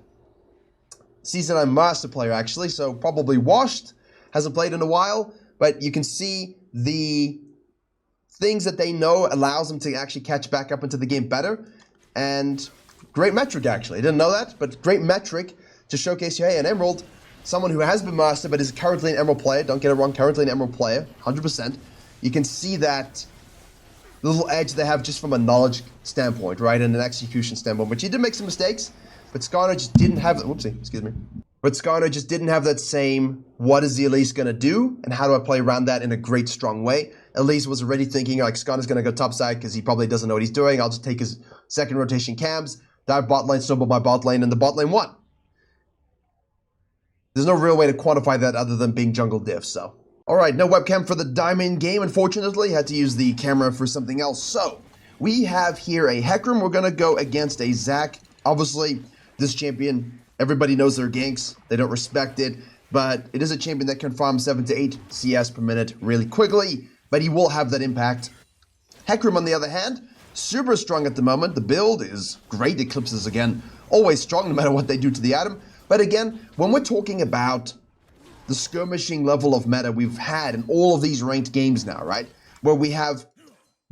Season 9 master player, actually, so probably washed. Hasn't played in a while, but you can see the things that they know allows them to actually catch back up into the game better. And great metric, actually. I didn't know that, but great metric to showcase you, hey, an Emerald, someone who has been master but is currently an Emerald player, don't get it wrong, currently an Emerald player, 100%. You can see that little edge they have just from a knowledge standpoint, right, and an execution standpoint, which he did make some mistakes, but Skarner just didn't have, whoopsie, excuse me. But Skarner just didn't have that same, what is the Elise going to do, and how do I play around that in a great, strong way. Elise was already thinking, like, Skarner's going to go topside because he probably doesn't know what he's doing. I'll just take his second rotation cams, dive bot lane, snowball my bot lane, and the bot lane won. There's no real way to quantify that other than being jungle diff, so. Alright, no webcam for the diamond game, unfortunately. Had to use the camera for something else. So, we have here a Hecarim. We're going to go against a Zac. Obviously, this champion, everybody knows their ganks. They don't respect it. But it is a champion that can farm 7 to 8 CS per minute really quickly. But he will have that impact. Hecarim, on the other hand, super strong at the moment. The build is great. Eclipses, again, always strong no matter what they do to the item. But again, when we're talking about the skirmishing level of meta we've had in all of these ranked games now, right? Where we have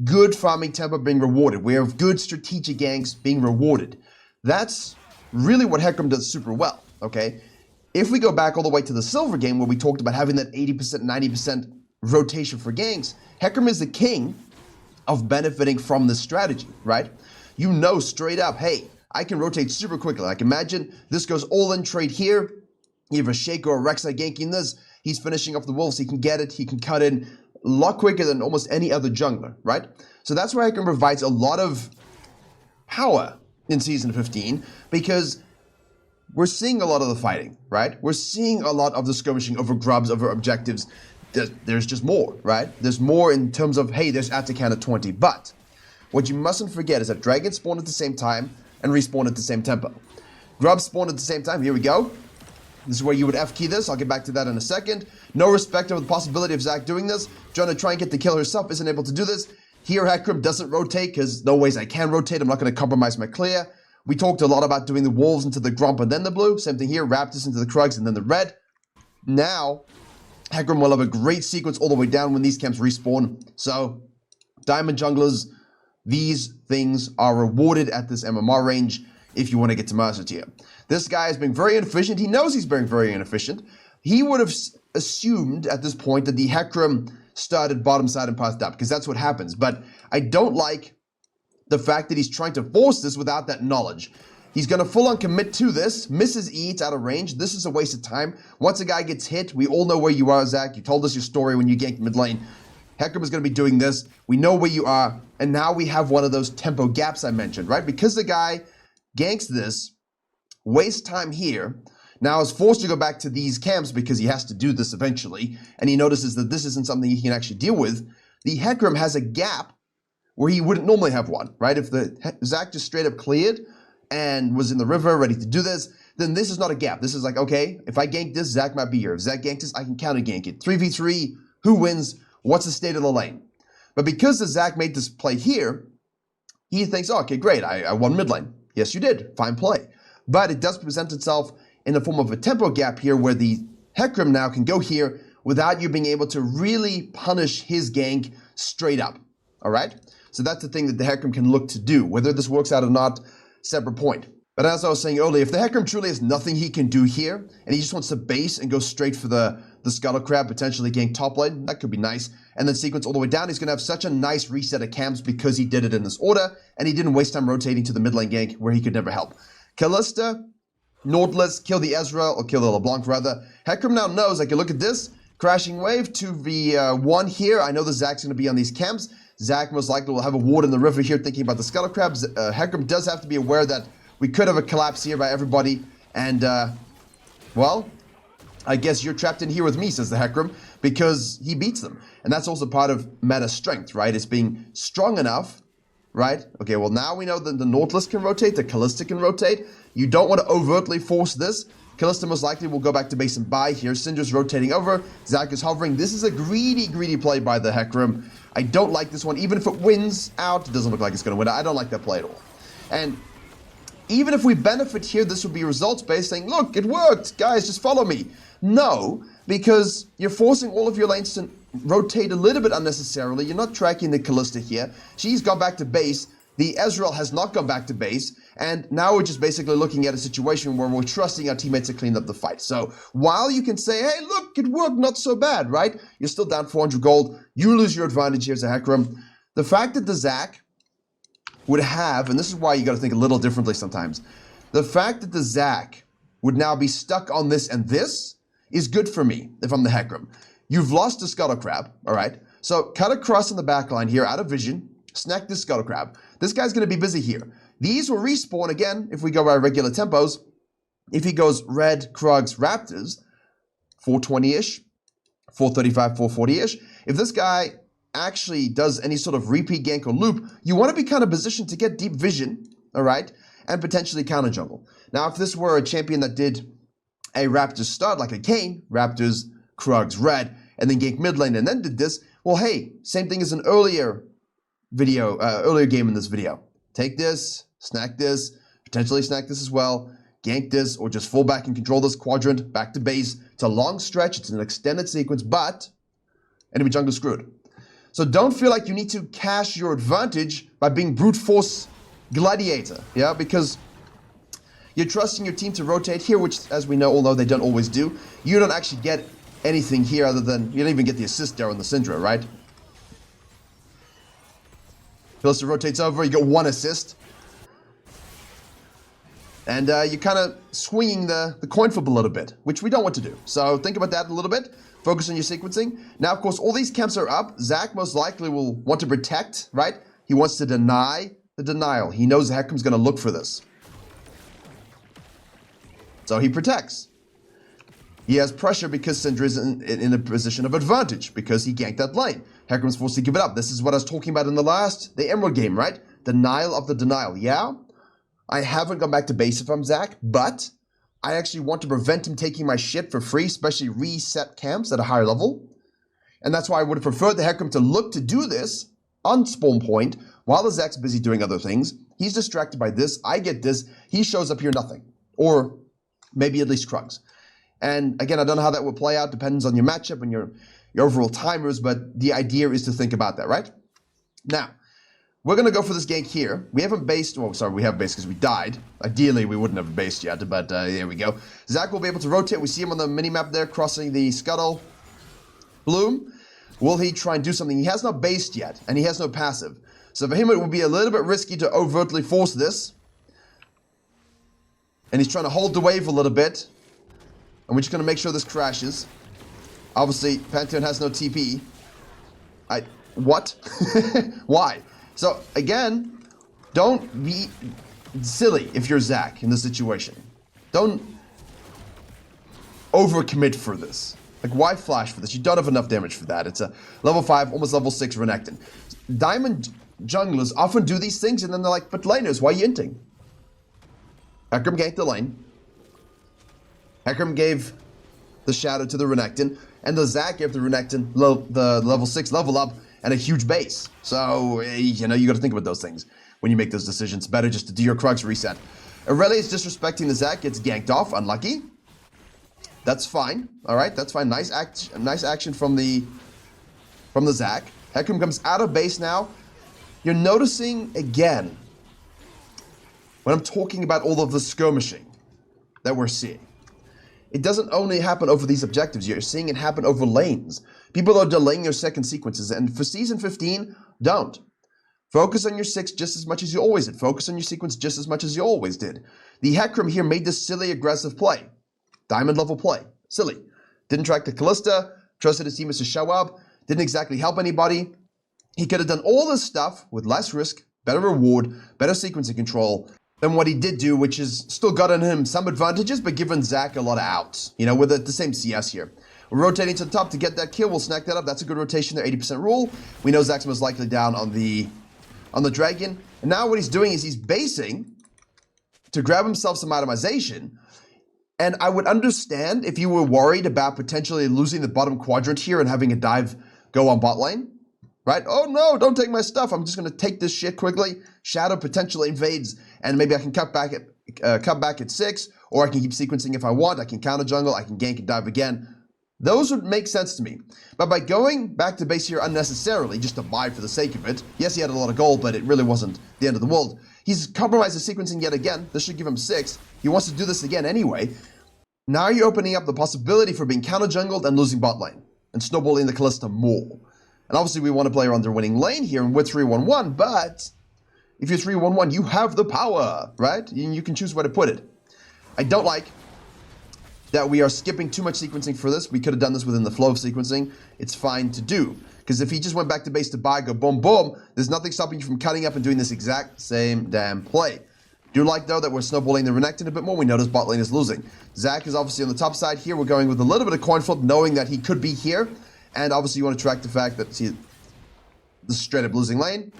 good farming tempo being rewarded. We have good strategic ganks being rewarded. That's really what Hecarim does super well, okay? If we go back all the way to the silver game where we talked about having that 80%, 90% rotation for ganks, Hecarim is the king of benefiting from this strategy, right? You know straight up, hey, I can rotate super quickly. Like imagine this goes all in trade here. You have a Shaco or a Rek'Sai ganking this. He's finishing off the wolves. He can get it. He can cut in a lot quicker than almost any other jungler, right? So that's why Hecarim provides a lot of power in Season 15 because we're seeing a lot of the fighting, right? We're seeing a lot of the skirmishing over grubs, over objectives. There's just more, right? There's more in terms of, hey, there's Atakan at 20. But what you mustn't forget is that dragons spawn at the same time and respawn at the same tempo. Grubs spawn at the same time. Here we go. This is where you would F-key this. I'll get back to that in a second. No respect over the possibility of Zac doing this. Trying to try and get the kill herself, isn't able to do this. Here, Hecarim doesn't rotate because no ways I can rotate. I'm not going to compromise my clear. We talked a lot about doing the wolves into the grump and then the blue. Same thing here. Raptors into the Krugs and then the red. Now, Hecarim will have a great sequence all the way down when these camps respawn. So, Diamond Junglers, these things are rewarded at this MMR range if you want to get to Master Tier. This guy has been very inefficient. He knows he's being very inefficient. He would have assumed at this point that the Hecarim started bottom side and passed up because that's what happens. But I don't like the fact that he's trying to force this without that knowledge. He's going to full on commit to this, misses E, it's out of range. This is a waste of time. Once a guy gets hit, we all know where you are, Zac. You told us your story when you ganked mid lane. Hecarim is going to be doing this. We know where you are. And now we have one of those tempo gaps I mentioned, right? Because the guy ganks this, wastes time here, now is forced to go back to these camps because he has to do this eventually. And he notices that this isn't something he can actually deal with. The Hecarim has a gap where he wouldn't normally have one, right? If the Zac just straight up cleared and was in the river ready to do this, then this is not a gap. This is like, okay, if I gank this, Zac might be here. If Zac ganks this, I can counter gank it. 3v3, who wins? What's the state of the lane? But because the Zac made this play here, he thinks, oh, okay, great, I won mid lane. Yes, you did, fine play. But it does present itself in the form of a tempo gap here where the Hecarim now can go here without you being able to really punish his gank straight up, all right? So that's the thing that the Hecarim can look to do. Whether this works out or not, separate point. But as I was saying earlier, if the Hecarim truly has nothing he can do here, and he just wants to base and go straight for the Scuttle Crab, potentially gank top lane, that could be nice, and then sequence all the way down, he's going to have such a nice reset of camps because he did it in this order, and he didn't waste time rotating to the mid lane gank where he could never help. Kalista, Nautilus, kill the Ezra, or kill the LeBlanc rather. Hecarim now knows, I can look at this, crashing wave, 2v1 here, I know the Zac's going to be on these camps. Zac most likely will have a ward in the river here thinking about the Scuttle Crabs. Hecarim does have to be aware that we could have a collapse here by everybody. And, well, I guess you're trapped in here with me, says the Hecarim, because he beats them. And that's also part of meta strength, right? It's being strong enough, right? Okay, well, now we know that the Nautilus can rotate, the Kalista can rotate. You don't want to overtly force this. Kalista most likely will go back to base and buy here. Syndra's rotating over. Zac is hovering. This is a greedy, greedy play by the Hecarim. I don't like this one. Even if it wins out, it doesn't look like it's going to win. I don't like that play at all. And even if we benefit here, this would be results-based, saying, look, it worked. Guys, just follow me. No, because you're forcing all of your lanes to rotate a little bit unnecessarily. You're not tracking the Kalista here. She's gone back to base. The Ezreal has not gone back to base, and now we're just basically looking at a situation where we're trusting our teammates to clean up the fight. So while you can say, hey, look, it worked, not so bad, right? You're still down 400 gold. You lose your advantage here as a Hecarim. The fact that the Zac would have, and this is why you got to think a little differently sometimes, the fact that the Zac would now be stuck on this and this is good for me if I'm the Hecarim. You've lost the Scuttle Crab, all right? So cut across in the back line here, out of vision, snack this Scuttle Crab. This guy's going to be busy here. These will respawn again if we go by regular tempos. If he goes red, Krugs, Raptors, 420-ish, 435, 440-ish. If this guy actually does any sort of repeat gank or loop, you want to be kind of positioned to get deep vision, all right, and potentially counter jungle. Now, if this were a champion that did a Raptors start like a Kayn, Raptors, Krugs, red, and then gank mid lane and then did this, well, hey, same thing as an earlier video, earlier game in this video. Take this, snack this, potentially snack this as well, gank this, or just fall back and control this quadrant, back to base. It's a long stretch, it's an extended sequence, but enemy jungle screwed. So don't feel like you need to cash your advantage by being brute force gladiator, yeah? Because You're trusting your team to rotate here, which, as we know, although they don't always do, you don't actually get anything here other than, you don't even get the assist there on the Syndra, right? Philster rotates over, you get 1 assist. And you're kind of swinging the coin flip a little bit, which we don't want to do. So think about that a little bit. Focus on your sequencing. Now, of course, all these camps are up. Zach most likely will want to protect, right? He wants to deny the denial. He knows Hecarim's going to look for this. So he protects. He has pressure because Syndra is in a position of advantage because he ganked that lane. Hecarim's forced to give it up. This is what I was talking about in the Emerald game, right? Denial of the denial. Yeah, I haven't gone back to base if I'm Zach, but I actually want to prevent him taking my shit for free, especially reset camps at a higher level. And that's why I would have preferred the Hecarim to look to do this on spawn point while the Zach's busy doing other things. He's distracted by this. I get this. He shows up here nothing. Or maybe at least Kha'Zix. And again, I don't know how that will play out. Depends on your matchup and your overall timers, but the idea is to think about that, right? Now, we're going to go for this gank here. We haven't based, well, sorry, we have based because we died. Ideally, we wouldn't have based yet, but there we go. Zach will be able to rotate. We see him on the mini-map there, crossing the scuttle. Bloom, will he try and do something? He has not based yet, and he has no passive. So for him, it would be a little bit risky to overtly force this. And he's trying to hold the wave a little bit. And we're just going to make sure this crashes. Obviously, Pantheon has no TP. What? Why? So, again, don't be silly if you're Zach in this situation. Don't overcommit for this. Like, why flash for this? You don't have enough damage for that. It's a level 5, almost level 6 Renekton. Diamond junglers often do these things, and then they're like, but laners, why are you inting? Hecarim ganked the lane. Hecarim gave the shadow to the Renekton, and the Zach gave the Renekton the level 6 level up and a huge base. So, you know, you got to think about those things when you make those decisions. Better just to do your Kha'Zix reset. Aurelia is disrespecting the Zach, gets ganked off, unlucky. That's fine. All right, that's fine. Nice action from the Zach. Hecarim comes out of base now. You're noticing again when I'm talking about all of the skirmishing that we're seeing. It doesn't only happen over these objectives. You're seeing it happen over lanes. People are delaying their second sequences, and for Season 15, don't. Focus on your 6 just as much as you always did. Focus on your sequence just as much as you always did. The Hecarim here made this silly aggressive play. Diamond level play. Silly. Didn't track the Kalista, trusted his teammates to show up, didn't exactly help anybody. He could have done all this stuff with less risk, better reward, better sequencing control than what he did do, which has still gotten him some advantages, but given Zach a lot of outs. You know, with the same CS here. We're rotating to the top to get that kill. We'll snack that up. That's a good rotation there, 80% rule. We know Zach's most likely down on the dragon. And now what he's doing is he's basing to grab himself some itemization. And I would understand if you were worried about potentially losing the bottom quadrant here and having a dive go on bot lane. Right? Oh no, don't take my stuff. I'm just going to take this shit quickly. Shadow potentially invades, and maybe I can cut back at 6, or I can keep sequencing if I want. I can counter jungle, I can gank and dive again. Those would make sense to me. But by going back to base here unnecessarily, just to buy for the sake of it, yes, he had a lot of gold, but it really wasn't the end of the world. He's compromised his sequencing yet again. This should give him 6. He wants to do this again anyway. Now you're opening up the possibility for being counter jungled and losing bot lane, and snowballing the Kalista more. And obviously we want to play around their winning lane here and with 3-1-1, but if you're 3-1-1, you have the power, right? You can choose where to put it. I don't like that we are skipping too much sequencing for this. We could have done this within the flow of sequencing. It's fine to do. Because if he just went back to base to buy, go boom, boom, there's nothing stopping you from cutting up and doing this exact same damn play. Do like, though, that we're snowballing the Renekton a bit more. We notice bot lane is losing. Zach is obviously on the top side here. We're going with a little bit of coin flip, knowing that he could be here. And obviously you want to track the fact that, see, this is straight up losing lane.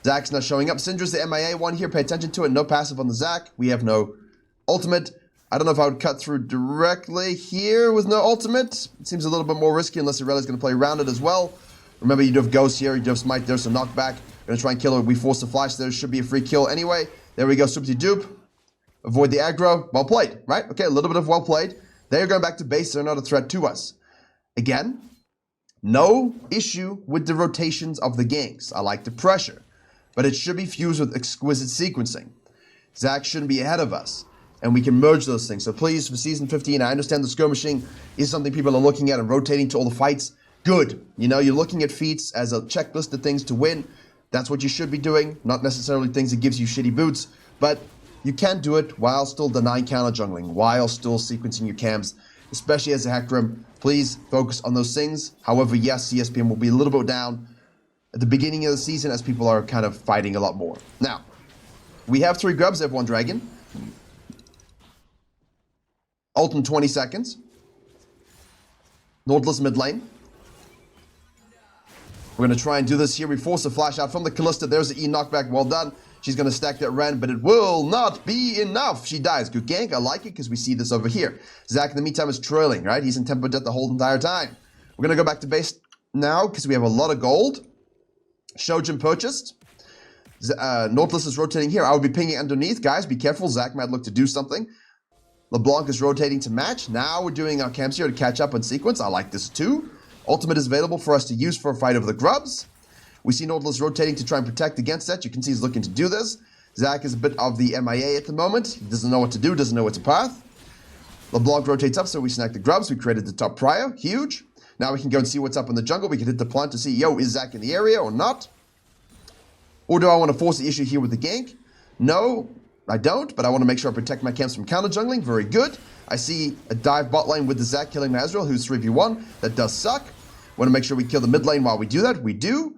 Zach's not showing up. Syndra's the MIA one here. Pay attention to it. No passive on the Zach. We have no ultimate. I don't know if I would cut through directly here with no ultimate. It seems a little bit more risky unless Aurelia is going to play around it as well. Remember, you do have Ghost here. You do have Smite there, so knockback. Going to try and kill her. We force the flash there. Should be a free kill anyway. There we go. Swoopty dupe. Avoid the aggro. Well played, right? Okay, a little bit of well played. They're going back to base. They're not a threat to us. Again, no issue with the rotations of the ganks. I like the pressure, but it should be fused with exquisite sequencing. Zach shouldn't be ahead of us. And we can merge those things. So please, for Season 15, I understand the skirmishing is something people are looking at and rotating to all the fights. Good. You know, you're looking at feats as a checklist of things to win. That's what you should be doing, not necessarily things that gives you shitty boots. But you can do it while still denying counter jungling, while still sequencing your camps, especially as a Hecarim. Please focus on those things. However, yes, CSPM will be a little bit down at the beginning of the season as people are kind of fighting a lot more. Now, we have 3 grubs, they have 1 dragon. Ult in 20 seconds. Nautilus mid lane. We're going to try and do this here. We force a flash out from the Kalista. There's the E knockback. Well done. She's going to stack that Ren, but it will not be enough. She dies. Good gank. I like it because we see this over here. Zach, in the meantime, is trailing, right? He's in tempo death the whole entire time. We're going to go back to base now because we have a lot of gold. Shojin purchased. Nautilus is rotating here. I would be pinging underneath. Guys, be careful. Zach might look to do something. LeBlanc is rotating to match. Now we're doing our camps here to catch up on sequence. I like this too. Ultimate is available for us to use for a fight over the grubs. We see Nautilus rotating to try and protect against that. You can see he's looking to do this. Zach is a bit of the MIA at the moment. He doesn't know what to do, doesn't know what's a path. LeBlanc rotates up, so we snack the grubs. We created the top Briar. Huge. Now we can go and see what's up in the jungle. We can hit the plant to see, yo, is Zach in the area or not? Or do I want to force the issue here with the gank? No, I don't, but I want to make sure I protect my camps from counter jungling. Very good. I see a dive bot lane with the Zach killing Mazriel, who's 3v1. That does suck. Want to make sure we kill the mid lane while we do that. We do.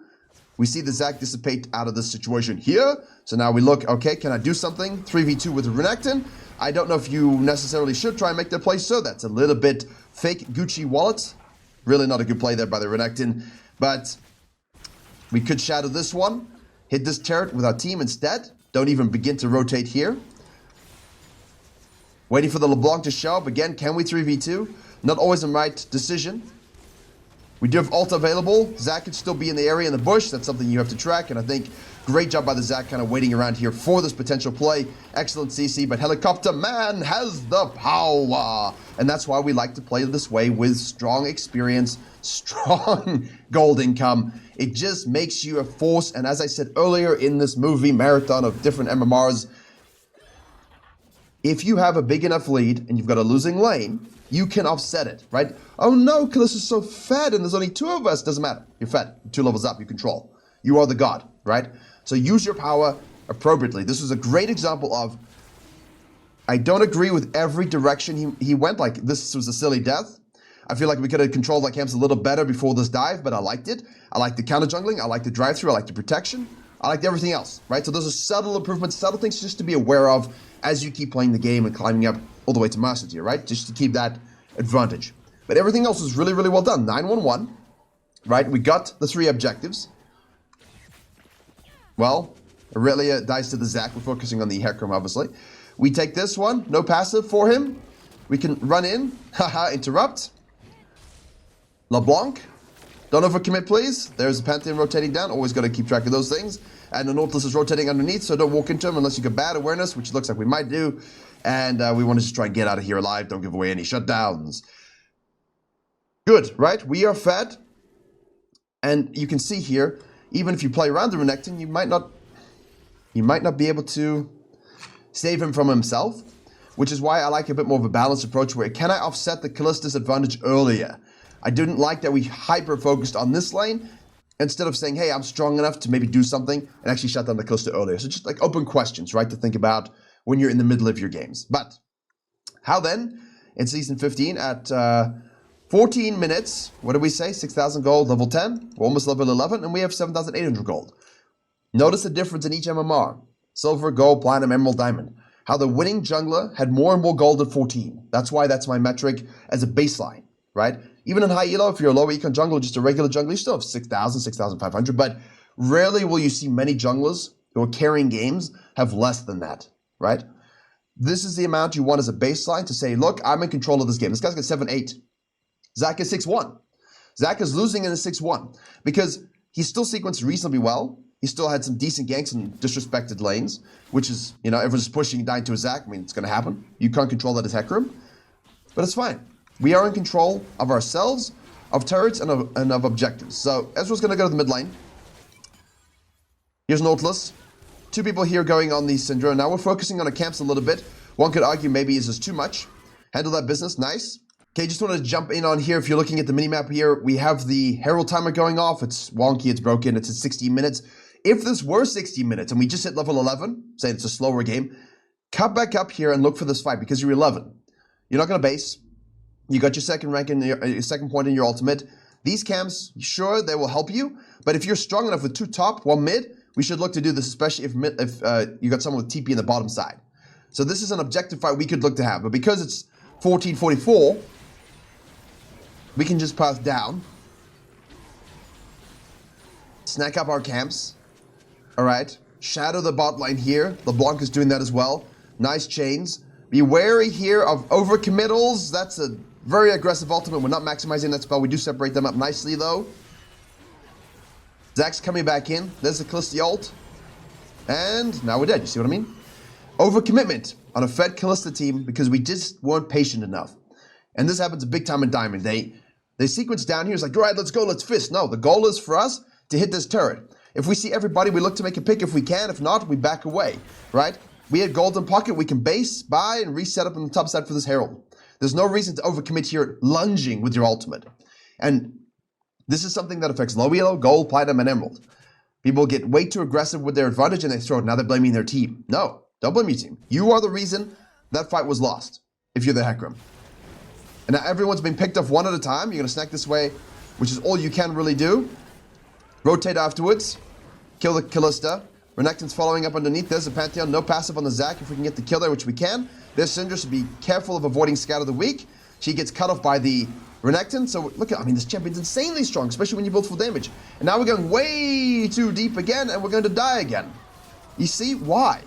We see the Zach dissipate out of this situation here. So now we look, okay, can I do something? 3v2 with Renekton. I don't know if you necessarily should try and make that play, so that's a little bit fake Gucci wallet. Really not a good play there by the Renekton. But we could shadow this one. Hit this turret with our team instead. Don't even begin to rotate here. Waiting for the LeBlanc to show up. Again, can we 3v2? Not always the right decision. We do have ult available. Zach could still be in the area in the bush. That's something you have to track. And I think great job by the Zach kind of waiting around here for this potential play. Excellent CC, but Helicopter Man has the power. And that's why we like to play this way with strong experience, strong gold income. It just makes you a force. And as I said earlier in this movie marathon of different MMRs, if you have a big enough lead and you've got a losing lane, you can offset it, right? Oh no, Kalista's so fed and there's only 2 of us. Doesn't matter. You're fed. 2 levels up. You control. You are the god, right? So use your power appropriately. This was a great example of, I don't agree with every direction he went. Like, this was a silly death. I feel like we could have controlled our camps a little better before this dive, but I liked it. I liked the counter jungling. I liked the drive-through. I liked the protection. I liked everything else, right? So those are subtle improvements, subtle things just to be aware of as you keep playing the game and climbing up all the way to Master Tier, right? Just to keep that advantage. But everything else was really, really well done. 9-1-1, right? We got the 3 objectives. Well, Aurelia dies to the Zac. We're focusing on the Hecarim, obviously. We take this one. No passive for him. We can run in. Haha, interrupt. LeBlanc. Don't overcommit, please. There's the Pantheon rotating down. Always got to keep track of those things. And the Nautilus is rotating underneath, so don't walk into him unless you get bad awareness, which looks like we might do. And we want to just try and get out of here alive. Don't give away any shutdowns. Good, right? We are fed. And you can see here, even if you play around the Renekton, you might not be able to save him from himself, which is why I like a bit more of a balanced approach where can I offset the Kallista's advantage earlier? I didn't like that we hyper-focused on this lane instead of saying, hey, I'm strong enough to maybe do something and actually shut down the Kallista earlier. So just like open questions, right, to think about when you're in the middle of your games. But how then, in Season 15 at 14 minutes, what do we say? 6,000 gold, level 10. We're almost level 11, and we have 7,800 gold. Notice the difference in each MMR. Silver, gold, platinum, emerald, diamond. How the winning jungler had more and more gold at 14. That's why that's my metric as a baseline, right? Even in high elo, if you're a low econ jungler, just a regular jungler, you still have 6,000, 6,500. But rarely will you see many junglers who are carrying games have less than that, right? This is the amount you want as a baseline to say, look, I'm in control of this game. This guy's got 7-8. Zach is 6-1. Zach is losing in a 6-1 because he still sequenced reasonably well. He still had some decent ganks and disrespected lanes, which is, you know, everyone's pushing down to a Zach. I mean, it's going to happen. You can't control that as Hecarim, but it's fine. We are in control of ourselves, of turrets, and of objectives. So Ezreal's going to go to the mid lane. Here's Nautilus. 2 people here going on the Syndra. Now we're focusing on the camps a little bit. One could argue maybe is this too much. Handle that business, nice. Okay, just want to jump in on here. If you're looking at the minimap here, we have the Herald timer going off. It's wonky, it's broken, it's at 60 minutes. If this were 60 minutes and we just hit level 11, say it's a slower game, cut back up here and look for this fight because you're 11. You're not going to base. You got your second rank in your second point in your ultimate. These camps, sure, they will help you, but if you're strong enough with 2 top, 1 mid, we should look to do this, especially if you got someone with TP in the bottom side. So this is an objective fight we could look to have, but because it's 1444, we can just pass down, snack up our camps. All right, shadow the bot line here. LeBlanc is doing that as well. Nice chains. Be wary here of overcommittals. That's a very aggressive ultimate. We're not maximizing that spell. We do separate them up nicely though. Zach's coming back in. There's the Kalista ult. And now we're dead. You see what I mean? Overcommitment on a fed Kalista team because we just weren't patient enough. And this happens big time in Diamond. They sequence down here. It's like, all right, let's go, let's fist. No, the goal is for us to hit this turret. If we see everybody, we look to make a pick if we can. If not, we back away, right? We had golden pocket. We can base, buy, and reset up on the top side for this Herald. There's no reason to overcommit here lunging with your ultimate. And this is something that affects low elo, gold, platinum, and emerald. People get way too aggressive with their advantage and they throw it. Now they're blaming their team. No, don't blame your team. You are the reason that fight was lost if you're the Hecarim. And now everyone's been picked off one at a time. You're going to snack this way, which is all you can really do. Rotate afterwards. Kill the Kalista. Renekton's following up underneath. There's a Pantheon. No passive on the Zac if we can get the kill there, which we can. There's Syndra, so be careful of avoiding Scout of the Week. She gets cut off by the Renekton. So look at, I mean, this champion's insanely strong, especially when you build full damage. And now we're going way too deep again, and we're going to die again. You see? Why?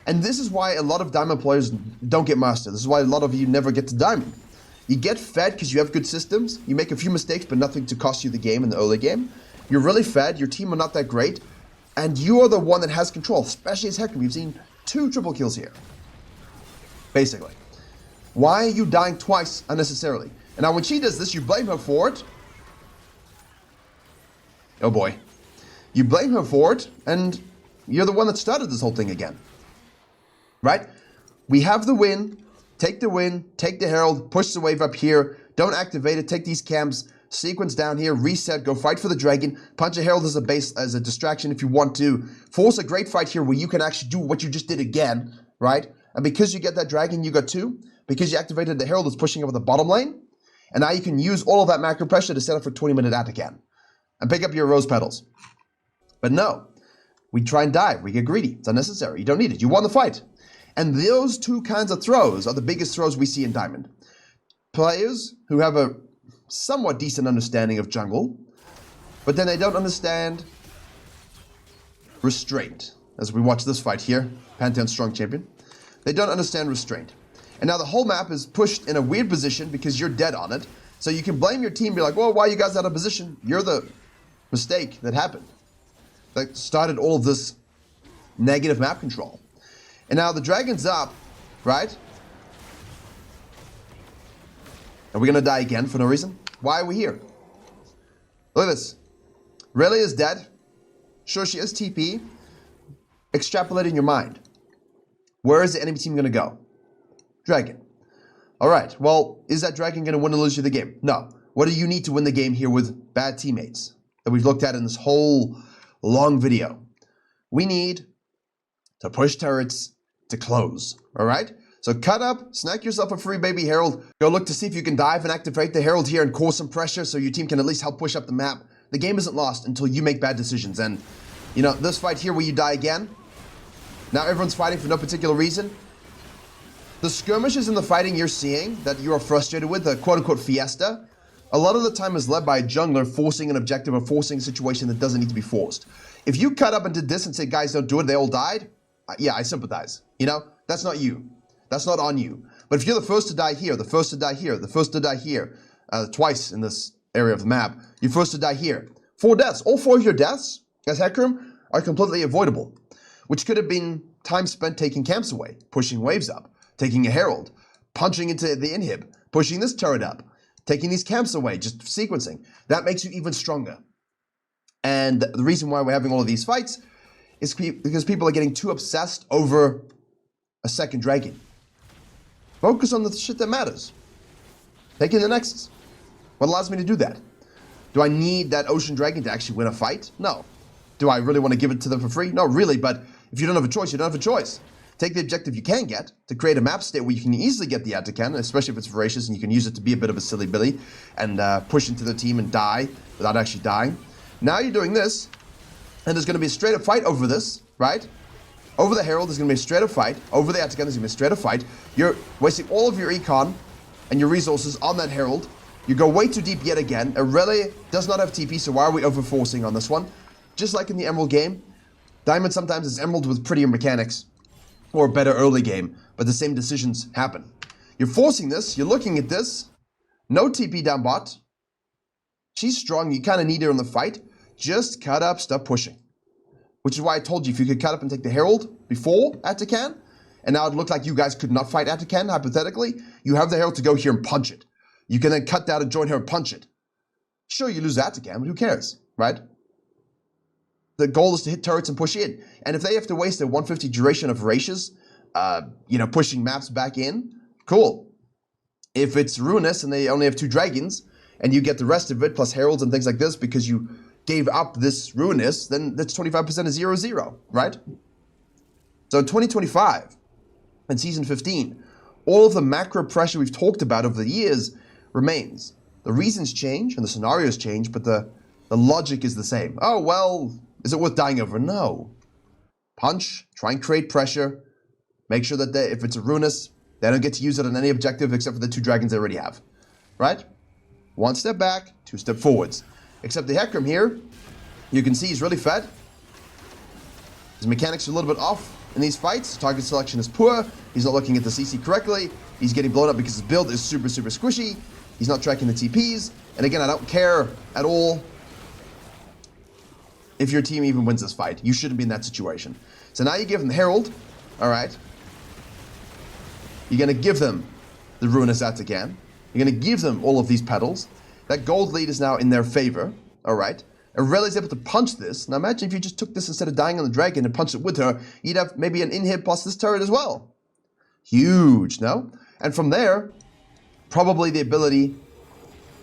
And this is why a lot of Diamond players don't get Master. This is why a lot of you never get to Diamond. You get fed because you have good systems. You make a few mistakes, but nothing to cost you the game in the early game. You're really fed. Your team are not that great. And you are the one that has control, especially as Hecarim. We've seen 2 triple kills here. Basically. Why are you dying twice unnecessarily? And now when she does this, you blame her for it. Oh boy. You blame her for it, and you're the one that started this whole thing again. Right? We have the win. Take the win, take the Herald, push the wave up here, don't activate it, take these camps, sequence down here, reset, go fight for the dragon, punch a Herald as a base, as a distraction if you want to, force a great fight here where you can actually do what you just did again, right? And because you get that dragon, you got 2, because you activated the Herald that's pushing over the bottom lane, and now you can use all of that macro pressure to set up for 20-minute attack again, and pick up your rose petals. But no, we try and dive, we get greedy, it's unnecessary, you don't need it, you won the fight. And those 2 kinds of throws are the biggest throws we see in Diamond. Players who have a somewhat decent understanding of jungle, but then they don't understand restraint. As we watch this fight here, Pantheon strong champion. They don't understand restraint. And now the whole map is pushed in a weird position because you're dead on it. So you can blame your team, be like, well, why are you guys out of position? You're the mistake that happened. That started all of this negative map control. And now the dragon's up, right? Are we going to die again for no reason? Why are we here? Look at this. Rayleigh is dead. Sure, she is TP. Extrapolate in your mind. Where is the enemy team going to go? Dragon. All right, well, is that dragon going to win or lose you the game? No. What do you need to win the game here with bad teammates that we've looked at in this whole long video? We need to push turrets to close, all right? So cut up, snack yourself a free baby Herald, go look to see if you can dive and activate the Herald here and cause some pressure so your team can at least help push up the map. The game isn't lost until you make bad decisions, and you know, this fight here where you die again, now everyone's fighting for no particular reason. The skirmishes and the fighting you're seeing that you are frustrated with, the quote-unquote fiesta, a lot of the time is led by a jungler forcing an objective or forcing a situation that doesn't need to be forced. If you cut up and did this and say, guys, don't do it, they all died, yeah, I sympathize. You know, that's not you. That's not on you. But if you're the first to die here, the first to die here, the first to die here, twice in this area of the map, you're first to die here. 4 deaths. All 4 of your deaths as Hecarim are completely avoidable, which could have been time spent taking camps away, pushing waves up, taking a Herald, punching into the inhib, pushing this turret up, taking these camps away, just sequencing. That makes you even stronger. And the reason why we're having all of these fights is because people are getting too obsessed over a second dragon. Focus on the shit that matters. Taking the Nexus. What allows me to do that? Do I need that Ocean Dragon to actually win a fight? No. Do I really want to give it to them for free? No, really, but if you don't have a choice, you don't have a choice. Take the objective you can get to create a map state where you can easily get the Atakan, especially if it's voracious and you can use it to be a bit of a silly billy and push into the team and die without actually dying. Now you're doing this, and there's going to be a straight up fight over this, right? Over the Herald, there's going to be a straight up fight. Over the Atakan, there's going to be a straight up fight. You're wasting all of your econ and your resources on that Herald. You go way too deep yet again. Irelia does not have TP, so why are we overforcing on this one? Just like in the Emerald game, Diamond sometimes is Emerald with prettier mechanics or better early game, but the same decisions happen. You're forcing this, you're looking at this, no TP down bot. She's strong, you kind of need her in the fight. Just cut up, stop pushing. Which is why I told you, if you could cut up and take the Herald before Atakan, and now it looked like you guys could not fight Atakan, hypothetically, you have the Herald to go here and punch it. You can then cut down and join her and punch it. Sure, you lose Atakan, but who cares, right? The goal is to hit turrets and push in. And if they have to waste a 150 duration of Voracious, pushing maps back in, cool. If it's Ruinous and they only have 2 dragons, and you get the rest of it, plus Heralds and things like this, because you gave up this Ruinous, then that's 25% of 0-0, right? So in 2025, and Season 15, all of the macro pressure we've talked about over the years remains. The reasons change, and the scenarios change, but the logic is the same. Oh, well, is it worth dying over? No. Punch, try and create pressure, make sure that if it's a Ruinous, they don't get to use it on any objective except for the 2 dragons they already have, right? 1 step back, 2 step forwards. Except the Hecarim here, you can see he's really fed. His mechanics are a little bit off in these fights. Target selection is poor. He's not looking at the CC correctly. He's getting blown up because his build is super, super squishy. He's not tracking the TPs. And again, I don't care at all if your team even wins this fight. You shouldn't be in that situation. So now you give them the Herald, all right? You're going to give them the Ruinous Atakan. You're going to give them all of these petals. That gold lead is now in their favor, all right? Irelia's able to punch this. Now imagine if you just took this instead of dying on the dragon and punched it with her, you'd have maybe an inhib plus this turret as well. Huge, no? And from there, probably the ability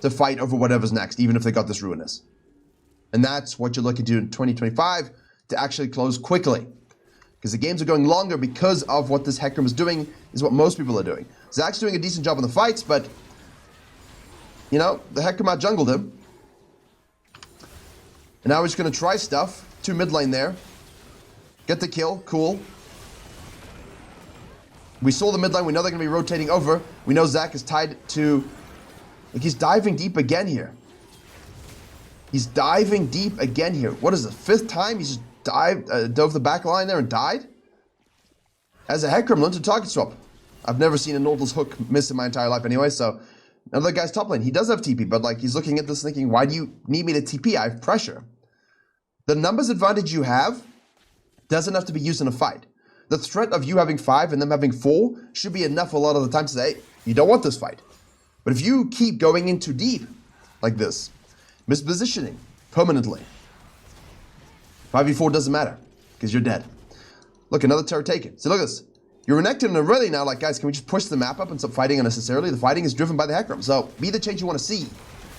to fight over whatever's next, even if they got this Ruinous. And that's what you're looking to do in 2025 to actually close quickly. Because the games are going longer because of what this Hecarim is doing, is what most people are doing. Zach's doing a decent job in the fights, but, you know, the Hecarim out-jungled him. And now we're just going to try stuff. 2 mid lane there. Get the kill, cool. We saw the mid lane, we know they're going to be rotating over. We know Zach is tied to... Like, he's diving deep again here. He's diving deep again here. What is it, 5th time he's just dove the back line there and died? As a Hecarim, learn to target swap. I've never seen a Nautilus hook miss in my entire life anyway, so... Another guy's top lane, he does have TP, but like he's looking at this thinking, why do you need me to TP? I have pressure. The numbers advantage you have doesn't have to be used in a fight. The threat of you having 5 and them having 4 should be enough a lot of the time to say, hey, you don't want this fight. But if you keep going in too deep, like this, mispositioning permanently, 5v4 doesn't matter, because you're dead. Look, another turret taken. So look at this. You're Renekton and Irelia now, like, guys, can we just push the map up and stop fighting unnecessarily? The fighting is driven by the Hecarim, so be the change you want to see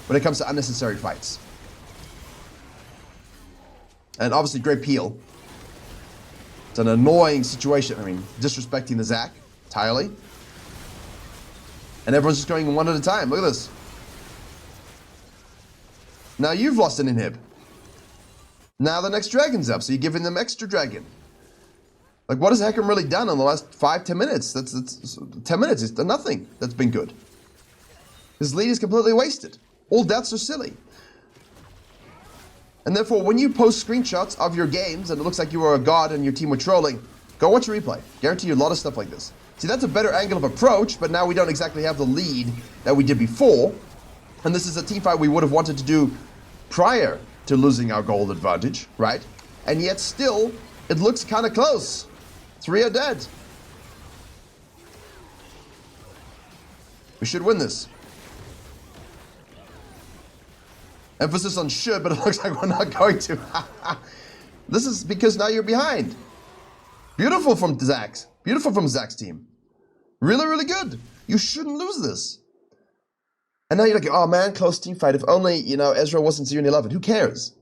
when it comes to unnecessary fights. And obviously, great peel. It's an annoying situation. I mean, disrespecting the Zac entirely. And everyone's just going one at a time. Look at this. Now you've lost an inhib. Now the next dragon's up, so you're giving them extra dragon. Like, what has Hecarim really done in the last 5-10 minutes? That's 10 minutes. It's nothing that's been good. His lead is completely wasted. All deaths are silly. And therefore, when you post screenshots of your games and it looks like you are a god and your team were trolling, go watch a replay. Guarantee you a lot of stuff like this. See, that's a better angle of approach, but now we don't exactly have the lead that we did before. And this is a team fight we would have wanted to do prior to losing our gold advantage, right? And yet still, it looks kind of close. 3 are dead. We should win this. Emphasis on should, but it looks like we're not going to. This is because now you're behind. Beautiful from Zax. Beautiful from Zax's team. Really, really good. You shouldn't lose this. And now you're like, oh man, close team fight. If only, you know, Ezra wasn't 0-11. Who cares?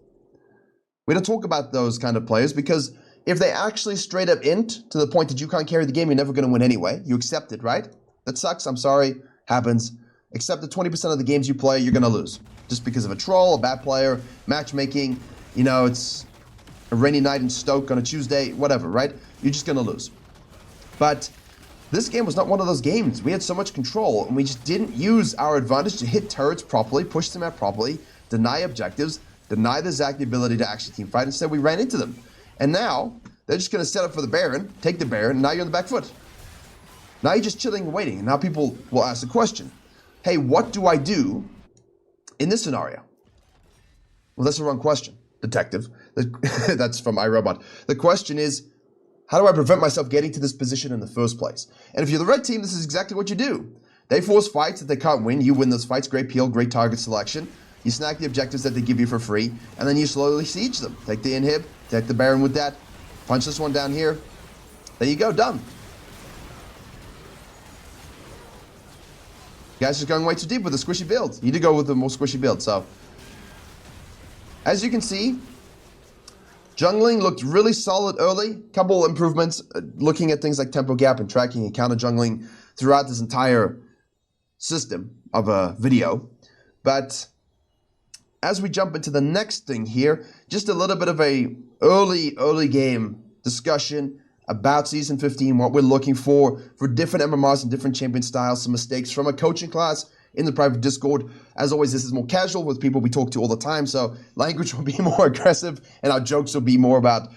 We don't talk about those kind of players because if they actually straight up int to the point that you can't carry the game, you're never going to win anyway. You accept it, right? That sucks. I'm sorry. Happens. Except that 20% of the games you play, you're going to lose. Just because of a troll, a bad player, matchmaking, you know, it's a rainy night in Stoke on a Tuesday, whatever, right? You're just going to lose. But this game was not one of those games. We had so much control, and we just didn't use our advantage to hit turrets properly, push them out properly, deny objectives, deny the Zac the ability to actually team fight. Instead, we ran into them. And now, they're just going to set up for the Baron, take the Baron, and now you're on the back foot. Now you're just chilling and waiting, and now people will ask the question, hey, what do I do in this scenario? Well, that's the wrong question, detective. That's from iRobot. The question is, how do I prevent myself getting to this position in the first place? And if you're the red team, this is exactly what you do. They force fights that they can't win. You win those fights. Great peel, great target selection. You snag the objectives that they give you for free, and then you slowly siege them. Take the inhib, take the Baron with that, punch this one down here. There you go, done. You guys are going way too deep with the squishy build. You need to go with the more squishy build, so. As you can see, jungling looked really solid early. Couple improvements, looking at things like tempo gap and tracking and counter jungling throughout this entire system of a video. But as we jump into the next thing here, just a little bit of a early game discussion about Season 15, what we're looking for different MMRs and different champion styles, some mistakes from a coaching class in the private Discord. As always, this is more casual with people we talk to all the time, so language will be more aggressive, and our jokes will be more about,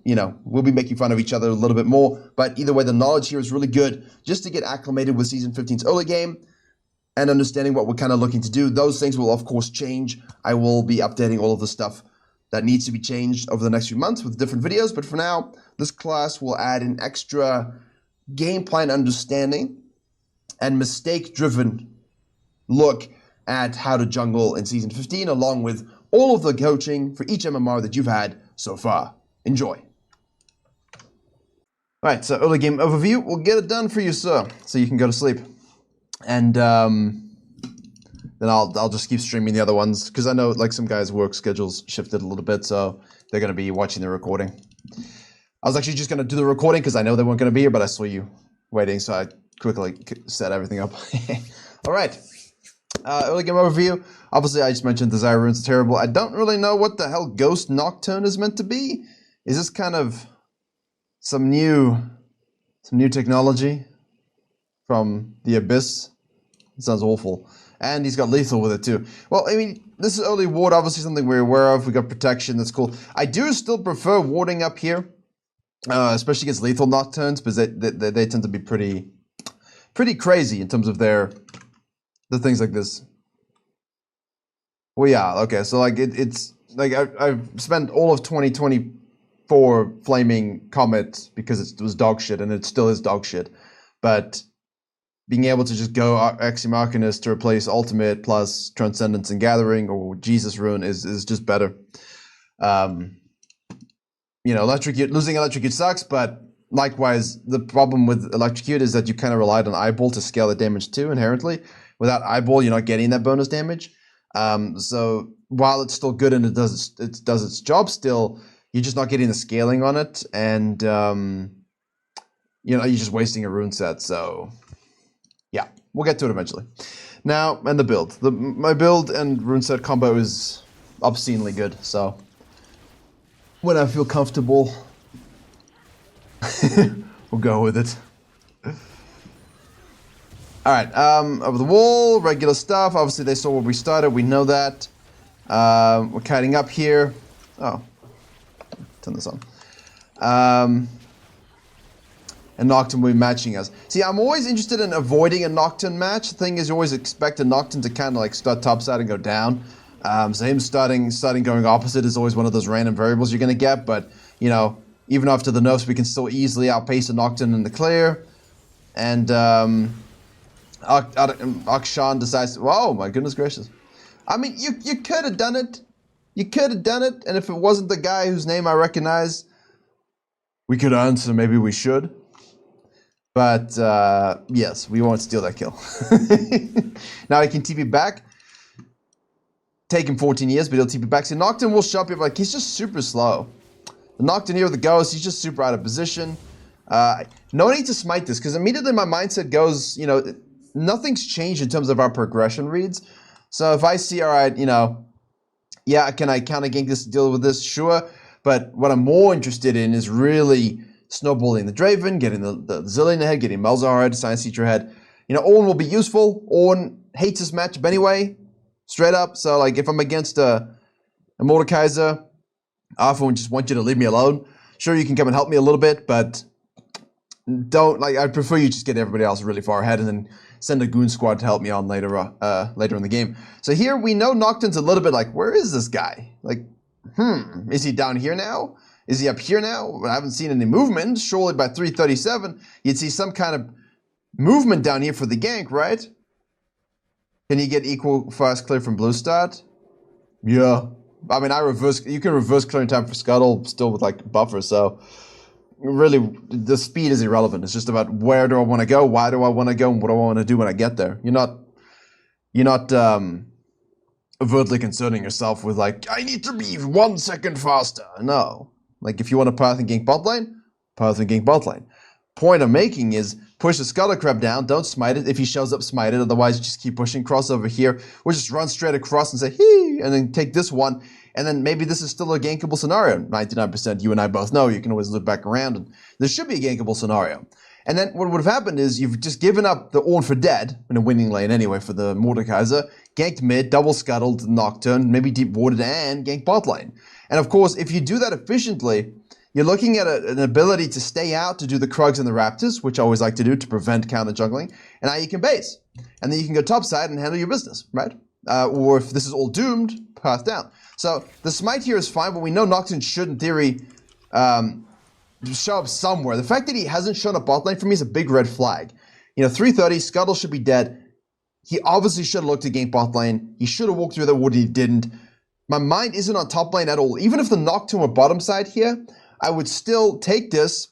you know, we'll be making fun of each other a little bit more, but either way, the knowledge here is really good just to get acclimated with Season 15's early game and understanding what we're kind of looking to do. Those things will, of course, change. I will be updating all of the stuff that needs to be changed over the next few months with different videos, but for now, this class will add an extra game plan understanding and mistake-driven look at how to jungle in Season 15, along with all of the coaching for each MMR that you've had so far. Enjoy. Alright, so early game overview. We'll get it done for you, sir, so you can go to sleep. And then I'll just keep streaming the other ones, because I know like some guys' work schedules shifted a little bit, so they're going to be watching the recording. I was actually just going to do the recording because I know they weren't going to be here, but I saw you waiting, so I quickly set everything up. Alright. Early game overview. Obviously, I just mentioned the Zyra runes are terrible. I don't really know what the hell Ghost Nocturne is meant to be. Is this kind of some new technology from the Abyss? It sounds awful. And he's got lethal with it too. Well, I mean, this is early ward, obviously something we're aware of. We got protection, that's cool. I do still prefer warding up here, especially against lethal Nocturnes, because they tend to be pretty crazy in terms of the things like this. Well, yeah, okay, so like it's like I've spent all of 2024 flaming Comet because it was dog shit, and it still is dog shit. But being able to just go Axiom Arcanist to replace Ultimate plus Transcendence and Gathering or Jesus Rune is just better. You know, losing Electrocute sucks, but likewise, the problem with Electrocute is that you kind of relied on Eyeball to scale the damage too, inherently. Without Eyeball, you're not getting that bonus damage. So while it's still good and it does its job still, you're just not getting the scaling on it, and you know, you're just wasting a rune set. So yeah, we'll get to it eventually. Now, and the build. My build and rune set combo is obscenely good, so when I feel comfortable, we'll go with it. Alright, over the wall, regular stuff. Obviously, they saw where we started. We know that. We're kiting up here. Oh. Turn this on. And Nocturne will be matching us. See, I'm always interested in avoiding a Nocturne match. The thing is, you always expect a Nocturne to kind of like start topside and go down. So him starting going opposite is always one of those random variables you're going to get. But, you know, even after the nerfs, we can still easily outpace a Nocturne in the clear. And Akshan decides, oh my goodness gracious. I mean, you could have done it. You could have done it, and if it wasn't the guy whose name I recognize, we could answer, maybe we should. But, yes, we won't steal that kill. Now he can TP back. Take him 14 years, but he'll TP back. So Nocturne will show up here, like, he's just super slow. The Nocturne here with the Ghost, he's just super out of position. No need to smite this, because immediately my mindset goes, you know, nothing's changed in terms of our progression reads. So if I see, all right, you know, yeah, can I counter gank this to deal with this? Sure. But what I'm more interested in is really snowballing the Draven, getting the Zillion ahead, getting Malzahar ahead, Science Teacher ahead. You know, Ornn will be useful. Ornn hates this matchup anyway, straight up. So, like, if I'm against a Mordekaiser, I often just want you to leave me alone. Sure, you can come and help me a little bit, but don't, like, I'd prefer you just get everybody else really far ahead and then send a goon squad to help me on later in the game. So here we know Nocturne's a little bit like, where is this guy? Like, is he down here now? Is he up here now? I haven't seen any movement. Surely by 337, you'd see some kind of movement down here for the gank, right? Can you get equal fast clear from blue start? Yeah. I mean, you can reverse clearing time for Scuttle still with like buffer, so really the speed is irrelevant. It's just about where do I want to go, why do I want to go, and what do I want to do when I get there. You're not overtly concerning yourself with like, I need to be 1 second faster. No. Like, if you want to path and gank bot lane, path and gank bot lane. Point I'm making is push the Scuttle Crab down, don't smite it. If he shows up, smite it. Otherwise, just keep pushing crossover here. Or just run straight across and say, hee, and then take this one. And then maybe this is still a gankable scenario. 99%, you and I both know. You can always look back around, and there should be a gankable scenario. And then what would have happened is you've just given up the Ornn for dead, in a winning lane anyway for the Mordekaiser, ganked mid, double scuttled Nocturne, maybe deep warded, and ganked bot lane. And of course, if you do that efficiently, you're looking at an ability to stay out to do the Krugs and the Raptors, which I always like to do to prevent counter juggling, and now you can base. And then you can go topside and handle your business, right? Or if this is all doomed, path down. So the smite here is fine, but we know Nocturne should, in theory, show up somewhere. The fact that he hasn't shown up bot lane for me is a big red flag. You know, 330, Scuttle should be dead. He obviously should have looked to gank bot lane. He should have walked through that wood, he didn't. My mind isn't on top lane at all. Even if the Nocturne were bottom side here, I would still take this,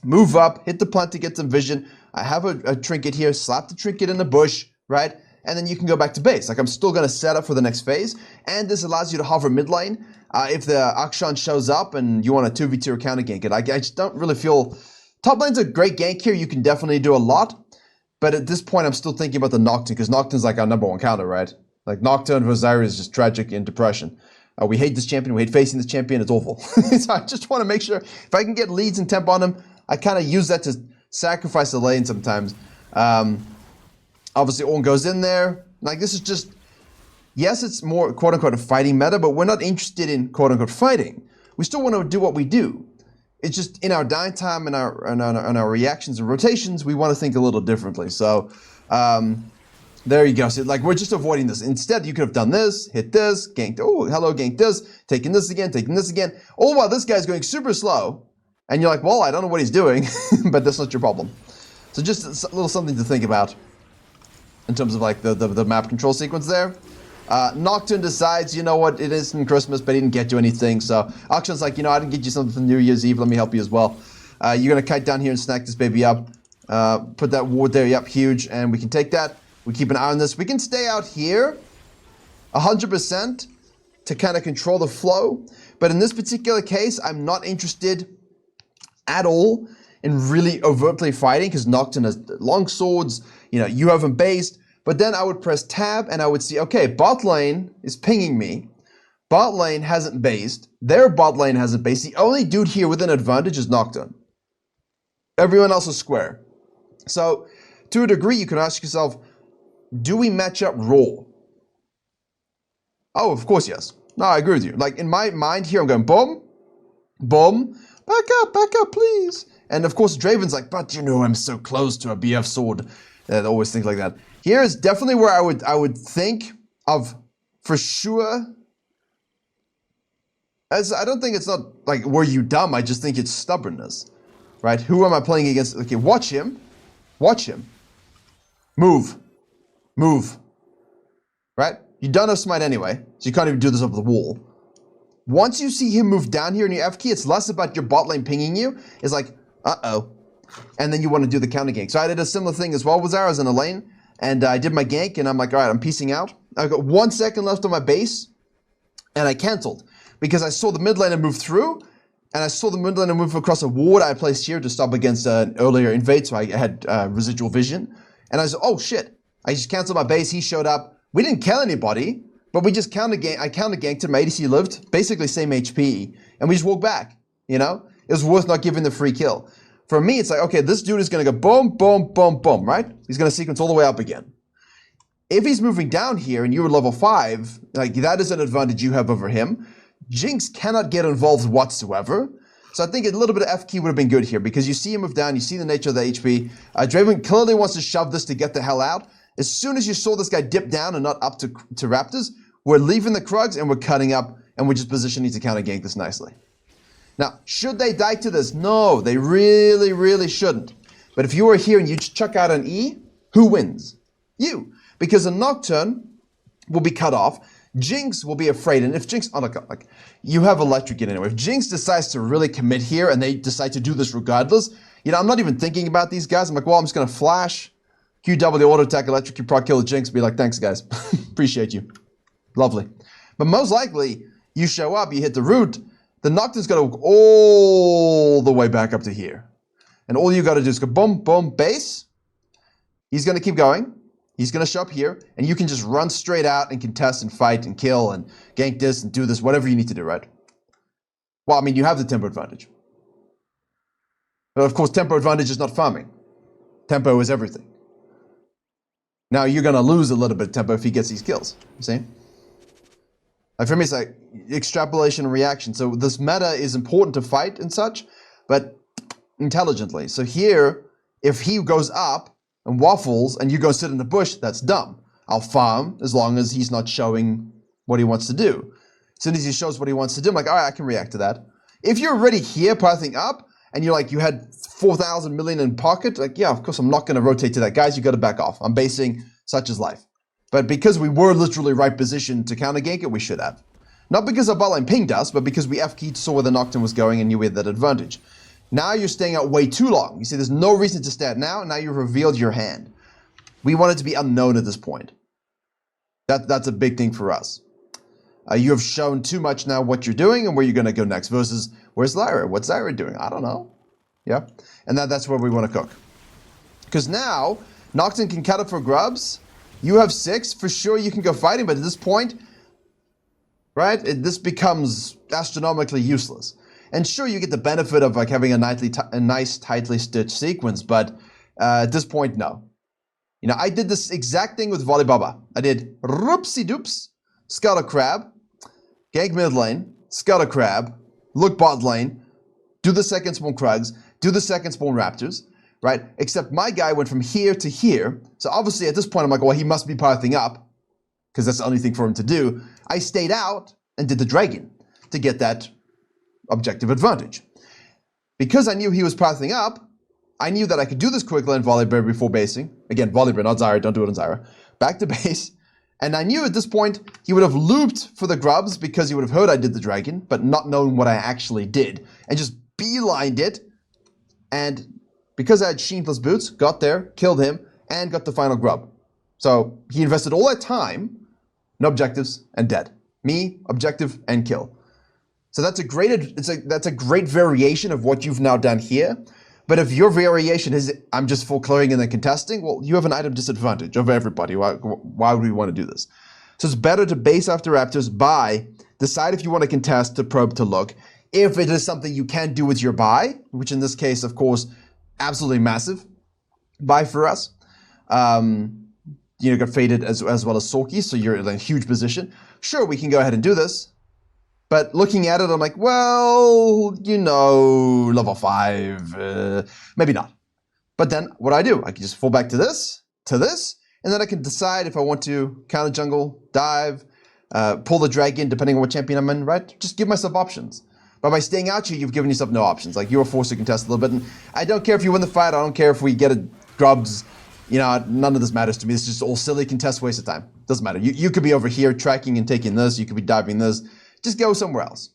move up, hit the plant to get some vision. I have a trinket here, slap the trinket in the bush, right? And then you can go back to base. Like, I'm still going to set up for the next phase. And this allows you to hover mid lane. If the Akshan shows up and you want a 2v2 or counter gank it, I just don't really feel... Top lane's a great gank here. You can definitely do a lot. But at this point, I'm still thinking about the Nocturne, because Nocturne's like our #1 counter, right? Like, Nocturne versus Zyra is just tragic in depression. We hate this champion. We hate facing this champion. It's awful. So I just want to make sure if I can get leads and temp on him, I kind of use that to sacrifice the lane sometimes. Obviously, Ornn goes in there. Like, this is just... Yes, it's more quote-unquote a fighting meta, but we're not interested in quote-unquote fighting. We still want to do what we do. It's just in our downtime and our reactions and rotations, we want to think a little differently. So... there you go. So, like, we're just avoiding this. Instead, you could have done this, hit this, ganked, oh, hello, ganked this, taking this again, all while this guy's going super slow. And you're like, well, I don't know what he's doing, but that's not your problem. So just a little something to think about in terms of, like, the map control sequence there. Nocturne decides, you know what, it isn't Christmas, but he didn't get you anything. So Akshan's like, you know, I didn't get you something for New Year's Eve, let me help you as well. You're going to kite down here and snack this baby up. Put that ward there, yep, huge, and we can take that. We keep an eye on this. We can stay out here 100% to kind of control the flow. But in this particular case, I'm not interested at all in really overtly fighting, because Nocturne has long swords. You know, you haven't based. But then I would press tab and I would see, okay, bot lane is pinging me. Bot lane hasn't based. Their bot lane hasn't based. The only dude here with an advantage is Nocturne. Everyone else is square. So to a degree, you can ask yourself, do we match up raw? Oh, of course, yes. No, I agree with you. Like, in my mind here, I'm going boom, boom, back up, please. And of course, Draven's like, but you know, I'm so close to a BF sword. They always think like that. Here is definitely where I would think of, for sure. As I don't think it's not like, were you dumb? I just think it's stubbornness, right? Who am I playing against? Okay, watch him. Watch him. Move. Move. Right? You don't have smite anyway, so you can't even do this over the wall. Once you see him move down here in your F key, it's less about your bot lane pinging you. It's like, uh-oh. And then you want to do the counter gank. So I did a similar thing as well with Zyra. I was in a lane, and I did my gank, and I'm like, all right, I'm piecing out. I've got 1 second left on my base, and I canceled because I saw the mid laner move through, and I saw the mid laner move across a ward I placed here to stop against an earlier invade, so I had residual vision. And I said, oh shit, I just canceled my base. He showed up. We didn't kill anybody, but we just I counter ganked him. My ADC lived, basically same HP, and we just walked back. You know, it was worth not giving the free kill. For me, it's like, okay, this dude is going to go boom, boom, boom, boom, right? He's going to sequence all the way up again. If he's moving down here and you're level 5, like that is an advantage you have over him. Jinx cannot get involved whatsoever. So I think a little bit of F key would have been good here because you see him move down, you see the nature of the HP. Draven clearly wants to shove this to get the hell out. As soon as you saw this guy dip down and not up to Raptors, we're leaving the Krugs and we're cutting up and we're just positioning to counter gank this nicely. Now, should they die to this? No, they really, really shouldn't. But if you were here and you chuck out an E, who wins? You. Because a Nocturne will be cut off. Jinx will be afraid. And if Jinx, oh my God, like, you have electric in anyway. If Jinx decides to really commit here and they decide to do this regardless, you know, I'm not even thinking about these guys. I'm like, well, I'm just going to flash, QW the auto attack, electric, you proc kill the Jinx, be like, thanks, guys. Appreciate you. Lovely. But most likely, you show up, you hit the root, the Nocturne's got to walk all the way back up to here. And all you got to do is go boom, boom, base. He's going to keep going. He's going to show up here. And you can just run straight out and contest and fight and kill and gank this and do this, whatever you need to do, right? Well, I mean, you have the tempo advantage. But of course, tempo advantage is not farming. Tempo is everything. Now, you're going to lose a little bit of tempo if he gets these kills. You see? Like for me, it's like extrapolation and reaction. So this meta is important to fight and such, but intelligently. So here, if he goes up and waffles and you go sit in the bush, that's dumb. I'll farm as long as he's not showing what he wants to do. As soon as he shows what he wants to do, I'm like, all right, I can react to that. If you're already here pathing up and you're like, you had 4,000 million in pocket, like, yeah, of course, I'm not going to rotate to that. Guys, you got to back off. I'm basing such as life. But because we were literally right positioned to counter gank it, we should have. Not because our bot lane pinged us, but because we F-keyed, saw where the Nocturne was going, and knew we had that advantage. Now you're staying out way too long. You see, there's no reason to stay out now. Now you've revealed your hand. We want it to be unknown at this point. That's a big thing for us. You have shown too much now what you're doing and where you're going to go next versus, where's Zyra? What's Zyra doing? I don't know. Yeah? And that's where we want to cook. Because now, Nocturne can cut it for grubs. You have 6, for sure you can go fighting, but at this point, right, this becomes astronomically useless. And sure, you get the benefit of like having a nice, tightly stitched sequence, but at this point, no. You know, I did this exact thing with Volleybaba. I did roopsie doops, Scuttle Crab, gank mid lane, Scuttle Crab, look bot lane, do the second spawn Krugs, do the second spawn Raptors, right? Except my guy went from here to here. So obviously at this point, I'm like, well, he must be pathing up because that's the only thing for him to do. I stayed out and did the dragon to get that objective advantage. Because I knew he was pathing up, I knew that I could do this quick lane Volibear before basing. Again, Volibear, not Zyra, don't do it on Zyra. Back to base. And I knew at this point he would have looped for the grubs because he would have heard I did the dragon, but not knowing what I actually did. And just beelined it. And because I had Sheenless Boots, got there, killed him, and got the final grub. So he invested all that time, no objectives, and dead. Me, objective, and kill. So that's a great variation of what you've now done here. But if your variation is, I'm just full clearing and then contesting, well, you have an item disadvantage over everybody. Why would we want to do this? So it's better to base after Raptors, buy, decide if you want to contest, to probe, to look. If it is something you can do with your buy, which in this case, of course, absolutely massive buy for us. You know, got faded as well as Sorky, so you're in a huge position. Sure, we can go ahead and do this. But looking at it, I'm like, well, you know, level 5, maybe not. But then what do, I can just fall back to this, and then I can decide if I want to counter jungle, dive, pull the dragon, depending on what champion I'm in, right? Just give myself options. But by staying out here, you've given yourself no options. Like, you're forced to contest a little bit. And I don't care if you win the fight. I don't care if we get a grubs. You know, none of this matters to me. It's just all silly contest, waste of time. Doesn't matter. You could be over here tracking and taking this. You could be diving this. Just go somewhere else.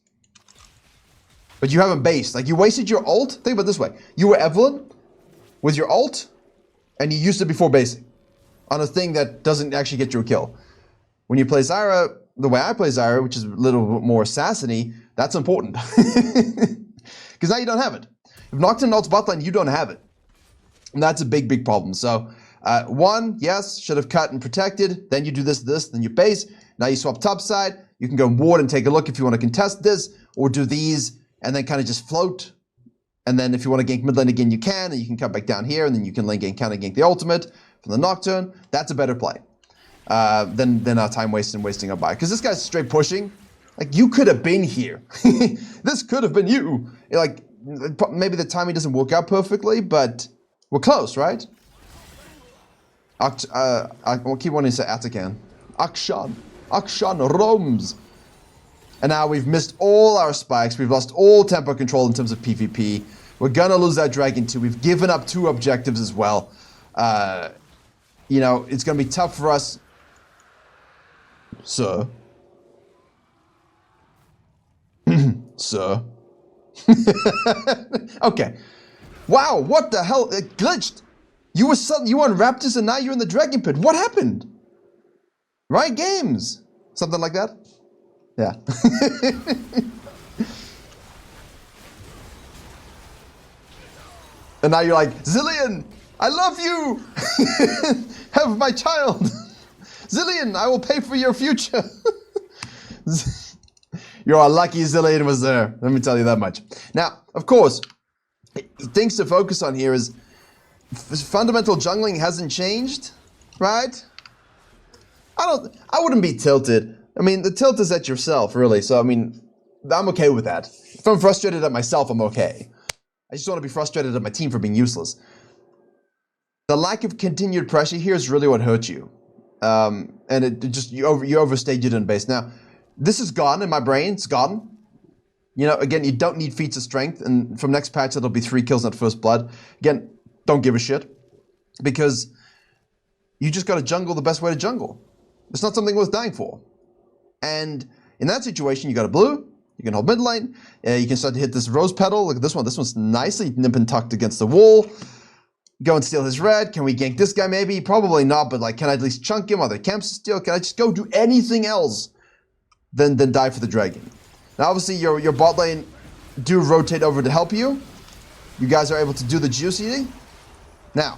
But you haven't based. Like, you wasted your ult. Think about it this way. You were Evelyn with your ult, and you used it before basing on a thing that doesn't actually get you a kill. When you play Zyra, the way I play Zyra, which is a little bit more assassin-y, that's important. Because now you don't have it. If Nocturne ults bot lane, you don't have it. And that's a big, big problem. So, one, yes, should have cut and protected. Then you do this, then you base. Now you swap top side. You can go ward and take a look if you want to contest this, or do these, and then kind of just float. And then if you want to gank mid lane again, you can, and you can come back down here, and then you can lane gank, counter gank the ultimate from the Nocturne. That's a better play than our time wasting our buy. Because this guy's straight pushing. Like, you could have been here. This could have been you. Like, maybe the timing doesn't work out perfectly, but we're close, right? We'll keep wanting to say Atakan. Akshan roams. And now we've missed all our spikes. We've lost all tempo control in terms of PvP. We're gonna lose that dragon too. We've given up 2 objectives as well. You know, it's gonna be tough for us. Sir. Sir. Okay. Wow, what the hell? It glitched. You were on Raptors and now you're in the Dragon Pit. What happened? Right games. Something like that? Yeah. And now you're like, Zillion, I love you. Have my child. Zillion, I will pay for your future. You're lucky Zillion was there. Let me tell you that much. Now, of course, things to focus on here is fundamental jungling hasn't changed, right? I wouldn't be tilted. I mean, the tilt is at yourself, really. So, I mean, I'm okay with that. If I'm frustrated at myself, I'm okay. I just want to be frustrated at my team for being useless. The lack of continued pressure here is really what hurt you. And it just, you overstayed your base. Now, this is gone in my brain. It's gone. You know, again, you don't need feats of strength. And from next patch, it'll be 3 kills, not first blood. Again, don't give a shit. Because you just got to jungle the best way to jungle. It's not something worth dying for. And in that situation, you got a blue, you can hold mid lane, you can start to hit this rose petal. Look at this one. This one's nicely nip and tucked against the wall. Go and steal his red. Can we gank this guy maybe? Probably not, but like, can I at least chunk him? Are there camps to steal? Can I just go do anything else than die for the dragon? Now, obviously, your bot lane do rotate over to help you. You guys are able to do the juice eating. Now,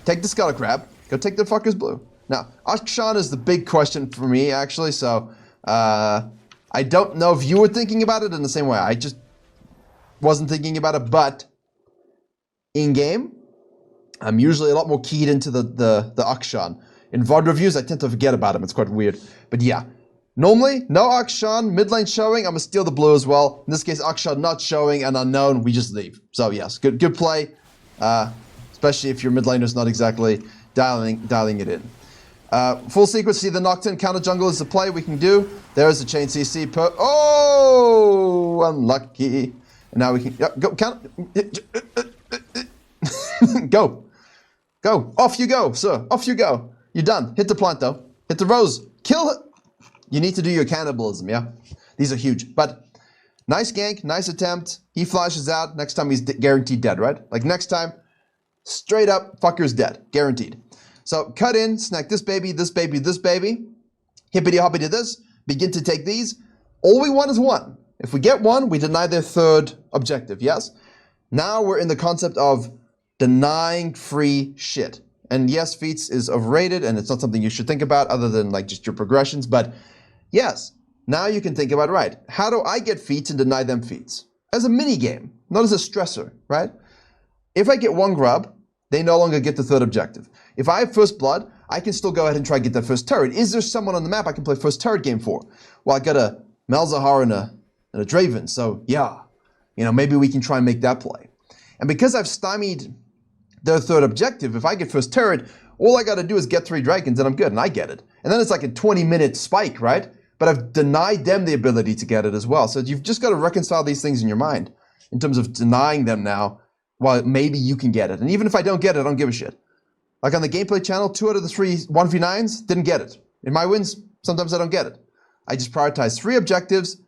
take the Skull Crab. Go take the fucker's blue. Now, Akshan is the big question for me, actually, so I don't know if you were thinking about it in the same way. I just wasn't thinking about it, but in-game, I'm usually a lot more keyed into the Akshan. In VOD reviews, I tend to forget about him. It's quite weird. But yeah, normally, no Akshan, mid lane showing, I'm going to steal the blue as well. In this case, Akshan not showing and unknown, we just leave. So yes, good play, especially if your mid laner's not exactly dialing it in. Full sequence, see the Nocturne counter jungle is the play we can do. There's the chain CC per. Oh, unlucky. And now we can go count. Go. Off you go, sir. Off you go. You're done. Hit the plant though. Hit the rose. Kill it. You need to do your cannibalism, yeah? These are huge. But nice gank, nice attempt. He flashes out. Next time he's guaranteed dead, right? Like next time, straight up, fucker's dead. Guaranteed. So cut in, snack this baby, this baby, this baby. Hippity hoppy to this. Begin to take these. All we want is 1. If we get 1, we deny their 3rd objective, yes? Now we're in the concept of denying free shit. And yes, feats is overrated and it's not something you should think about other than like just your progressions. But yes, now you can think about, right, how do I get feats and deny them feats? As a mini game, not as a stressor, right? If I get 1 grub, they no longer get the 3rd objective. If I have first blood, I can still go ahead and try to get that first turret. Is there someone on the map I can play first turret game for? Well, I got a Malzahar and a Draven, so yeah. You know, maybe we can try and make that play. And because I've stymied their 3rd objective, if I get first turret, all I got to do is get 3 dragons and I'm good, and I get it. And then it's like a 20-minute spike, right? But I've denied them the ability to get it as well. So you've just got to reconcile these things in your mind in terms of denying them now, while maybe you can get it. And even if I don't get it, I don't give a shit. Like on the gameplay channel, 2 out of the 3 1v9s didn't get it. In my wins, sometimes I don't get it. I just prioritize 3 objectives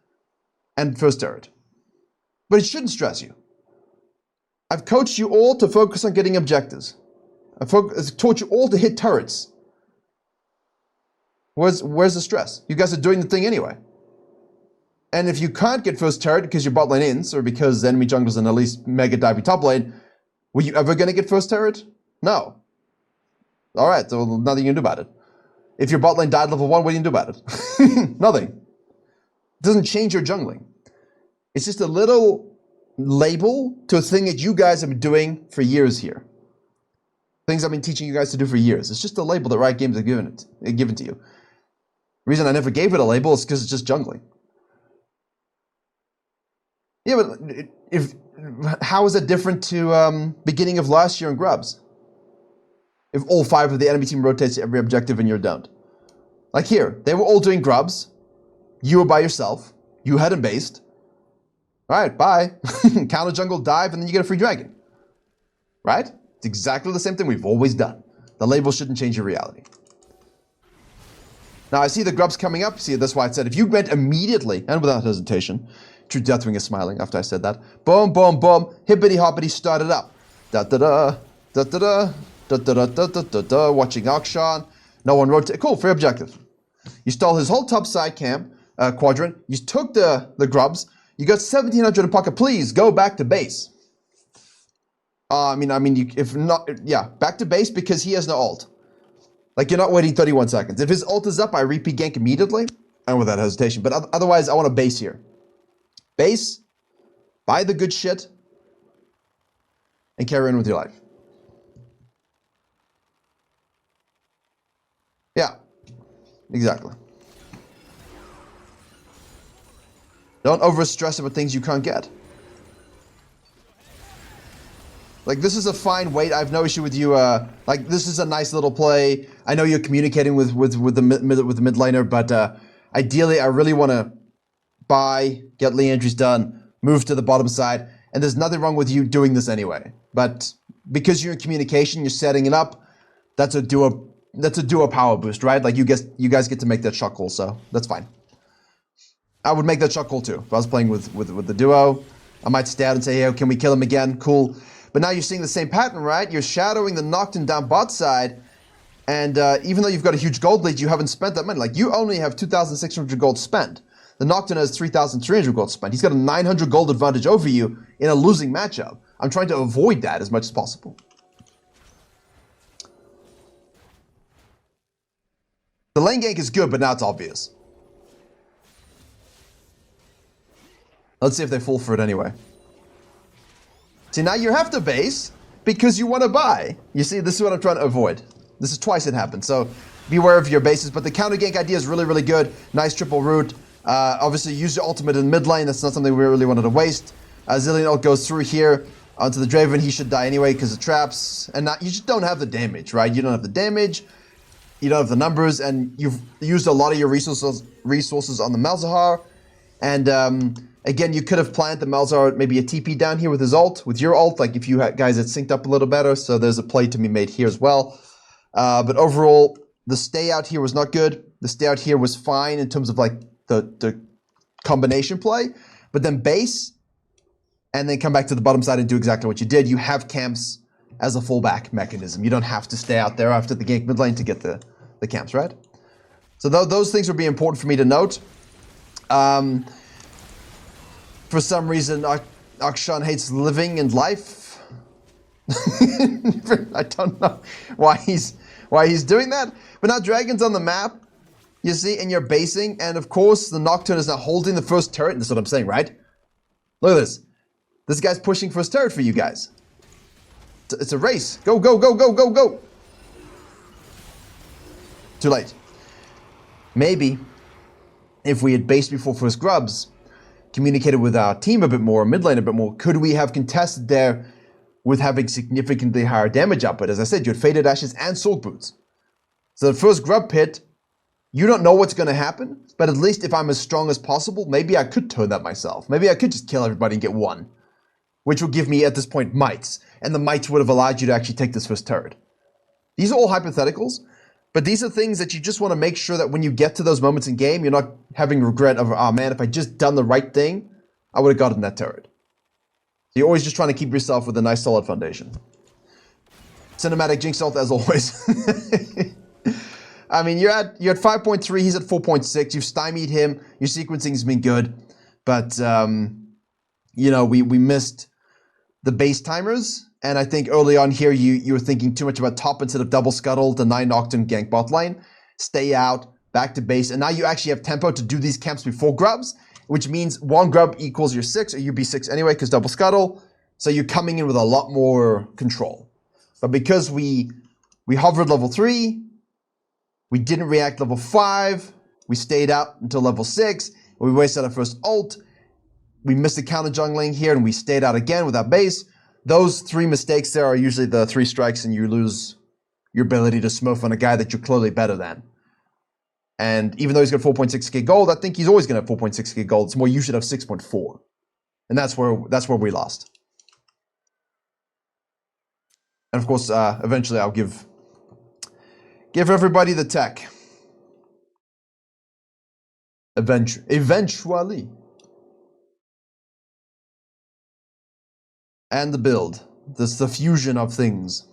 and first turret. But it shouldn't stress you. I've coached you all to focus on getting objectives. I've taught you all to hit turrets. Where's the stress? You guys are doing the thing anyway. And if you can't get first turret because your bot lane ins, or because the enemy jungle's in at least mega divey top lane, were you ever going to get first turret? No. Alright, so nothing you can do about it. If your bot lane died level 1, what do you do about it? Nothing. It doesn't change your jungling. It's just a little label to a thing that you guys have been doing for years here. Things I've been teaching you guys to do for years. It's just a label that Riot Games have given to you. The reason I never gave it a label is because it's just jungling. Yeah, but how is it different to beginning of last year in Grubs? If all 5 of the enemy team rotates every objective and you don't. Like here, they were all doing Grubs. You were by yourself. You hadn't based. Alright, bye. Counter jungle, dive, and then you get a free dragon. Right? It's exactly the same thing we've always done. The label shouldn't change your reality. Now I see the Grubs coming up. See, that's why I said if you went immediately and without hesitation. True Deathwing is smiling after I said that. Boom, boom, boom. Hippity hoppity, started up. Da da da da da da da da da da da da. Watching Akshan. No one rotate. Cool, free objective. You stole his whole top side camp quadrant. You took the Grubs. You got 1700 in pocket. Please go back to base. If not, yeah, back to base because he has no ult. Like you're not waiting 31 seconds. If his ult is up, I repeat gank immediately and without hesitation. But otherwise, I want a base here. Base, buy the good shit, and carry on with your life. Yeah, exactly. Don't over-stress about things you can't get. Like, this is a fine weight. I have no issue with you. Like, this is a nice little play. I know you're communicating with the mid laner, but ideally, I really want to buy, get Lee entries done, move to the bottom side, and there's nothing wrong with you doing this anyway. But because you're in communication, you're setting it up. That's a duo power boost, right? Like you guys get to make that shot call, so that's fine. I would make that shot call too. If I was playing with the duo, I might stay out and say, hey, can we kill him again? Cool. But now you're seeing the same pattern, right? You're shadowing the Nocturne down bot side, and even though you've got a huge gold lead, you haven't spent that money. Like you only have 2,600 gold spent. The Nocturne has 3,300 gold spent. He's got a 900 gold advantage over you in a losing matchup. I'm trying to avoid that as much as possible. The lane gank is good, but now it's obvious. Let's see if they fall for it anyway. See, now you have to base because you want to buy. You see, this is what I'm trying to avoid. This is twice it happened, so beware of your bases. But the counter gank idea is really, really good. Nice triple root. Obviously, use your ultimate in mid lane. That's not something we really wanted to waste. Zillion ult goes through here onto the Draven. He should die anyway because of traps. And you just don't have the damage, right? You don't have the damage. You don't have the numbers. And you've used a lot of your resources on the Malzahar. And again, you could have planned the Malzahar maybe a TP down here with his ult, with your ult, like if you guys had synced up a little better. So there's a play to be made here as well. But overall, the stay out here was not good. The stay out here was fine in terms of like the combination play. But then base, and then come back to the bottom side and do exactly what you did. You have camps as a fallback mechanism. You don't have to stay out there after the gank mid lane to get the camps, right? So those things would be important for me to note. For some reason, Akshan hates living and life. I don't know why he's doing that. But now Dragon's on the map, you see, and you're basing, and of course the Nocturne is now holding the first turret. That's what I'm saying, right? Look at this. This guy's pushing first turret for you guys. It's a race. Go, go, go, go, go, go. Too late. Maybe if we had based before first grubs, communicated with our team a bit more, mid lane a bit more, could we have contested there with having significantly higher damage output? As I said, you had Faded Ashes and Sword Boots. So the first grub pit, you don't know what's going to happen, but at least if I'm as strong as possible, maybe I could turn that myself. Maybe I could just kill everybody and get one, which would give me, at this point, mites. And the mites would have allowed you to actually take this first turret. These are all hypotheticals, but these are things that you just want to make sure that when you get to those moments in game, you're not having regret of, oh man, if I just done the right thing, I would have gotten that turret. You're always just trying to keep yourself with a nice solid foundation. Cinematic Jinx ult as always. I mean, you're at 5.3, he's at 4.6. You've stymied him. Your sequencing's been good, but you know, we missed the base timers, and I think early on here you were thinking too much about top instead of double scuttle, deny Nocturne, gank bot lane, stay out, back to base, and now you actually have tempo to do these camps before grubs, which means one grub equals your 6, or you be 6 anyway because double scuttle, so you're coming in with a lot more control. But because we hovered level 3, we didn't react level 5, we stayed out until level 6, we wasted our first ult, we missed the counter jungling here, and we stayed out again with our base. Those 3 mistakes there are usually the 3 strikes, and you lose your ability to smurf on a guy that you're clearly better than. And even though he's got 4.6k gold, I think he's always going to have 4.6k gold. It's more you should have 6.4. And that's where we lost. And of course, eventually I'll give everybody the tech. Eventually. And the build. This the fusion of things.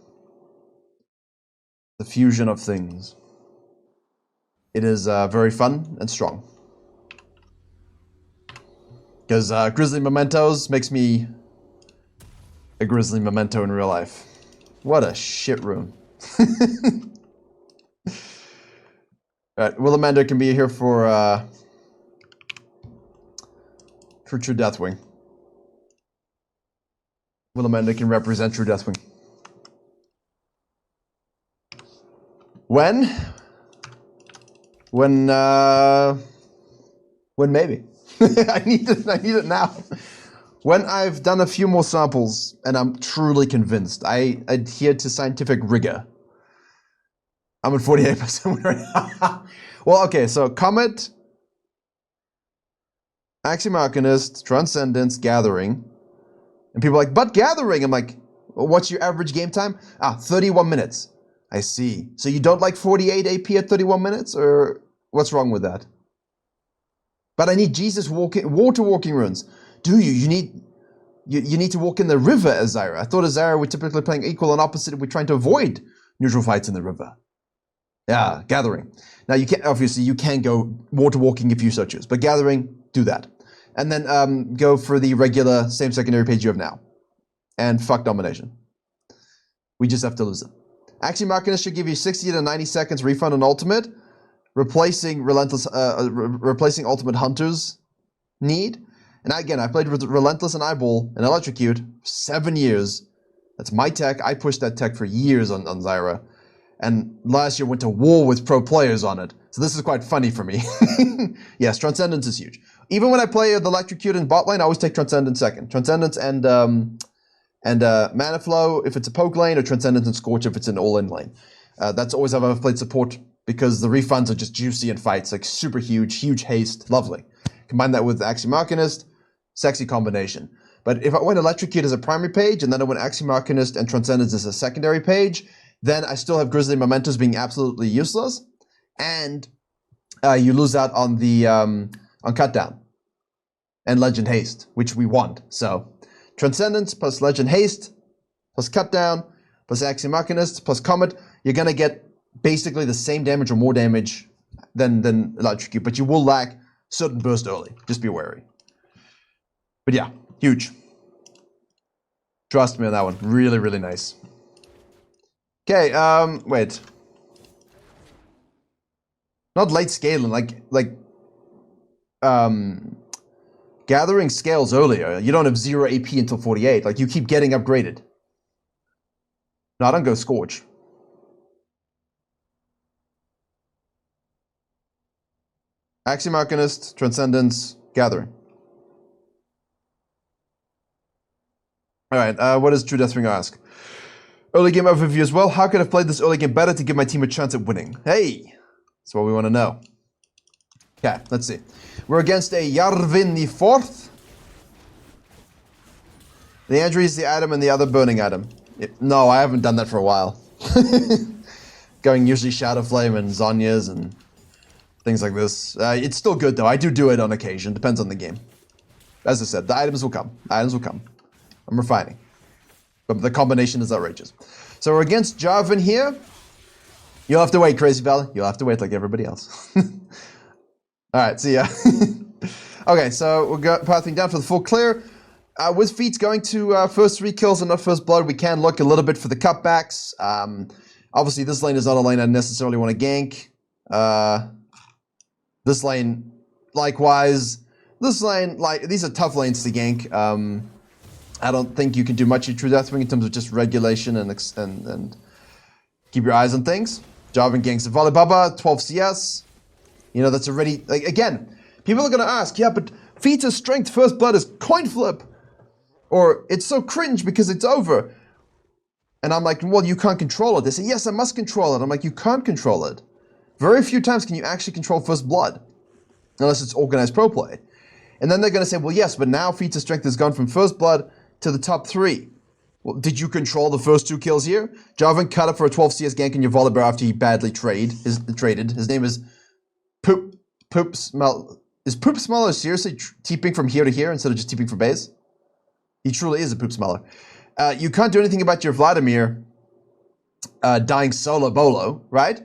The fusion of things. It is very fun and strong. Because Grizzly Mementos makes me a Grizzly Memento in real life. What a shit room. Alright, Willamander can be here for True Deathwing. Willamander can represent True Deathwing. When maybe. I need it now. When I've done a few more samples and I'm truly convinced, I adhere to scientific rigor. I'm at 48% right now. Well, okay, so Comet, Axiom Arcanist, Transcendence, Gathering. And people are like, but Gathering! I'm like, well, what's your average game time? 31 minutes. I see. So you don't like 48 AP at 31 minutes? Or what's wrong with that? But I need Jesus water walking runes. Do you? You need to walk in the river as Zyra. I thought as Zyra we're typically playing equal and opposite. We're trying to avoid neutral fights in the river. Yeah, Gathering. Now you can obviously you can go water walking if you so choose, but Gathering, do that. And then go for the regular same secondary page you have now. And fuck domination. We just have to lose it. Axiom Arcanist should give you 60 to 90 seconds refund on ultimate, replacing replacing ultimate hunters need. And again, I played with Relentless and Eyeball and Electrocute 7 years. That's my tech. I pushed that tech for years on Zyra. And last year went to war with pro players on it. So this is quite funny for me. Yes, Transcendence is huge. Even when I play the Electrocute in bot lane, I always take Transcendence second. Transcendence and Mana Flow if it's a poke lane, or Transcendence and Scorch if it's an all-in lane. That's always how I've played support, because the refunds are just juicy in fights, like super huge haste, lovely. Combine that with Axiom Arcanist, sexy combination. But if I went Electrocute as a primary page, and then I went Axiom Arcanist and Transcendence as a secondary page, then I still have Grizzly Mementos being absolutely useless, and you lose out on the on Cutdown and Legend Haste, which we want. So Transcendence plus Legend Haste plus Cutdown plus Axiom Arcanist plus Comet, you're gonna get basically the same damage or more damage than Electrocute, but you will lack certain burst early. Just be wary. But yeah, huge. Trust me on that one. Really, really nice. Okay, wait. Not late scaling, like Gathering scales earlier. You don't have 0 AP until 48. Like, you keep getting upgraded. No, I don't go Scorch. Axiom Arcanist, Transcendence, Gathering. Alright, what does True Deathwing ask? Early game overview as well. How could I have played this early game better to give my team a chance at winning? Hey! That's what we want to know. Okay, let's see. We're against a Yarvin the 4th. The Andrew is the item and the other burning item. No, I haven't done that for a while. Going usually Shadow Flame and Zhonya's and things like this. It's still good though. I do it on occasion. Depends on the game. As I said, the items will come. Items will come. I'm refining. But the combination is outrageous. So we're against Jarvan here. You'll have to wait, Crazy Valley. You'll have to wait like everybody else. Alright, see ya. Okay, so we're pathing down for the full clear. With Feats going to first 3 kills and not first blood, we can look a little bit for the cutbacks. Obviously, this lane is not a lane I necessarily want to gank. This lane, likewise. This lane, these are tough lanes to gank. I don't think you can do much in True Deathwing in terms of just regulation and keep your eyes on things. Jarvan ganks the Volley Bubba, 12 CS. You know, that's already, like, again, people are going to ask, yeah, but Feats' strength first blood is coin flip. Or it's so cringe because it's over. And I'm like, well, you can't control it. They say, yes, I must control it. I'm like, you can't control it. Very few times can you actually control first blood. Unless it's organized pro play. And then they're going to say, well, yes, but now Feats' strength has gone from first blood to the top 3. Well, did you control the first 2 kills here? Jarvan cut up for a 12 CS gank in your Volibear after he badly traded. His name is Poop Smell. Is Poop Smeller seriously TPing from here to here instead of just TPing for base? He truly is a Poop Smeller. You can't do anything about your Vladimir dying solo bolo, right?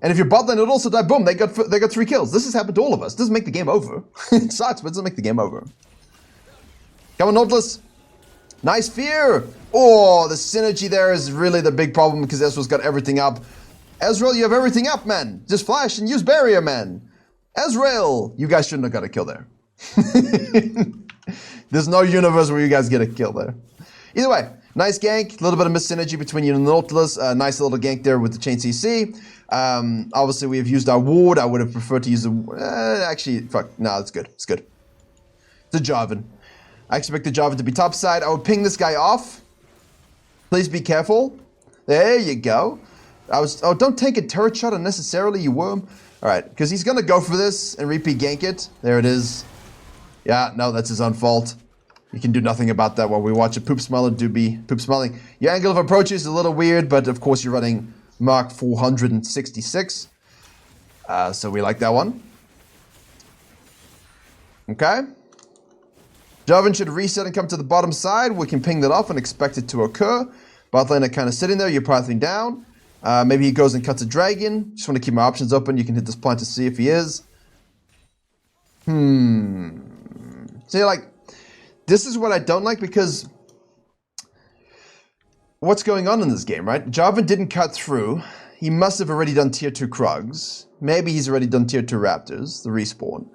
And if your bot lane would also die, boom, they got 3 kills. This has happened to all of us. Doesn't make the game over. It sucks, but it doesn't make the game over. Come on, Nautilus. Nice fear. Oh, the synergy there is really the big problem because Ezreal's got everything up. Ezreal, you have everything up, man. Just flash and use barrier, man. Ezreal, you guys shouldn't have got a kill there. There's no universe where you guys get a kill there. Either way, nice gank. A little bit of mis-synergy between you and the Nautilus. Nice little gank there with the chain CC. Obviously, we have used our ward. I would have preferred to use the... actually, fuck. No, it's good. It's good. The Jarvan. I expect the Jarvan to be topside. I would ping this guy off. Please be careful. There you go. Oh, don't take a turret shot unnecessarily, you worm. Alright, because he's going to go for this and repeat gank it. There it is. Yeah, no, that's his own fault. You can do nothing about that while we watch a poop smeller do be poop smelling. Your angle of approach is a little weird, but of course you're running Mark 466. So we like that one. Okay. Jarvan should reset and come to the bottom side. We can ping that off and expect it to occur. Bot lane are kind of sitting there. You're pathing down. Maybe he goes and cuts a dragon. Just want to keep my options open. You can hit this point to see if he is. See, like, this is what I don't like because what's going on in this game, right? Jarvan didn't cut through. He must have already done tier 2 Krugs. Maybe he's already done tier 2 Raptors, the respawn.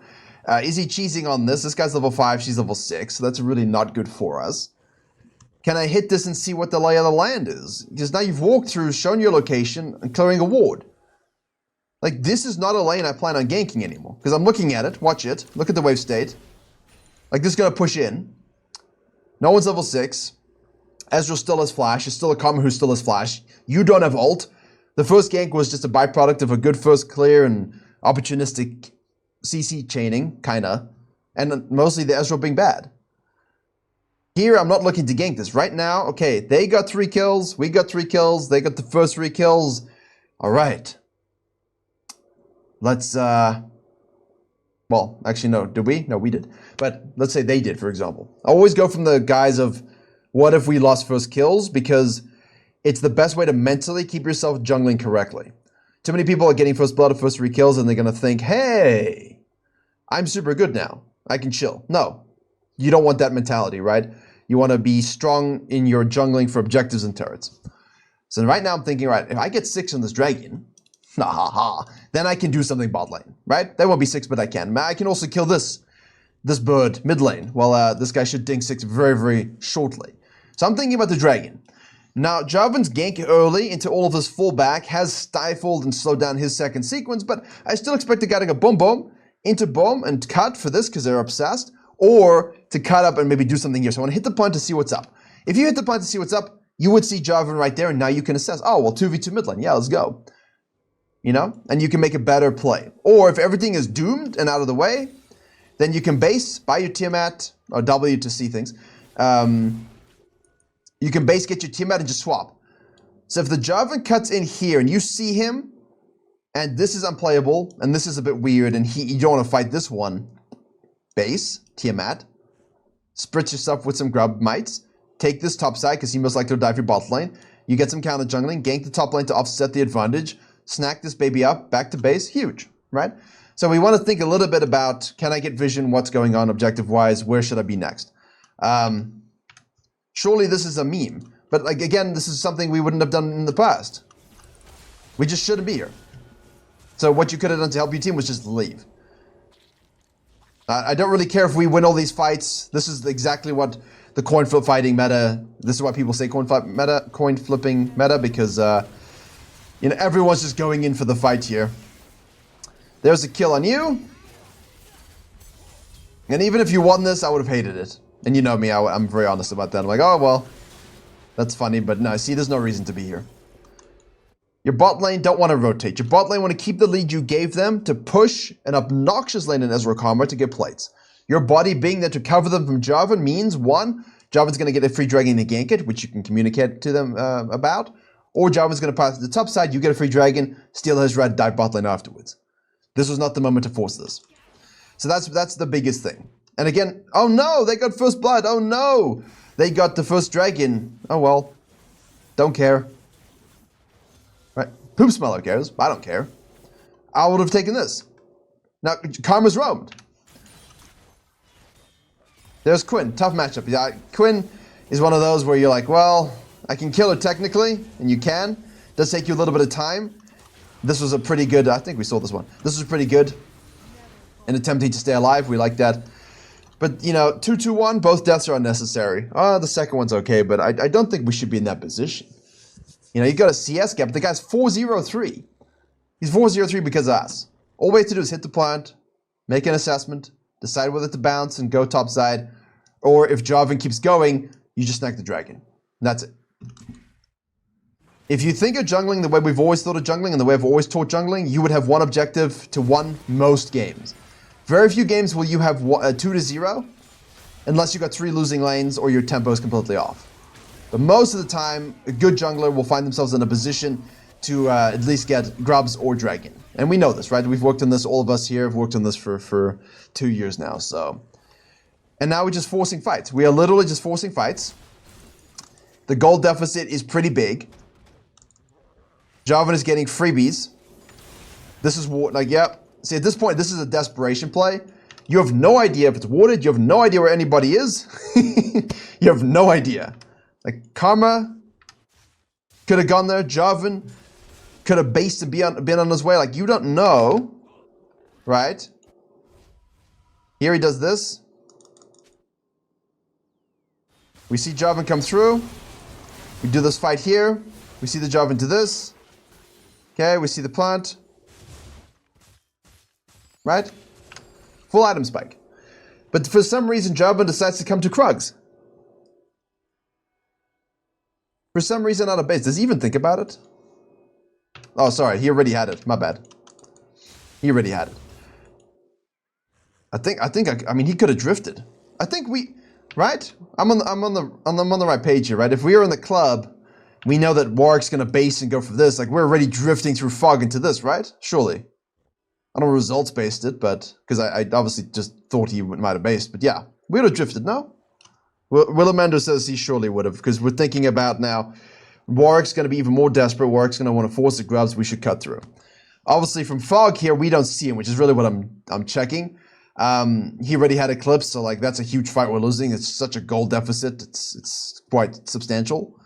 Is he cheesing on this? This guy's level 5, she's level 6, so that's really not good for us. Can I hit this and see what the lay of the land is? Because now you've walked through, shown your location, and clearing a ward. Like, this is not a lane I plan on ganking anymore. Because I'm looking at it, watch it, look at the wave state. Like, this is going to push in. No one's level 6. Ezreal still has flash, there's still a Karma who still has flash. You don't have ult. The first gank was just a byproduct of a good first clear and opportunistic CC chaining, kinda. And mostly the Ezreal being bad. Here, I'm not looking to gank this. Right now, okay, they got 3 kills, we got 3 kills, they got the first 3 kills. Alright. Let's, well, actually, no. Did we? No, we did. But let's say they did, for example. I always go from the guise of, what if we lost first kills? Because it's the best way to mentally keep yourself jungling correctly. Too many people are getting first blood or first 3 kills, and they're going to think, hey, I'm super good now. I can chill. No. You don't want that mentality, right? You want to be strong in your jungling for objectives and turrets. So right now I'm thinking, right, if I get 6 on this dragon, then I can do something bot lane, right? There won't be 6, but I can. I can also kill this bird mid lane. Well, this guy should ding 6 very, very shortly. So I'm thinking about the dragon. Now, Jarvan's gank early into all of this fullback has stifled and slowed down his second sequence, but I still expect the guy to go boom, boom, into boom and cut for this because they're obsessed, or to cut up and maybe do something here. So I want to hit the point to see what's up. If you hit the point to see what's up, you would see Jarvan right there, and now you can assess, oh, well, 2v2 mid lane. Yeah, let's go. You know? And you can make a better play. Or if everything is doomed and out of the way, then you can base, buy your Tiamat, or W to see things. You can base, get your Tiamat, and just swap. So if the Jarvan cuts in here, and you see him, and this is unplayable, and this is a bit weird, and you don't want to fight this one, base, Tiamat, spritz yourself with some grub mites, take this top side, because he most likely will die for your bot lane. You get some counter jungling, gank the top lane to offset the advantage, snack this baby up, back to base, huge, right? So we want to think a little bit about, can I get vision, what's going on objective-wise, where should I be next? Surely this is a meme, but like again, this is something we wouldn't have done in the past. We just shouldn't be here. So what you could have done to help your team was just leave. I don't really care if we win all these fights. This is exactly what the coin flip fighting meta, this is why people say coin flipping meta, because you know, everyone's just going in for the fight here. There's a kill on you. And even if you won this, I would have hated it. And you know me, I'm very honest about that. I'm like, oh, well, that's funny, but no, see, there's no reason to be here. Your bot lane don't want to rotate. Your bot lane want to keep the lead you gave them to push an obnoxious lane in Ezreal Karma to get plates. Your body being there to cover them from Jarvan means, one, Jarvan's going to get a free dragon to gank it, which you can communicate to them about. Or Jarvan's going to pass to the top side, you get a free dragon, steal his red, dive bot lane afterwards. This was not the moment to force this. So that's the biggest thing. And again, oh no, they got first blood. Oh no, they got the first dragon. Oh well, don't care. Right, poop smeller cares. I don't care. I would have taken this. Now, Karma's roamed. There's Quinn, tough matchup. Yeah, Quinn is one of those where you're like, well, I can kill her technically, and you can. It does take you a little bit of time. This was a pretty good, I think we saw this one. This was pretty good in attempting to stay alive. We like that. But, you know, 2-2-1, both deaths are unnecessary. The second one's okay, but I don't think we should be in that position. You know, you got a CS gap. The guy's 4-0-3. He's 4-0-3 because of us. All we have to do is hit the plant, make an assessment, decide whether to bounce and go top side, or if Jarvan keeps going, you just snack the dragon. And that's it. If you think of jungling the way we've always thought of jungling and the way I've always taught jungling, you would have one objective to win most games. Very few games will you have 2-0, unless you got 3 losing lanes or your tempo is completely off. But most of the time, a good jungler will find themselves in a position to at least get grubs or dragon. And we know this, right? We've worked on this, all of us here have worked on this for 2 years now, so. And now we're just forcing fights. We are literally just forcing fights. The gold deficit is pretty big. Jarvan is getting freebies. This is like, yep. See, at this point, this is a desperation play. You have no idea if it's warded. You have no idea where anybody is. You have no idea. Like, Karma could have gone there. Jarvan could have based and been on his way. Like, you don't know, right? Here he does this. We see Jarvan come through. We do this fight here. We see the Jarvan do this. Okay, we see the plant. Right? Full item spike. But for some reason, Jarvan decides to come to Kha'Zix. For some reason out of base. Does he even think about it? Oh, sorry. He already had it. My bad. He already had it. I mean, he could have drifted. I think we, right? I'm on the right page here, right? If we were in the club, we know that Warwick's going to base and go for this. Like, we're already drifting through fog into this, right? Surely. I don't know results based it, but because I obviously just thought he might have based, but yeah, we would have drifted, no? Willamando says he surely would have, because we're thinking about now, Warwick's going to be even more desperate. Warwick's going to want to force the grubs. We should cut through. Obviously, from fog here, we don't see him, which is really what I'm checking. He already had Eclipse, so like that's a huge fight we're losing. It's such a goal deficit. It's quite substantial.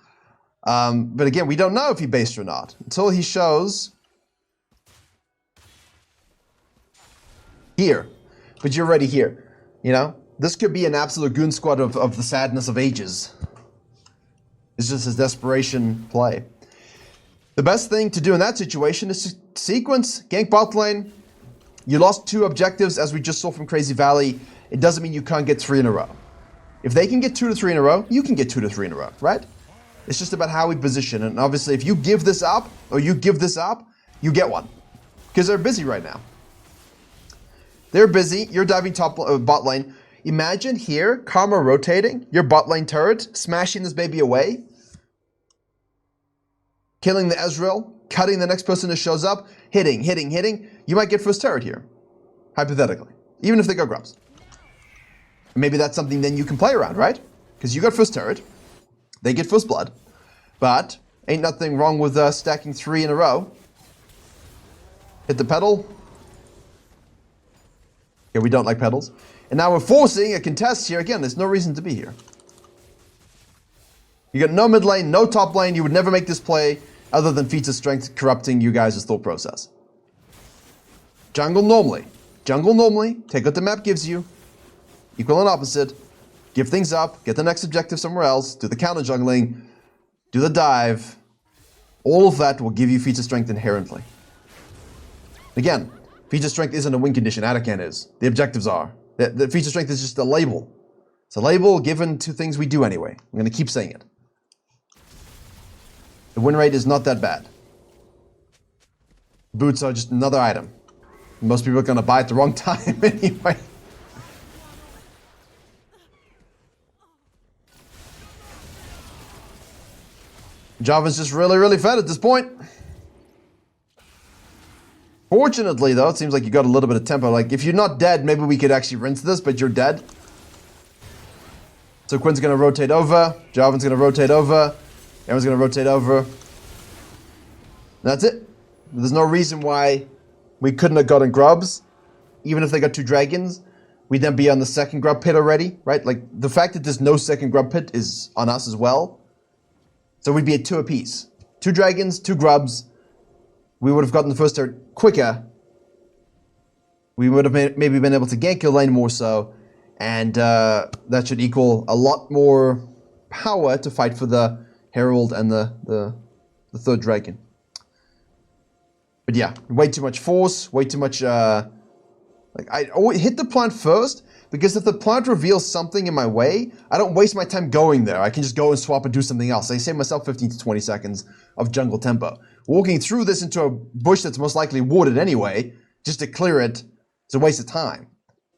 But again, we don't know if he based or not until he shows. Here, but you're already here, you know? This could be an absolute goon squad of the sadness of ages. It's just his desperation play. The best thing to do in that situation is to sequence, gank bot lane. You lost 2 objectives, as we just saw from Crazy Valley. It doesn't mean you can't get 3 in a row. If they can get 2 to 3 in a row, you can get 2 to 3 in a row, right? It's just about how we position. And obviously, if you give this up, or you give this up, you get one. Because they're busy right now. They're busy. You're diving top bot lane. Imagine here, Karma rotating, your bot lane turret, smashing this baby away, killing the Ezreal, cutting the next person who shows up, hitting. You might get first turret here, hypothetically, even if they go grubs. Maybe that's something then you can play around, right? Because you got first turret. They get first blood. But ain't nothing wrong with stacking 3 in a row. Hit the pedal. Okay, we don't like pedals. And now we're forcing a contest here. Again, there's no reason to be here. You got no mid lane, no top lane. You would never make this play other than feats of strength corrupting you guys' thought process. Jungle normally. Jungle normally. Take what the map gives you. Equal and opposite. Give things up. Get the next objective somewhere else. Do the counter jungling. Do the dive. All of that will give you feats of strength inherently. Again, feats of strength isn't a win condition. Atakan is. The objectives are. The feats of strength is just a label. It's a label given to things we do anyway. I'm going to keep saying it. The win rate is not that bad. Boots are just another item. Most people are going to buy at the wrong time anyway. Jarvan's just really, really fed at this point. Fortunately, though, it seems like you got a little bit of tempo. Like, if you're not dead, maybe we could actually rinse this, but you're dead. So Quinn's going to rotate over. Jarvan's going to rotate over. Everyone's going to rotate over. That's it. There's no reason why we couldn't have gotten grubs. Even if they got 2 dragons, we'd then be on the second grub pit already, right? Like, the fact that there's no second grub pit is on us as well. So we'd be at 2 apiece. 2 dragons, 2 grubs. We would have gotten the first turn quicker. We would have maybe been able to gank your lane more so. And that should equal a lot more power to fight for the Herald and the 3rd dragon. But yeah, way too much force, way too much... like, I always hit the plant first, because if the plant reveals something in my way, I don't waste my time going there. I can just go and swap and do something else. I save myself 15 to 20 seconds of jungle tempo. Walking through this into a bush that's most likely warded anyway, just to clear it, is a waste of time.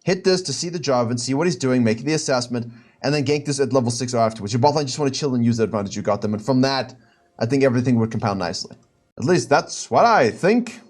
Hit this to see the Jarvan, see what he's doing, make the assessment, and then gank this at level 6 or afterwards. Your bot lane just want to chill and use the advantage you got them, and from that, I think everything would compound nicely. At least that's what I think.